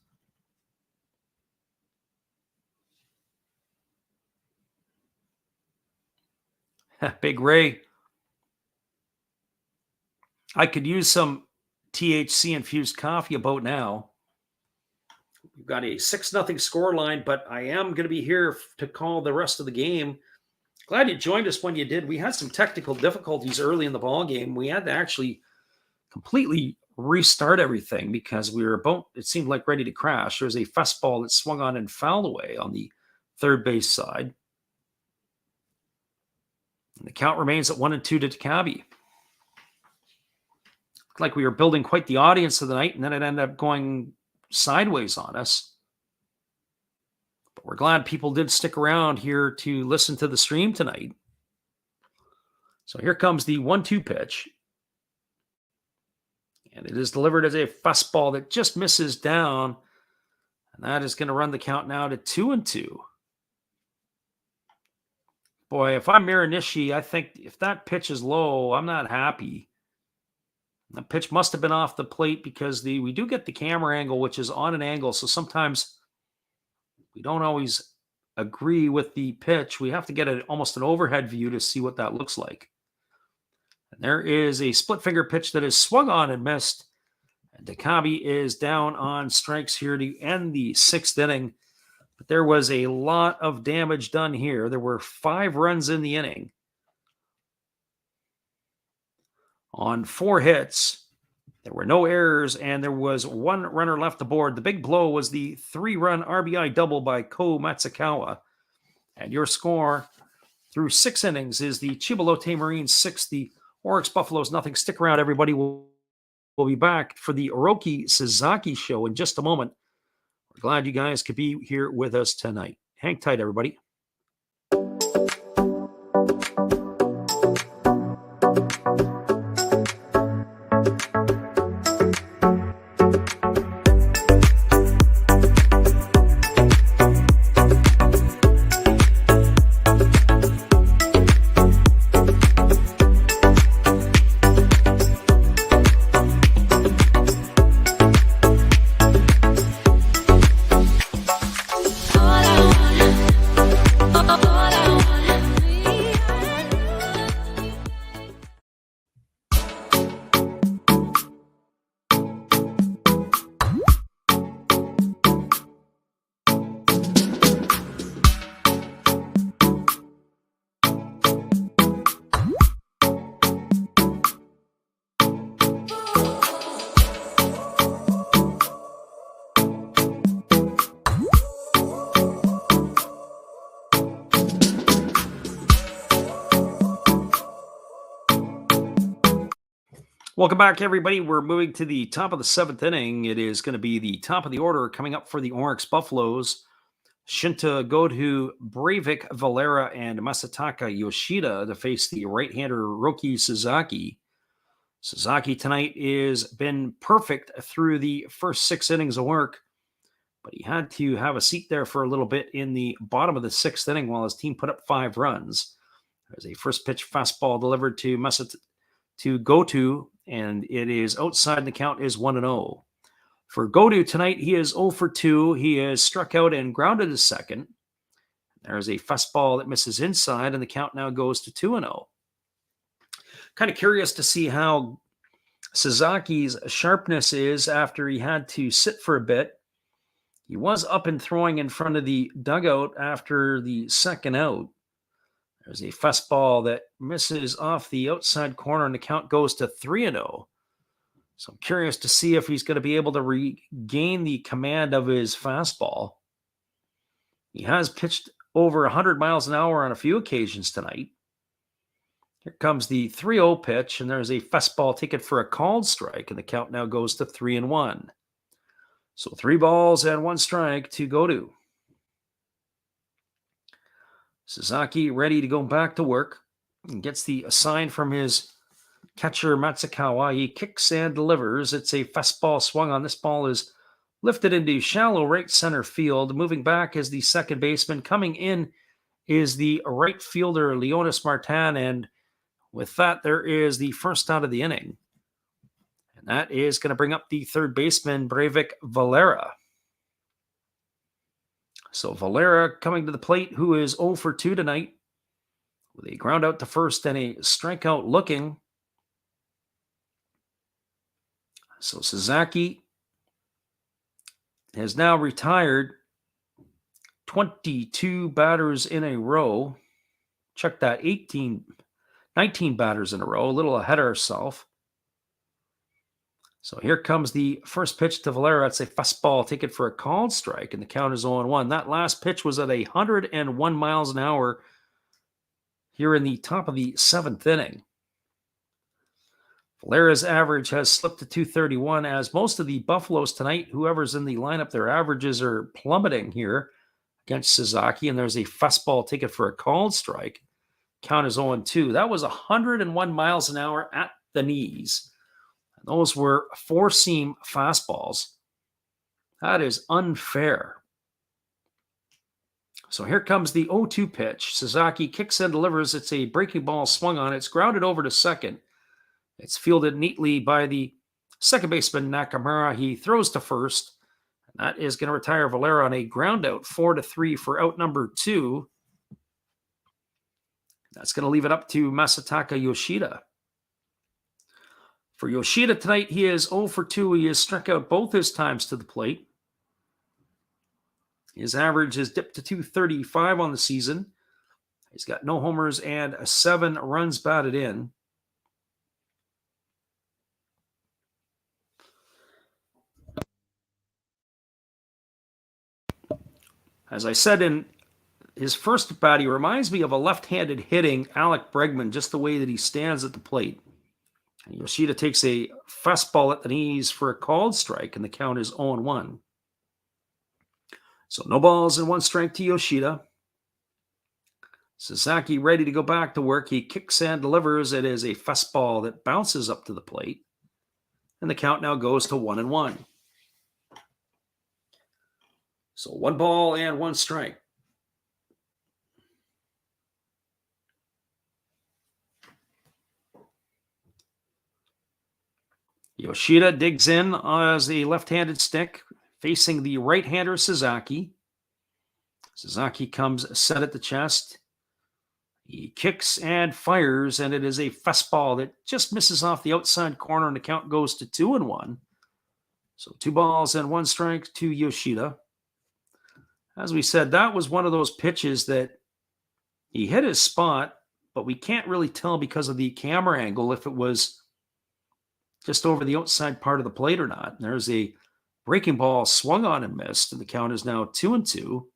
Big Ray. I could use some THC-infused coffee about now. We've got a 6-0 score line, but I am going to be here to call the rest of the game. Glad you joined us when you did. We had some technical difficulties early in the ball game. We had to actually completely restart everything because we were about, it seemed like, ready to crash. There was a fastball that swung on and fouled away on the third base side. And the count remains at 1-2 to Takabe. Looked like we were building quite the audience of the night, and then it ended up going sideways on us. But we're glad people did stick around here to listen to the stream tonight. So here comes the 1-2 pitch. And it is delivered as a fastball that just misses down. And that is going to run the count now to 2-2. Boy, if I'm Muranishi, I think if that pitch is low, I'm not happy. The pitch must have been off the plate because we do get the camera angle, which is on an angle. So sometimes we don't always agree with the pitch. We have to get almost an overhead view to see what that looks like. And there is a split finger pitch that is swung on and missed. And Takabe is down on strikes here to end the 6th inning. But there was a lot of damage done here. There were 5 runs in the inning on 4 hits. There were no errors, and there was one runner left aboard. The big blow was the 3-run RBI double by Ko Matsukawa. And your score through 6 innings is the Chiba Lotte Marines 6, the Orix Buffaloes nothing. Stick around, everybody. We'll be back for the Oroki Sasaki show in just a moment. We're glad you guys could be here with us tonight. Hang tight, everybody. Welcome back, everybody. We're moving to the top of the 7th inning. It is going to be the top of the order coming up for the Orix Buffaloes. Shinta Godu, Breivik Valera, and Masataka Yoshida to face the right-hander Roki Sasaki. Sasaki tonight has been perfect through the first 6 innings of work, but he had to have a seat there for a little bit in the bottom of the 6th inning while his team put up 5 runs. There's a first pitch fastball delivered to Goto, and it is outside, and the count is 1-0. For Godu tonight, he is 0 for 2. He has struck out and grounded a second. There's a fastball that misses inside, and the count now goes to 2-0. Kind of curious to see how Sasaki's sharpness is after he had to sit for a bit. He was up and throwing in front of the dugout after the second out. There's a fastball that misses off the outside corner, and the count goes to 3-0. So I'm curious to see if he's going to be able to regain the command of his fastball. He has pitched over 100 miles an hour on a few occasions tonight. Here comes the 3-0 pitch, and there's a fastball taken for a called strike, and the count now goes to 3-1. So 3 balls and 1 strike to Godu. Sasaki ready to go back to work and gets the sign from his catcher Matsukawa. He kicks and delivers. It's a fastball swung on. This ball is lifted into shallow right center field. Moving back is the second baseman. Coming in is the right fielder Leonis Martin, and with that, there is the first out of the inning. And that is going to bring up the third baseman, Breivik Valera. So Valera coming to the plate, who is 0 for 2 tonight, with a ground out to first and a strikeout looking. So Sasaki has now retired 22 batters in a row. Check that, 19 batters in a row, a little ahead of ourselves. So here comes the first pitch to Valera. It's a fastball taken for a called strike, and the count is 0-1. That last pitch was at 101 miles an hour here in the top of the 7th inning. Valera's average has slipped to 231, as most of the Buffaloes tonight, whoever's in the lineup, their averages are plummeting here against Sasaki, and there's a fastball taken for a called strike. Count is 0-2. That was 101 miles an hour at the knees. Those were 4-seam fastballs. That is unfair. So here comes the 0-2 pitch. Sasaki kicks and delivers. It's a breaking ball swung on. It's grounded over to second. It's fielded neatly by the second baseman, Nakamura. He throws to first. And that is going to retire Valera on a ground out, 4-3 for out number 2. That's going to leave it up to Masataka Yoshida. For Yoshida tonight, he is 0 for 2. He has struck out both his times to the plate. His average has dipped to 235 on the season. He's got no homers and 7 runs batted in. As I said in his first at bat, he reminds me of a left-handed hitting Alec Bregman, just the way that he stands at the plate. And Yoshida takes a fastball at the knees for a called strike, and the count is 0-1. So no balls and 1 strike to Yoshida. Sasaki ready to go back to work. He kicks and delivers. It is a fastball that bounces up to the plate. And the count now goes to 1-1. So 1 ball and 1 strike. Yoshida digs in as a left-handed stick, facing the right-hander Sasaki. Sasaki comes set at the chest. He kicks and fires, and it is a fastball that just misses off the outside corner, and the count goes to 2-1. So 2 balls and 1 strike to Yoshida. As we said, that was one of those pitches that he hit his spot, but we can't really tell because of the camera angle if it was just over the outside part of the plate or not. And there's a breaking ball swung on and missed, and the count is now 2-2.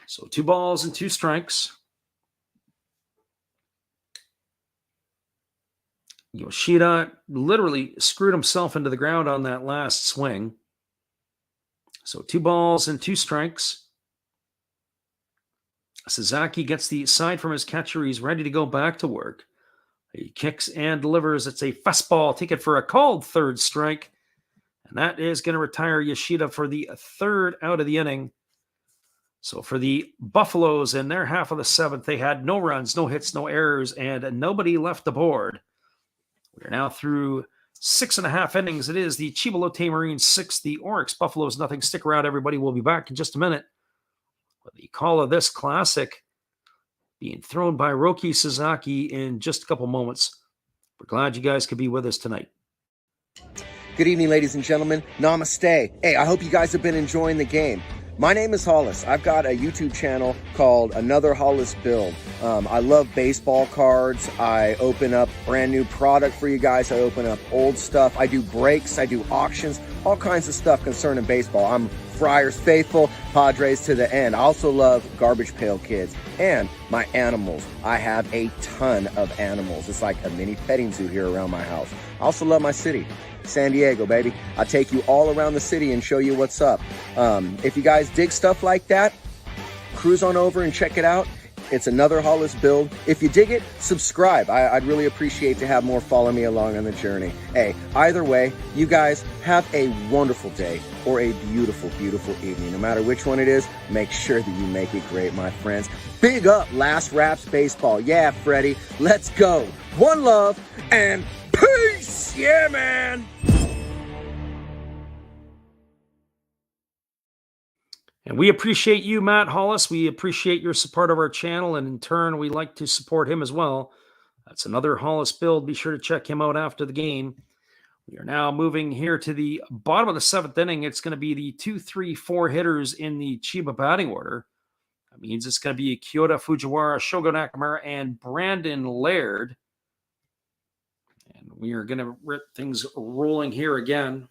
So 2 balls and 2 strikes. Yoshida literally screwed himself into the ground on that last swing. So 2 balls and 2 strikes. Sasaki gets the side from his catcher. He's ready to go back to work. He kicks and delivers. It's a fastball. Take it for a called 3rd strike. And that is going to retire Yoshida for the 3rd out of the inning. So for the Buffaloes in their half of the 7th, they had no runs, no hits, no errors, and nobody left the board. We're now through 6.5 innings. It is the Chiba Lotte Marines 6, the Orix Buffaloes nothing. Stick around, everybody. We'll be back in just a minute. With the call of this classic being thrown by Roki Sasaki in just a couple moments. We're glad you guys could be with us tonight. Good evening, ladies and gentlemen. Namaste. Hey, I hope you guys have been enjoying the game. My name is Hollis. I've got a YouTube channel called Another Hollis Build. I love baseball cards. I open up brand new product for you guys. I open up old stuff. I do breaks. I do auctions. All kinds of stuff concerning baseball. I'm Friars faithful, Padres to the end. I also love Garbage Pail Kids and my animals. I have a ton of animals. It's like a mini petting zoo here around my house. I also love my city. San Diego, baby. I take you all around the city and show you what's up. If you guys dig stuff like that, cruise on over and check it out. It's Another Hollis Build. If you dig it, subscribe. I'd really appreciate to have more follow me along on the journey. Hey, either way, you guys have a wonderful day or a beautiful, beautiful evening. No matter which one it is, make sure that you make it great, my friends. Big up Last Raps Baseball. Yeah, Freddie, let's go. One love and peace. Yeah, man. And we appreciate you, Matt Hollis. We appreciate your support of our channel, and in turn, we like to support him as well. That's Another Hollis Build. Be sure to check him out after the game. We are now moving here to the bottom of the 7th inning. It's going to be the 2, 3, 4 hitters in the Chiba batting order. That means it's going to be Kyoto Fujiwara, Shogo Nakamura, and Brandon Laird. And we are going to get things rolling here again.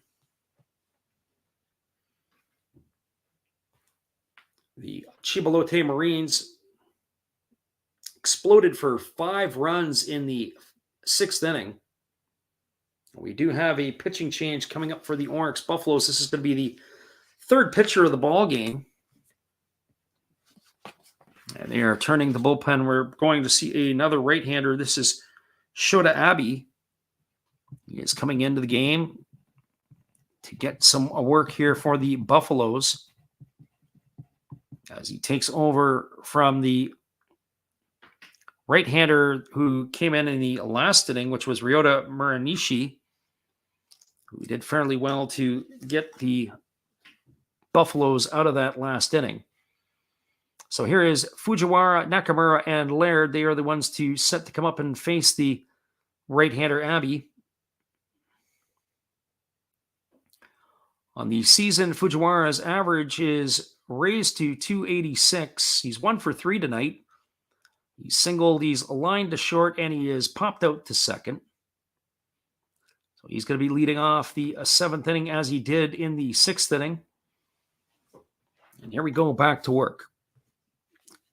The Chiba Lotte Marines exploded for 5 runs in the 6th inning. We do have a pitching change coming up for the Orix Buffaloes. This is going to be the 3rd pitcher of the ball game. And they are turning the bullpen. We're going to see another right-hander. This is Shota Abe. He is coming into the game to get some work here for the Buffaloes, as he takes over from the right-hander who came in the last inning, which was Ryota Muranishi, who did fairly well to get the Buffaloes out of that last inning. So here is Fujiwara, Nakamura, and Laird. They are the ones set to come up and face the right-hander Abe. On the season, Fujiwara's average is raised to 286. He's 1 for 3 tonight. He's singled, he's lined to short, and he is popped out to second. So he's going to be leading off the 7th inning as he did in the 6th inning. And here we go back to work.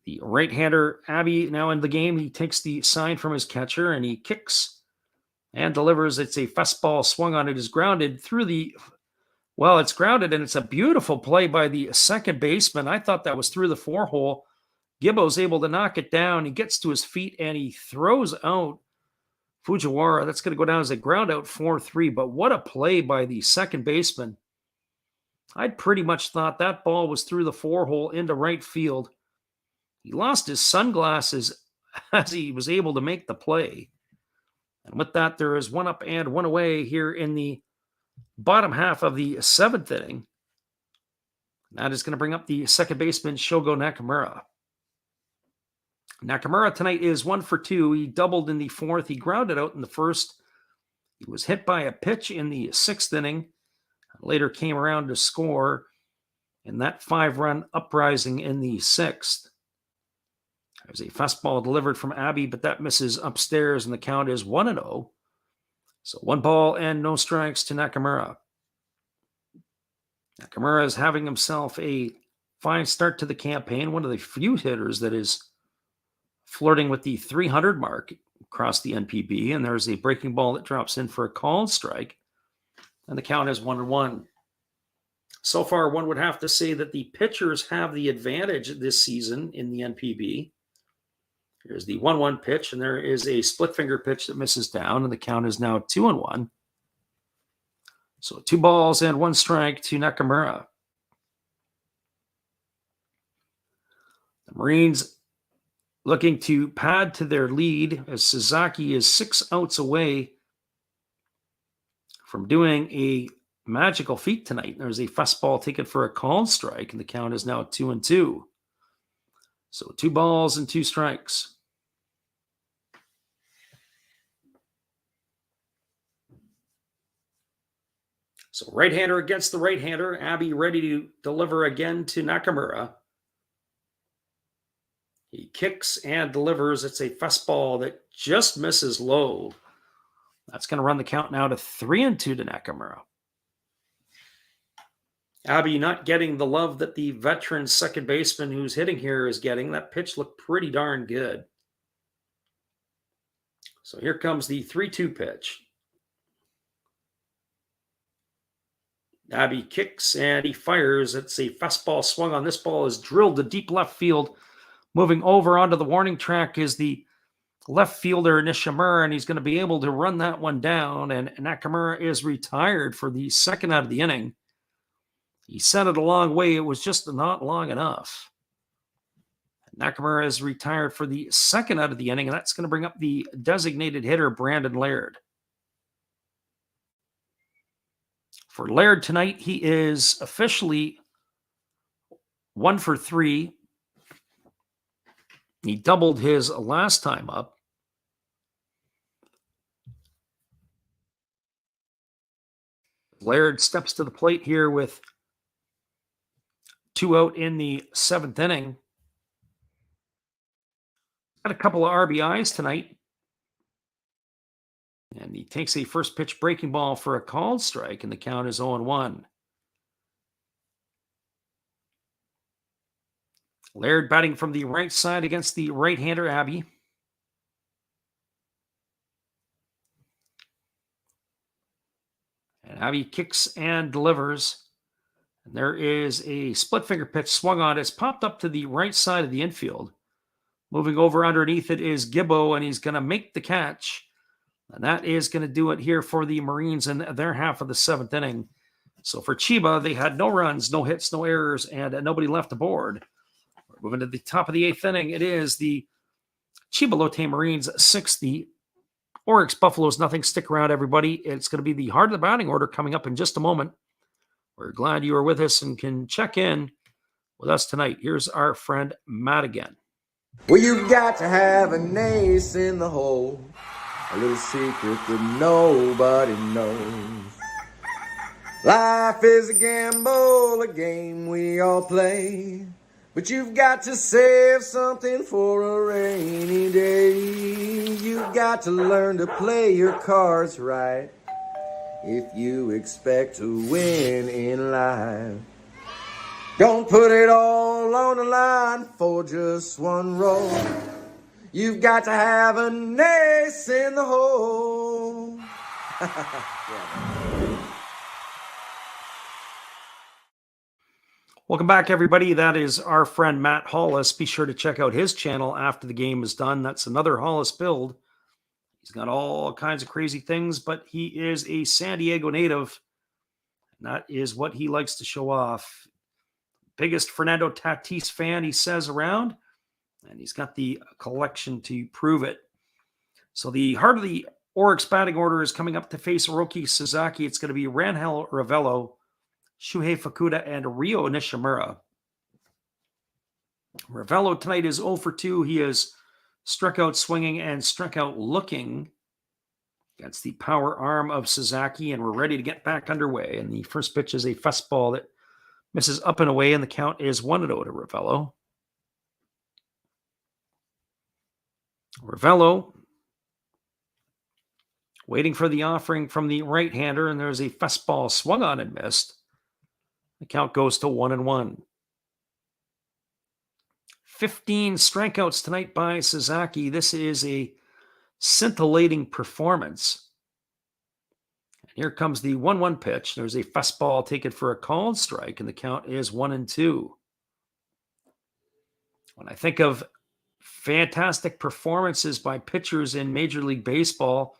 The right-hander, Abby, now in the game. He takes the sign from his catcher and he kicks and delivers. It's a fastball swung on. It is grounded through the... Well, it's grounded, and it's a beautiful play by the second baseman. I thought that was through the 4-hole. Gibbo's able to knock it down. He gets to his feet, and he throws out Fujiwara. That's going to go down as a ground out 4-3, but what a play by the second baseman. I'd pretty much thought that ball was through the 4-hole into right field. He lost his sunglasses as he was able to make the play. And with that, there is 1 up and 1 away here in the bottom half of the 7th inning. That is going to bring up the second baseman, Shogo Nakamura. Nakamura tonight is 1 for 2. He doubled in the 4th. He grounded out in the 1st. He was hit by a pitch in the 6th inning. Later came around to score in that 5-run uprising in the 6th. There's a fastball delivered from Abby, but that misses upstairs, and the count is 1-0. So 1 ball and no strikes to Nakamura. Nakamura is having himself a fine start to the campaign. One of the few hitters that is flirting with the 300 mark across the NPB. And there's a breaking ball that drops in for a called strike. And the count is 1-1. So far, one would have to say that the pitchers have the advantage this season in the NPB. Here's the 1-1 pitch, and there is a split finger pitch that misses down, and the count is now 2-1. So 2 balls and 1 strike to Nakamura. The Marines looking to pad to their lead as Sasaki is 6 outs away from doing a magical feat tonight. There's a fastball taken for a called strike, and the count is now 2-2. So 2 balls and 2 strikes. So right-hander against the right-hander. Abby ready to deliver again to Nakamura. He kicks and delivers. It's a fastball that just misses low. That's going to run the count now to 3-2 to Nakamura. Abby not getting the love that the veteran second baseman who's hitting here is getting. That pitch looked pretty darn good. So here comes the 3-2 pitch. Abby kicks and he fires. It's a fastball swung on. This ball is drilled to deep left field. Moving over onto the warning track is the left fielder Nishimura, and he's going to be able to run that one down. And Nakamura is retired for the 2nd out of the inning. He sent it a long way. It was just not long enough. Nakamura is retired for the 2nd out of the inning, and that's going to bring up the designated hitter, Brandon Laird. For Laird tonight, he is officially 1 for 3. He doubled his last time up. Laird steps to the plate here with 2 out in the 7th inning. Got a couple of RBIs tonight. And he takes a first pitch breaking ball for a called strike, and the count is 0-1. Laird batting from the right side against the right-hander, Abby. And Abby kicks and delivers. And there is a split finger pitch swung on. It's popped up to the right side of the infield. Moving over underneath it is Gibbo, and he's going to make the catch. And that is going to do it here for the Marines in their half of the 7th inning. So for Chiba, they had no runs, no hits, no errors, and nobody left aboard. We're moving to the top of the 8th inning. It is the Chiba Lotte Marines 6, the Orix Buffaloes nothing. Stick around, everybody. It's going to be the heart of the batting order coming up in just a moment. We're glad you are with us and can check in with us tonight. Here's our friend Matt again. Well, you've got to have an ace in the hole. A little secret that nobody knows. Life is a gamble, a game we all play. But you've got to save something for a rainy day. You've got to learn to play your cards right if you expect to win in life. Don't put it all on the line for just one roll. You've got to have an ace in the hole. Welcome back, everybody. That is our friend Matt Hollis. Be sure to check out his channel after the game is done. That's another Hollis build. He's got all kinds of crazy things, but he is a San Diego native. And that is what he likes to show off. Biggest Fernando Tatis fan, he says, around. And he's got the collection to prove it. So the heart of the Orix batting order is coming up to face Hiroki Sasaki. It's going to be Rangel Ravelo, Shuhei Fukuda, and Ryo Nishimura. Ravelo tonight is 0 for 2. He is struck out swinging and struck out looking against the power arm of Sasaki, and we're ready to get back underway. And the first pitch is a fastball that misses up and away, and the count is 1-0 to Ravelo. Ravelo waiting for the offering from the right-hander, and there's a fastball swung on and missed. The count goes to 1-1. 15 strikeouts tonight by Sasaki. This is a scintillating performance. And here comes the 1-1 pitch. There's a fastball taken for a called strike, and the count is 1-2. When I think of fantastic performances by pitchers in Major League Baseball,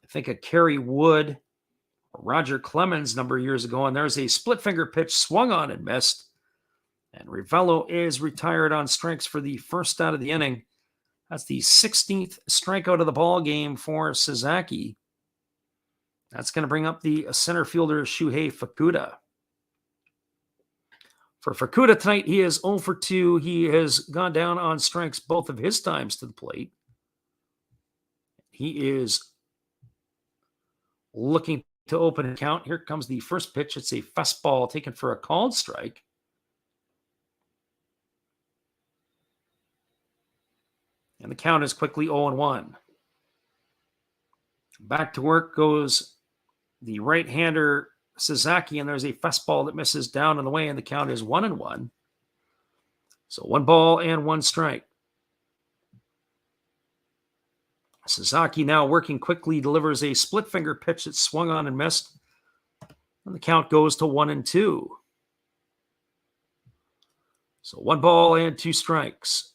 I think of Kerry Wood, Roger Clemens a number of years ago, and there's a split finger pitch swung on and missed. And Ravelo is retired on strikes for the first out of the inning. That's the 16th strikeout of the ball game for Sasaki. That's going to bring up the center fielder Shuhei Fukuda. For Fukuda tonight, he is 0 for 2. He has gone down on strikes both of his times to the plate. He is looking to open a count. Here comes the first pitch. It's a fastball taken for a called strike. And the count is quickly 0-1. Back to work goes the right-hander Sasaki, and there's a fastball that misses down and away, and the count is 1-1. So 1 ball and 1 strike. Sasaki now working quickly, delivers a split finger pitch that swung on and missed, and the count goes to 1-2. So 1 ball and 2 strikes.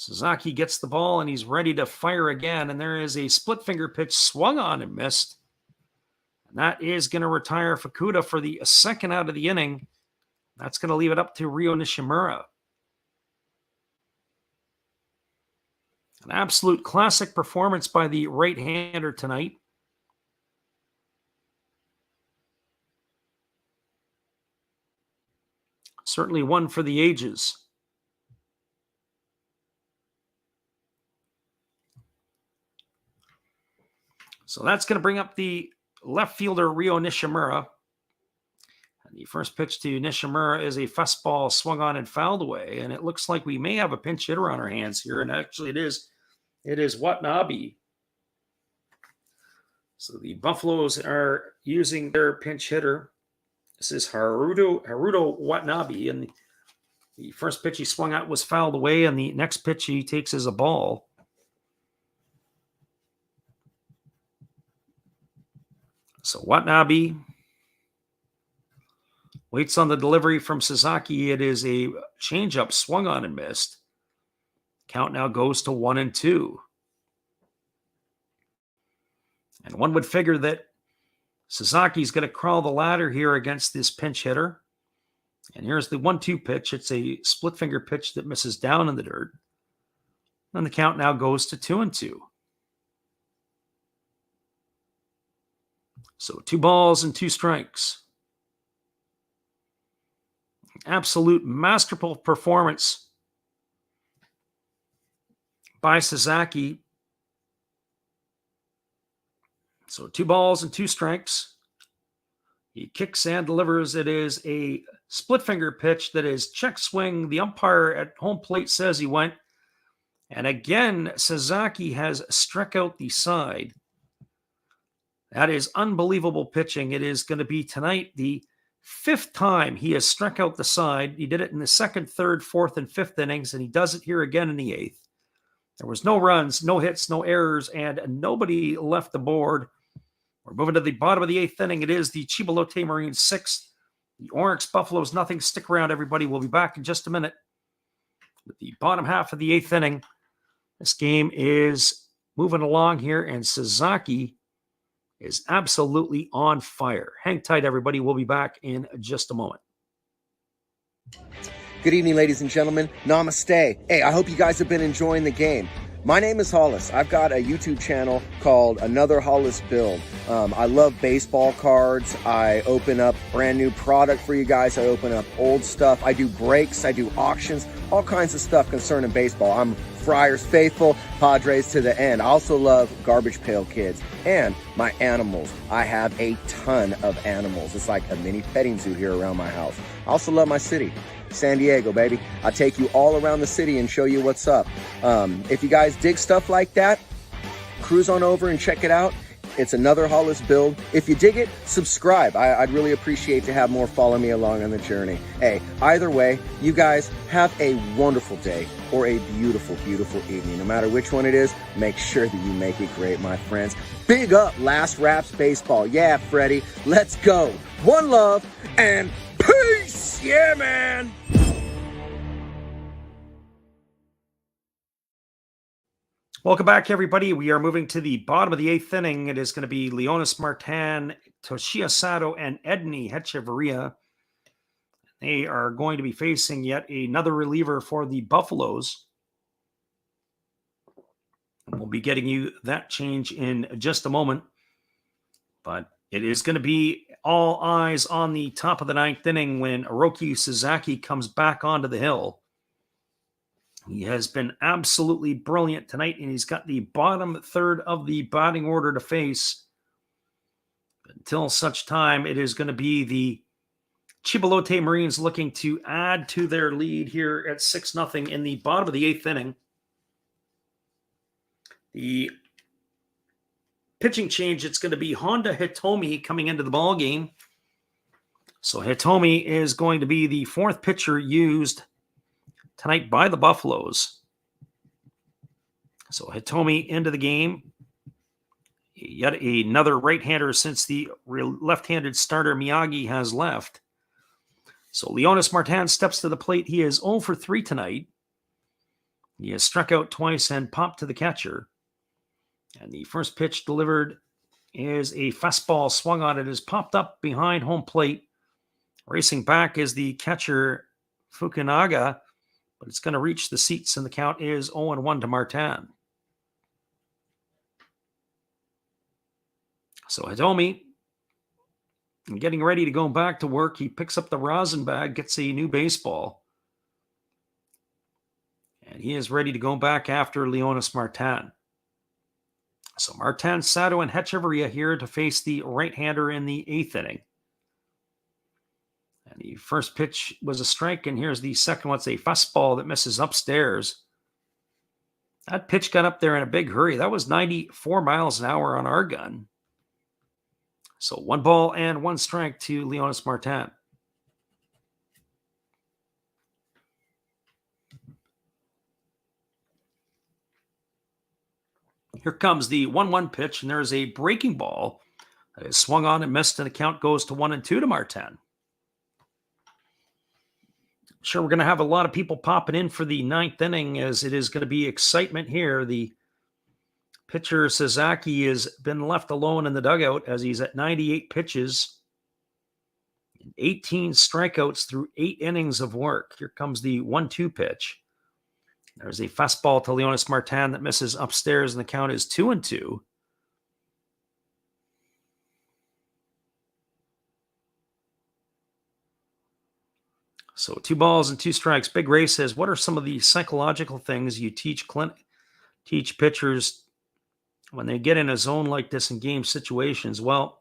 Sasaki gets the ball, and he's ready to fire again, and there is a split finger pitch swung on and missed. And that is going to retire Fukuda for the second out of the inning. That's going to leave it up to Ryo Nishimura. An absolute classic performance by the right-hander tonight. Certainly one for the ages. So that's going to bring up the left fielder, Ryo Nishimura. And the first pitch to Nishimura is a fastball swung on and fouled away. And it looks like we may have a pinch hitter on our hands here. And actually it is Watanabe. So the Buffaloes are using their pinch hitter. This is Haruto Watanabe. And the first pitch he swung at was fouled away. And the next pitch he takes is a ball. So Watanabe waits on the delivery from Sasaki. It is a changeup swung on and missed. Count now goes to 1-2. And one would figure that Sasaki's going to crawl the ladder here against this pinch hitter. And here's the 1-2 pitch. It's a split finger pitch that misses down in the dirt. And the count now goes to 2-2. So 2 balls and 2 strikes. Absolute masterful performance by Sasaki. So 2 balls and 2 strikes. He kicks and delivers. It is a split finger pitch that is check swing. The umpire at home plate says he went. And again, Sasaki has struck out the side. 2 balls and 2 strikes. 2 balls and 2 strikes. He kicks and delivers. It is a split finger pitch that is check swing. The umpire at home plate says he went. And again, Sasaki has struck out the side. 2 That is unbelievable pitching. It is going to be tonight the fifth time he has struck out the side. He did it in the second, third, fourth, and fifth innings, and he does it here again in the eighth. There was no runs, no hits, no errors, and nobody left the board. We're moving to the bottom of the eighth inning. It is the Chiba Lotte Marines 6, the Orix Buffaloes nothing. Stick around, everybody. We'll be back in just a minute with the bottom half of the eighth inning. This game is moving along here, and Sasaki is absolutely on fire. Hang tight, everybody. We'll be back in just a moment. Good evening, ladies and gentlemen. Namaste. Hey, I hope you guys have been enjoying the game. My name is Hollis. I've got a YouTube channel called Another Hollis Build. I love baseball cards. I open up brand new product for you guys. I open up old stuff. I do breaks. I do auctions. All kinds of stuff concerning baseball. I'm Friars faithful, Padres to the end. I also love Garbage Pail Kids and my animals. I have a ton of animals. It's like a mini petting zoo here around my house. I also love my city, San Diego, baby. I take you all around the city and show you what's up. If you guys dig stuff like that, cruise on over and check it out. It's Another Hollis Build. If you dig it, subscribe. I'd really appreciate to have more follow me along on the journey. Hey, either way, you guys have a wonderful day or a beautiful, beautiful evening. No matter which one it is, make sure that you make it great, my friends. Big up Last Raps Baseball. Yeah, Freddie, let's go. One love and peace. Yeah, man. Welcome back, everybody. We are moving to the bottom of the eighth inning. It is going to be Leonis Martin, Toshiya Sato, and Edney Hechevarria. They are going to be facing yet another reliever for the Buffaloes. We'll be getting you that change in just a moment. But it is going to be all eyes on the top of the ninth inning when Hiroki Sasaki comes back onto the hill. He has been absolutely brilliant tonight, and he's got the bottom third of the batting order to face. Until such time, it is going to be the Chiba Lotte Marines looking to add to their lead here at 6-0 in the bottom of the eighth inning. The pitching change, it's going to be Honda Hitomi coming into the ball game. So Hitomi is going to be the fourth pitcher used tonight by the Buffaloes. So Hitomi into the game. Yet another right-hander since the left-handed starter Miyagi has left. So Leonis Martin steps to the plate. He is 0 for 3 tonight. He has struck out twice and popped to the catcher. And the first pitch delivered is a fastball swung on. It is popped up behind home plate. Racing back is the catcher Fukunaga, but it's going to reach the seats, and the count is 0-1 to Martin. So Hitomi, getting ready to go back to work. He picks up the rosin bag, gets a new baseball, and he is ready to go back after Leonis Martin. So Martin, Sato, and Hechevarria here to face the right-hander in the eighth inning. And the first pitch was a strike, and here's the second one. It's a fastball that misses upstairs. That pitch got up there in a big hurry. That was 94 miles an hour on our gun. So 1 ball and 1 strike to Leonis Martin. Here comes the 1-1 pitch, and there's a breaking ball that is swung on and missed, and the count goes to 1-2 to Martin. Sure, we're going to have a lot of people popping in for the ninth inning, as it is going to be excitement here. The pitcher Sasaki has been left alone in the dugout as he's at 98 pitches, 18 strikeouts through 8 innings of work. Here comes the 1-2 pitch. There's a fastball to Leonis Martin that misses upstairs, and the count is 2-2. So 2 balls and 2 strikes. Big Ray says, what are some of the psychological things you teach pitchers when they get in a zone like this in game situations? Well,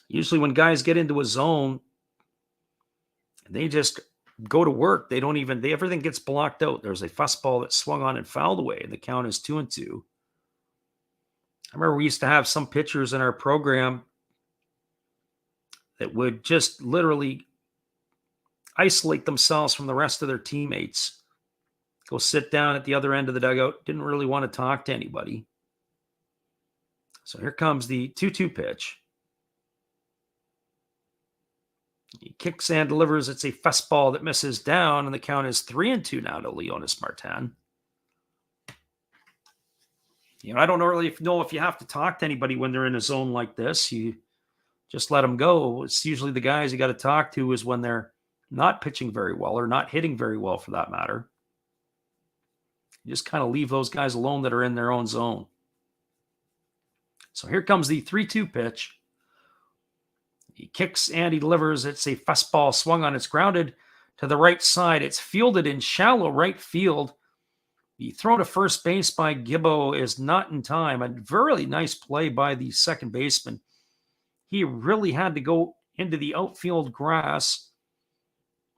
usually when guys get into a zone, they just go to work. Everything gets blocked out. There's a fastball that swung on and fouled away, and the count is 2-2. I remember we used to have some pitchers in our program that would just literally isolate themselves from the rest of their teammates, go sit down at the other end of the dugout, didn't really want to talk to anybody. So here comes the 2-2 pitch. He kicks and delivers. It's a fastball that misses down, and the count is 3-2 now to Leonis Martin. I don't really know if you have to talk to anybody when they're in a zone like this. You just let them go. It's usually the guys you got to talk to is when they're not pitching very well or not hitting very well for that matter. You just kind of leave those guys alone that are in their own zone. So here comes the 3-2 pitch. He kicks and he delivers. It's a fastball swung on. It's grounded to the right side. It's fielded in shallow right field. The throw to first base by Gibbo is not in time. A very nice play by the second baseman. He really had to go into the outfield grass.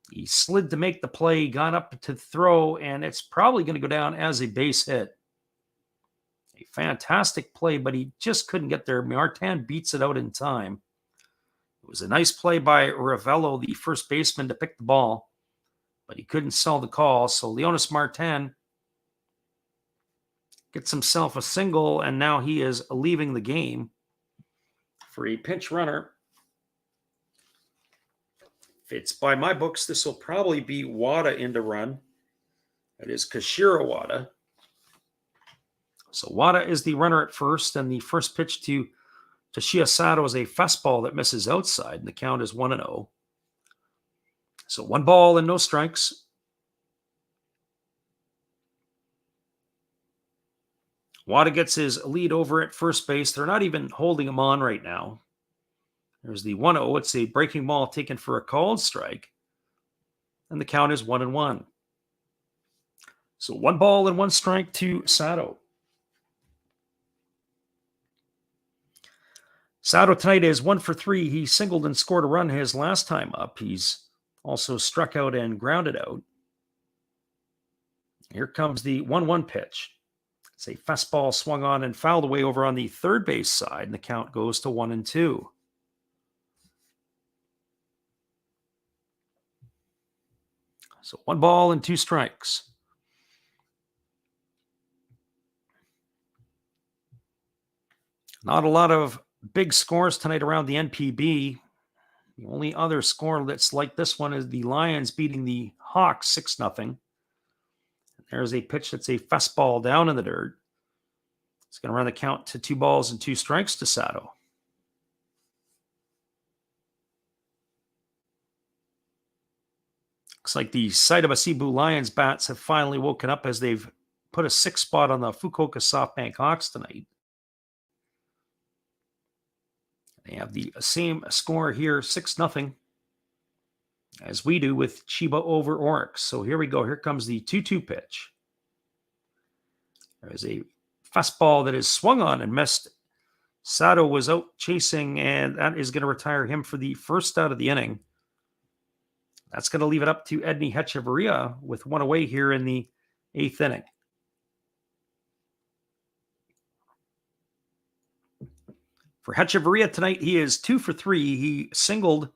He slid to make the play, got up to throw, and it's probably going to go down as a base hit. A fantastic play, but he just couldn't get there. Martin beats it out in time. It was a nice play by Ravello, the first baseman, to pick the ball, but he couldn't sell the call. So Leonis Martin gets himself a single, and now he is leaving the game for a pinch runner. If it's by my books, this will probably be Wada in to run. That is Kashira Wada. So Wada is the runner at first, and the first pitch to Toshiya Sato is a fastball that misses outside, and the count is 1-0. So 1 ball and no strikes. Wada gets his lead over at first base. They're not even holding him on right now. There's the 1-0. It's a breaking ball taken for a called strike, and the count is 1-1. So 1 ball and 1 strike to Sato. Sato tonight is 1 for 3. He singled and scored a run his last time up. He's also struck out and grounded out. Here comes the 1-1 pitch. It's a fastball swung on and fouled away over on the third base side, and the count goes to 1-2. So 1 ball and 2 strikes. Not a lot of big scores tonight around the NPB. The only other score that's like this one is the Lions beating the Hawks 6-0. There's a pitch that's a fastball down in the dirt. It's going to run the count to 2 balls and 2 strikes to Sato. Looks like the Saitama Cebu Lions bats have finally woken up as they've put a 6 spot on the Fukuoka SoftBank Hawks tonight. They have the same score here, 6-0, as we do with Chiba over Orix. So here we go. Here comes the 2-2 pitch. There's a fastball that is swung on and missed. Sato was out chasing, and that is going to retire him for the first out of the inning. That's going to leave it up to Edney Hechavarria with 1 away here in the 8th inning. For Hechavarria tonight, he is 2 for 3. He singled,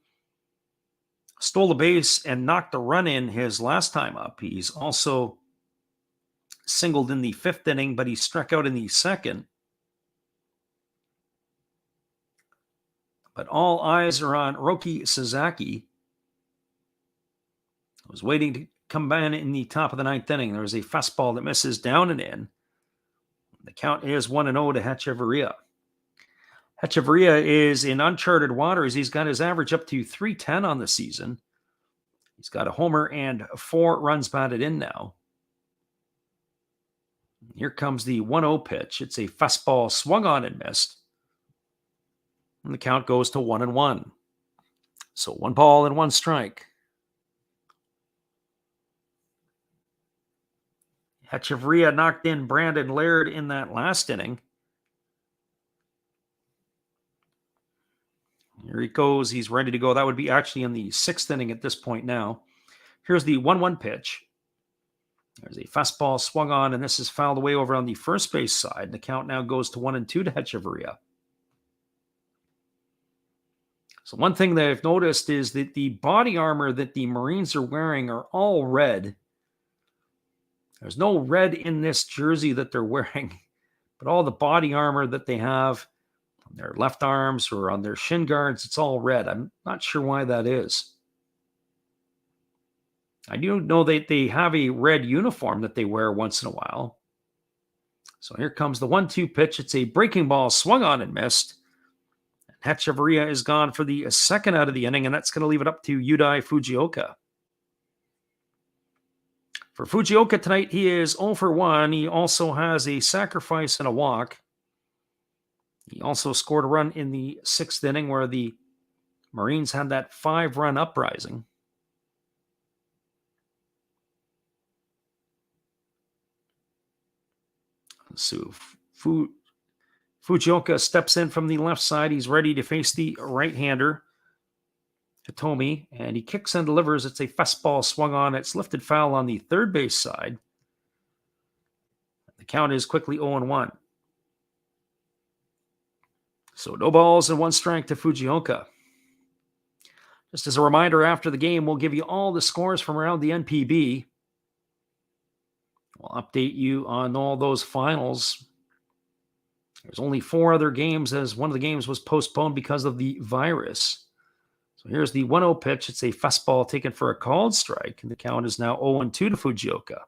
stole a base, and knocked a run in his last time up. He's also singled in the 5th inning, but he struck out in the 2nd. But all eyes are on Roki Sasaki. I was waiting to come in the top of the 9th inning. There was a fastball that misses down and in. The count is 1-0 to Hechavarria. Hechavarria is in uncharted waters. He's got his average up to 310 on the season. He's got a homer and 4 runs batted in now. Here comes the 1-0 pitch. It's a fastball swung on and missed. And the count goes to 1-1. So 1 ball and 1 strike. Hechavarria knocked in Brandon Laird in that last inning. Here he goes. He's ready to go. That would be actually in the 6th inning at this point now. Here's the 1-1 pitch. There's a fastball swung on, and this is fouled away over on the first base side. The count now goes to 1-2 to Hechavarria. So one thing that I've noticed is that the body armor that the Marines are wearing are all red. There's no red in this jersey that they're wearing, but all the body armor that they have on their left arms or on their shin guards, it's all red. I'm not sure why that is. I do know that they have a red uniform that they wear once in a while. So here comes the 1-2 pitch. It's a breaking ball swung on and missed. Hechavarria is gone for the second out of the inning, and that's going to leave it up to Yudai Fujioka. For Fujioka tonight, he is 0 for 1. He also has a sacrifice and a walk. He also scored a run in the 6th inning where the Marines had that 5-run uprising. So Fujioka steps in from the left side. He's ready to face the right-hander, Hitomi, and he kicks and delivers. It's a fastball swung on. It's lifted foul on the third base side. The count is quickly 0-1. So no balls and 1 strike to Fujioka. Just as a reminder, after the game, we'll give you all the scores from around the NPB. We'll update you on all those finals. There's only 4 other games as one of the games was postponed because of the virus. So here's the 1-0 pitch. It's a fastball taken for a called strike, and the count is now 0-2 to Fujioka.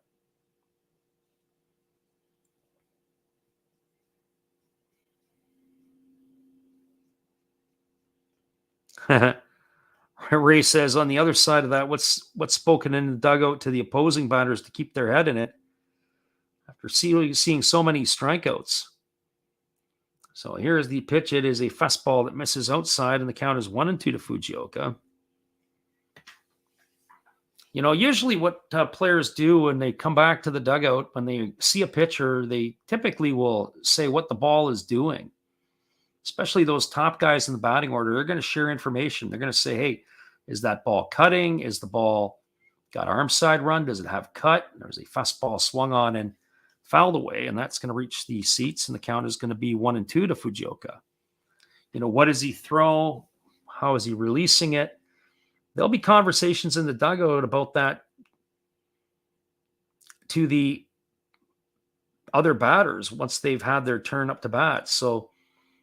Ray says on the other side of that, what's spoken in the dugout to the opposing batters to keep their head in it after seeing so many strikeouts. So here's the pitch. It is a fastball that misses outside, and the count is 1-2 to Fujioka. You know, usually what players do when they come back to the dugout, when they see a pitcher, they typically will say what the ball is doing. Especially those top guys in the batting order, they're going to share information. They're going to say, hey, is that ball cutting? Is the ball got arm side run? Does it have cut? There's a fastball swung on and fouled away, and that's going to reach the seats, and the count is going to be 1-2 to Fujioka. You know, what does he throw? How is he releasing it? There'll be conversations in the dugout about that to the other batters once they've had their turn up to bat. So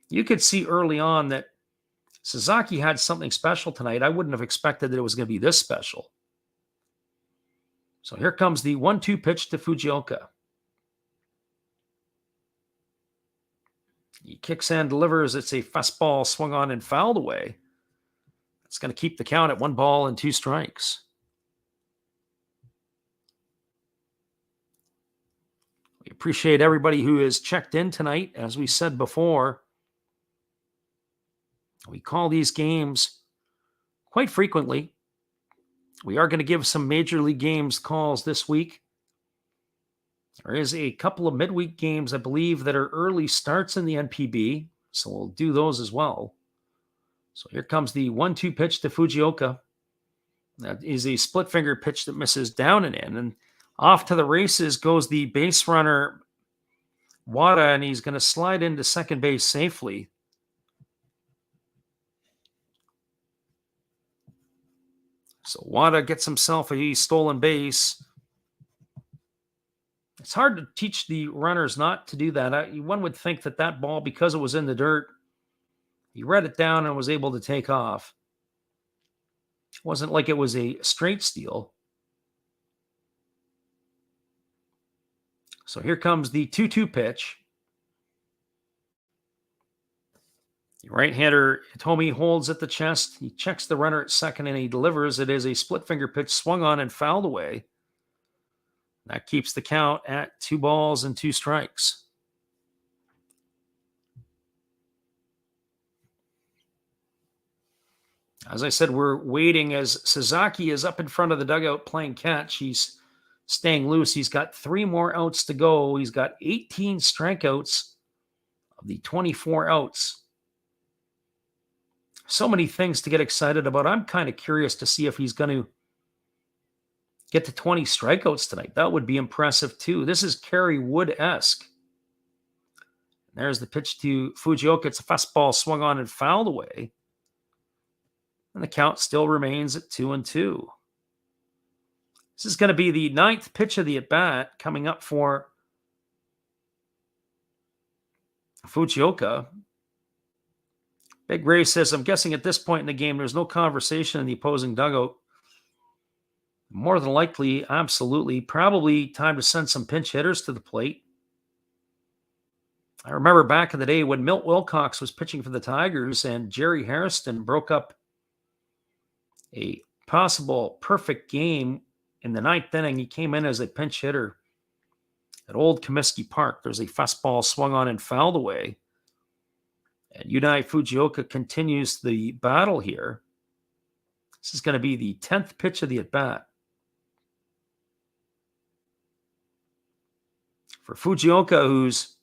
you could see early on that Sasaki had something special tonight. I wouldn't have expected that it was going to be this special. So here comes the 1-2 pitch to Fujioka. He kicks and delivers. It's a fastball swung on and fouled away. It's going to keep the count at 1 ball and 2 strikes. We appreciate everybody who has checked in tonight. As we said before, we call these games quite frequently. We are going to give some Major League games calls this week. There is a couple of midweek games, I believe, that are early starts in the NPB, so we'll do those as well. So here comes the 1-2 pitch to Fujioka. That is a split finger pitch that misses down and in. And off to the races goes the base runner, Wada, and he's going to slide into second base safely. So Wada gets himself a stolen base. It's hard to teach the runners not to do that. One would think that that ball, because it was in the dirt, he read it down and was able to take off. It wasn't like it was a straight steal. So here comes the 2-2 pitch. The right-hander Hitomi holds at the chest. He checks the runner at second and he delivers. It is a split finger pitch swung on and fouled away. That keeps the count at 2 balls and 2 strikes. As I said, we're waiting as Sasaki is up in front of the dugout playing catch. He's staying loose. He's got 3 more outs to go. He's got 18 strikeouts of the 24 outs. So many things to get excited about. I'm kind of curious to see if he's going to get to 20 strikeouts tonight. That would be impressive too. This is Kerry Wood-esque. There's the pitch to Fujioka. It's a fastball swung on and fouled away. And the count still remains at 2-2. This is going to be the 9th pitch of the at-bat coming up for Fujioka. Big Ray says, I'm guessing at this point in the game, there's no conversation in the opposing dugout. More than likely, absolutely, probably time to send some pinch hitters to the plate. I remember back in the day when Milt Wilcox was pitching for the Tigers and Jerry Hairston broke up a possible perfect game in the 9th inning. He came in as a pinch hitter at Old Comiskey Park. There's a fastball swung on and fouled away. And Unai Fujioka continues the battle here. This is going to be the 10th pitch of the at-bat. For Fujioka, who's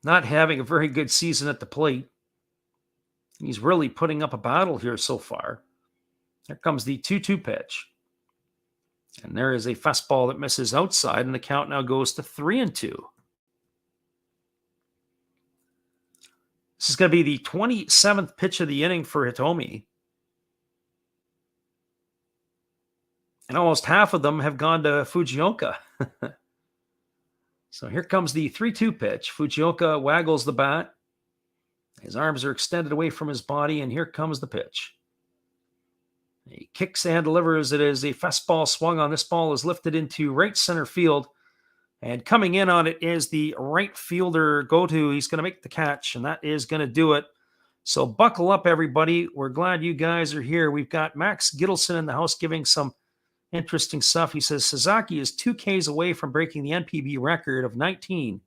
not having a very good season at the plate, he's really putting up a battle here so far. There comes the 2-2 pitch. And there is a fastball that misses outside, and the count now goes to 3-2. This is going to be the 27th pitch of the inning for Hitomi. And almost half of them have gone to Fujioka. So here comes the 3-2 pitch. Fujioka waggles the bat. His arms are extended away from his body, and here comes the pitch. He kicks and delivers. It is a fastball swung on. This ball is lifted into right center field. And coming in on it is the right fielder go-to. He's going to make the catch, and that is going to do it. So buckle up, everybody. We're glad you guys are here. We've got Max Gittleson in the house giving some interesting stuff. He says Sasaki is 2 Ks away from breaking the NPB record of 19,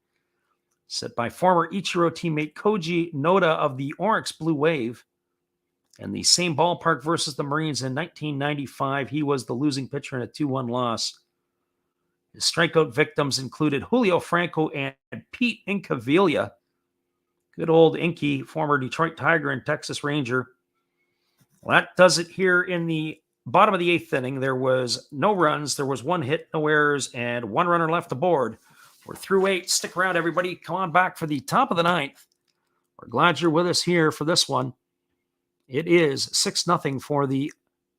set by former Ichiro teammate Koji Noda of the Orix Blue Wave. And the same ballpark versus the Marines in 1995, he was the losing pitcher in a 2-1 loss. His strikeout victims included Julio Franco and Pete Incaviglia. Good old Inky, former Detroit Tiger and Texas Ranger. Well, that does it here in the bottom of the 8th inning. There was no runs. There was 1 hit, no errors, and 1 runner left aboard. We're through 8. Stick around, everybody. Come on back for the top of the 9th. We're glad you're with us here for this one. It is 6-0 for the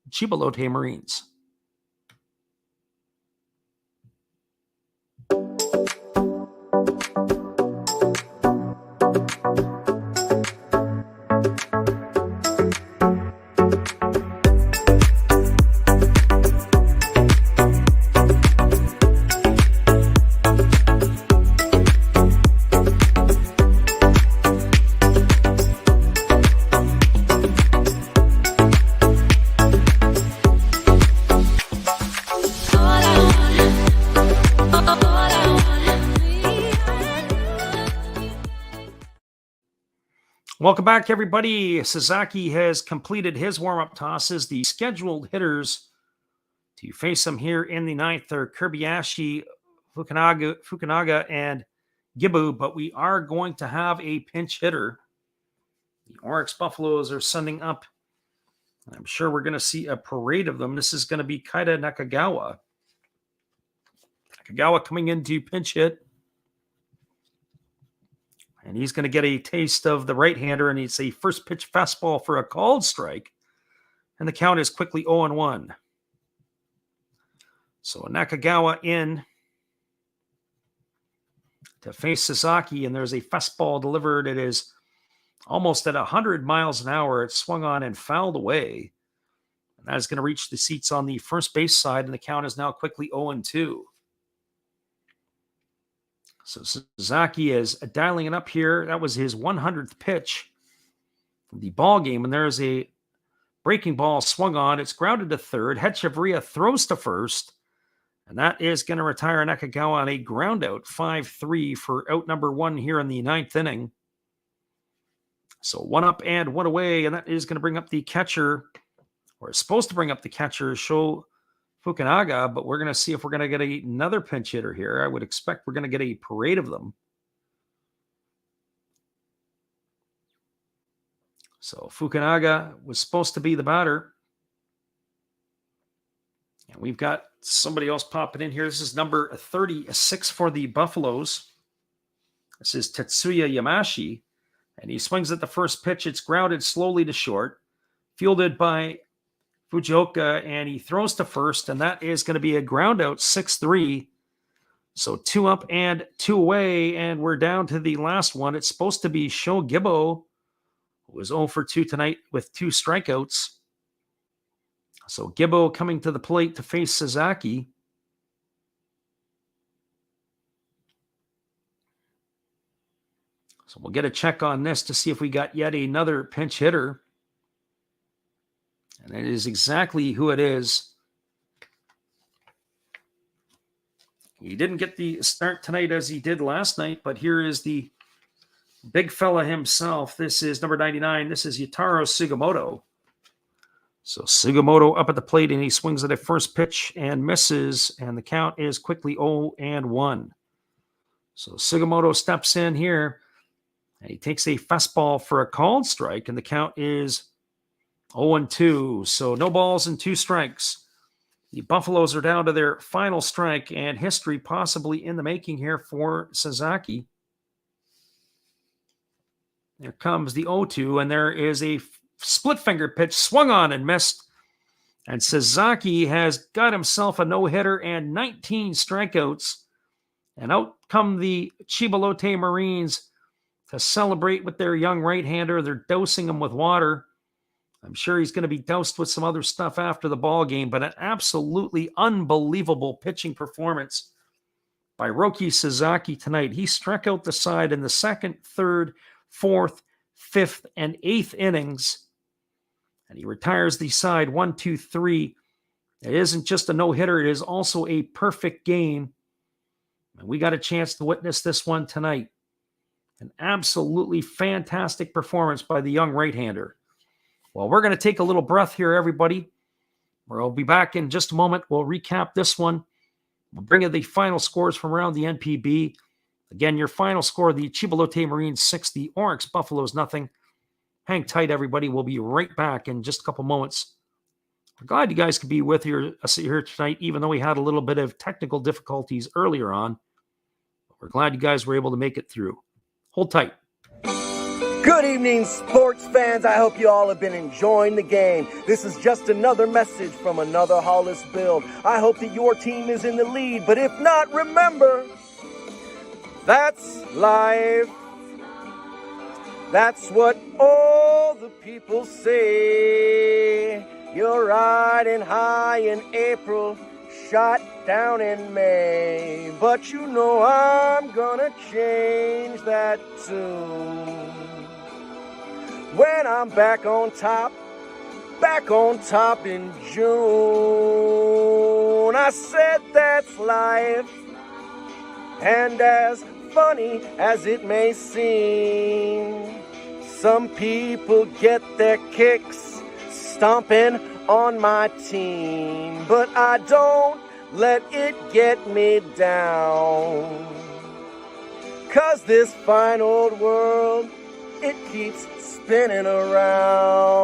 Chiba Lotte Marines. Welcome back, everybody. Sasaki has completed his warm-up tosses. The scheduled hitters to face him here in the 9th are Kobayashi, Fukunaga, and Gibu, but we are going to have a pinch hitter. The Orix Buffaloes are sending up. I'm sure we're going to see a parade of them. This is going to be Kaida Nakagawa. Nakagawa coming in to pinch hit. And he's going to get a taste of the right-hander, and it's a first pitch fastball for a called strike. And the count is quickly 0-1. So Nakagawa in to face Sasaki, and there's a fastball delivered. It is almost at 100 miles an hour. It's swung on and fouled away. And that is going to reach the seats on the first base side, and the count is now quickly 0-2. So Sasaki is dialing it up here. That was his 100th pitch of the ball game. And there's a breaking ball swung on. It's grounded to third. Hechavarria throws to first. And that is going to retire Nakagawa on a ground out. 5-3 for out number 1 here in the 9th inning. So 1 up and 1 away. And that is going to bring up the catcher, or it's supposed to bring up the catcher, Sho Fukunaga, but we're going to see if we're going to get another pinch hitter here. I would expect we're going to get a parade of them. So Fukunaga was supposed to be the batter. And we've got somebody else popping in here. This is number 36 for the Buffaloes. This is Tetsuya Yamashi. And he swings at the first pitch. It's grounded slowly to short. Fielded by Fujioka, and he throws to first, and that is going to be a ground out, 6-3. So 2 up and 2 away, and we're down to the last one. It's supposed to be Sho Gibbo, who was 0 for 2 tonight with 2 strikeouts. So Gibbo coming to the plate to face Sasaki. So we'll get a check on this to see if we got yet another pinch hitter. And it is exactly who it is. He didn't get the start tonight as he did last night, but here is the big fella himself. This is number 99. This is Yutaro Sugimoto. So Sugimoto up at the plate, and he swings at a first pitch and misses, and the count is quickly 0-1. So Sugimoto steps in here, and he takes a fastball for a called strike, and the count is 0-2. So no balls and 2 strikes. The Buffaloes are down to their final strike, and history possibly in the making here for Sasaki. There comes the 0-2, and there is a split finger pitch swung on and missed. And Sasaki has got himself a no-hitter and 19 strikeouts. And out come the Chiba Lotte Marines to celebrate with their young right-hander. They're dosing him with water. I'm sure he's going to be doused with some other stuff after the ball game, but an absolutely unbelievable pitching performance by Roki Sasaki tonight. He struck out the side in the 2nd, 3rd, 4th, 5th, and 8th innings, and he retires the side 1, 2, 3. It isn't just a no-hitter, it is also a perfect game, and we got a chance to witness this one tonight. An absolutely fantastic performance by the young right-hander. Well, we're going to take a little breath here, everybody. We'll be back in just a moment. We'll recap this one. We'll bring you the final scores from around the NPB. Again, your final score, the Chiba Lotte Marines 6, the Orix Buffaloes nothing. Hang tight, everybody. We'll be right back in just a couple moments. We're glad you guys could be with us here tonight, even though we had a little bit of technical difficulties earlier on. We're glad you guys were able to make it through. Hold tight. Good evening, sports fans. I hope you all have been enjoying the game. This is just another message from another Hollis build. I hope that your team is in the lead, but if not, remember, that's life. That's what all the people say. You're riding high in April, shot down in May. But you know I'm gonna change that tune. When I'm back on top in June. I said that's life, and as funny as it may seem, some people get their kicks stomping on my team, but I don't let it get me down, 'cause this fine old world, it keeps spinning around.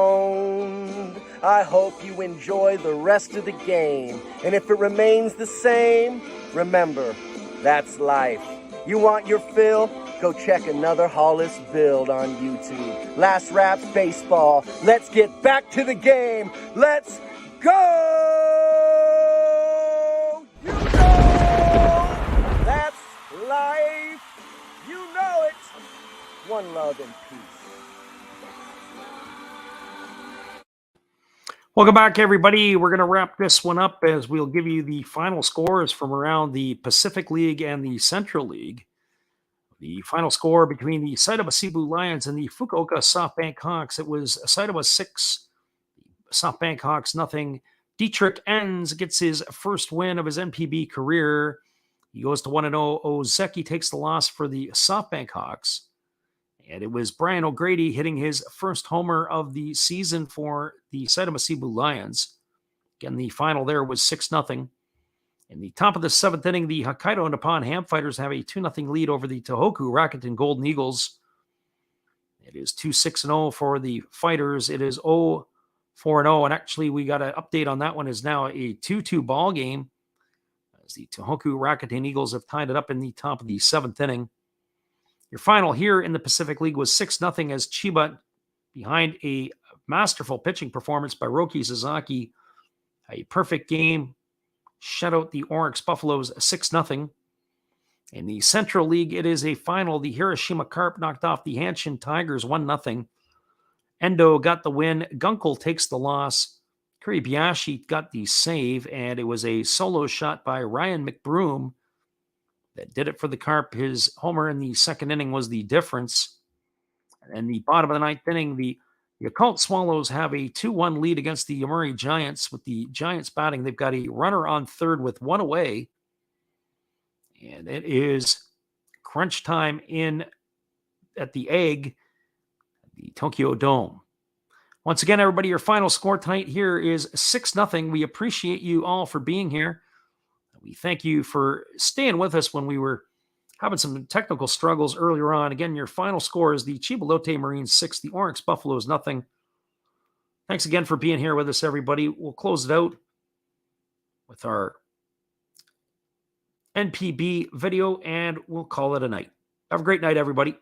I hope you enjoy the rest of the game, and if it remains the same, remember, that's life. You want your fill? Go check another Hollis build on YouTube. Last Raps Baseball. Let's get back to the game. Let's go! You know that's life. You know it. One love and peace. Welcome back, everybody. We're going to wrap this one up as we'll give you the final scores from around the Pacific League and the Central League. The final score between the Saitama Cebu Lions and the Fukuoka SoftBank Hawks. It was Saitama 6, SoftBank Hawks nothing. Dietrich Enns gets his first win of his NPB career. He goes to 1-0. Ozeki takes the loss for the SoftBank Hawks. And it was Brian O'Grady hitting his first homer of the season for the Saitama Cebu Lions. Again, the final there was 6-0. In the top of the 7th inning, the Hokkaido nippon-ham Fighters have a 2-0 lead over the Tohoku Rakuten Golden Eagles. It is 2-6-0 for the Fighters. It is 0 4-0. And actually, we got an update on that one. Is now a 2-2 ball game, as the Tohoku Rakuten Eagles have tied it up in the top of the 7th inning. Your final here in the Pacific League was 6-0 as Chiba, behind a masterful pitching performance by Roki Sasaki, a perfect game, shut out the Orix Buffaloes 6-0. In the Central League, it is a final. The Hiroshima Carp knocked off the Hanshin Tigers 1-0. Endo got the win. Gunkel takes the loss. Kuribayashi got the save, and it was a solo shot by Ryan McBroom that did it for the Carp. His homer in the 2nd inning was the difference. And the bottom of the 9th inning, the Occult Swallows have a 2-1 lead against the Yomiuri Giants. With the Giants batting, they've got a runner on third with one away. And it is crunch time in at the Egg, the Tokyo Dome. Once again, everybody, your final score tonight here is 6-0. We appreciate you all for being here. We thank you for staying with us when we were having some technical struggles earlier on. Again, your final score is the Chiba Lotte Marines 6, the Orix Buffaloes 0. Thanks again for being here with us, everybody. We'll close it out with our NPB video, and we'll call it a night. Have a great night, everybody.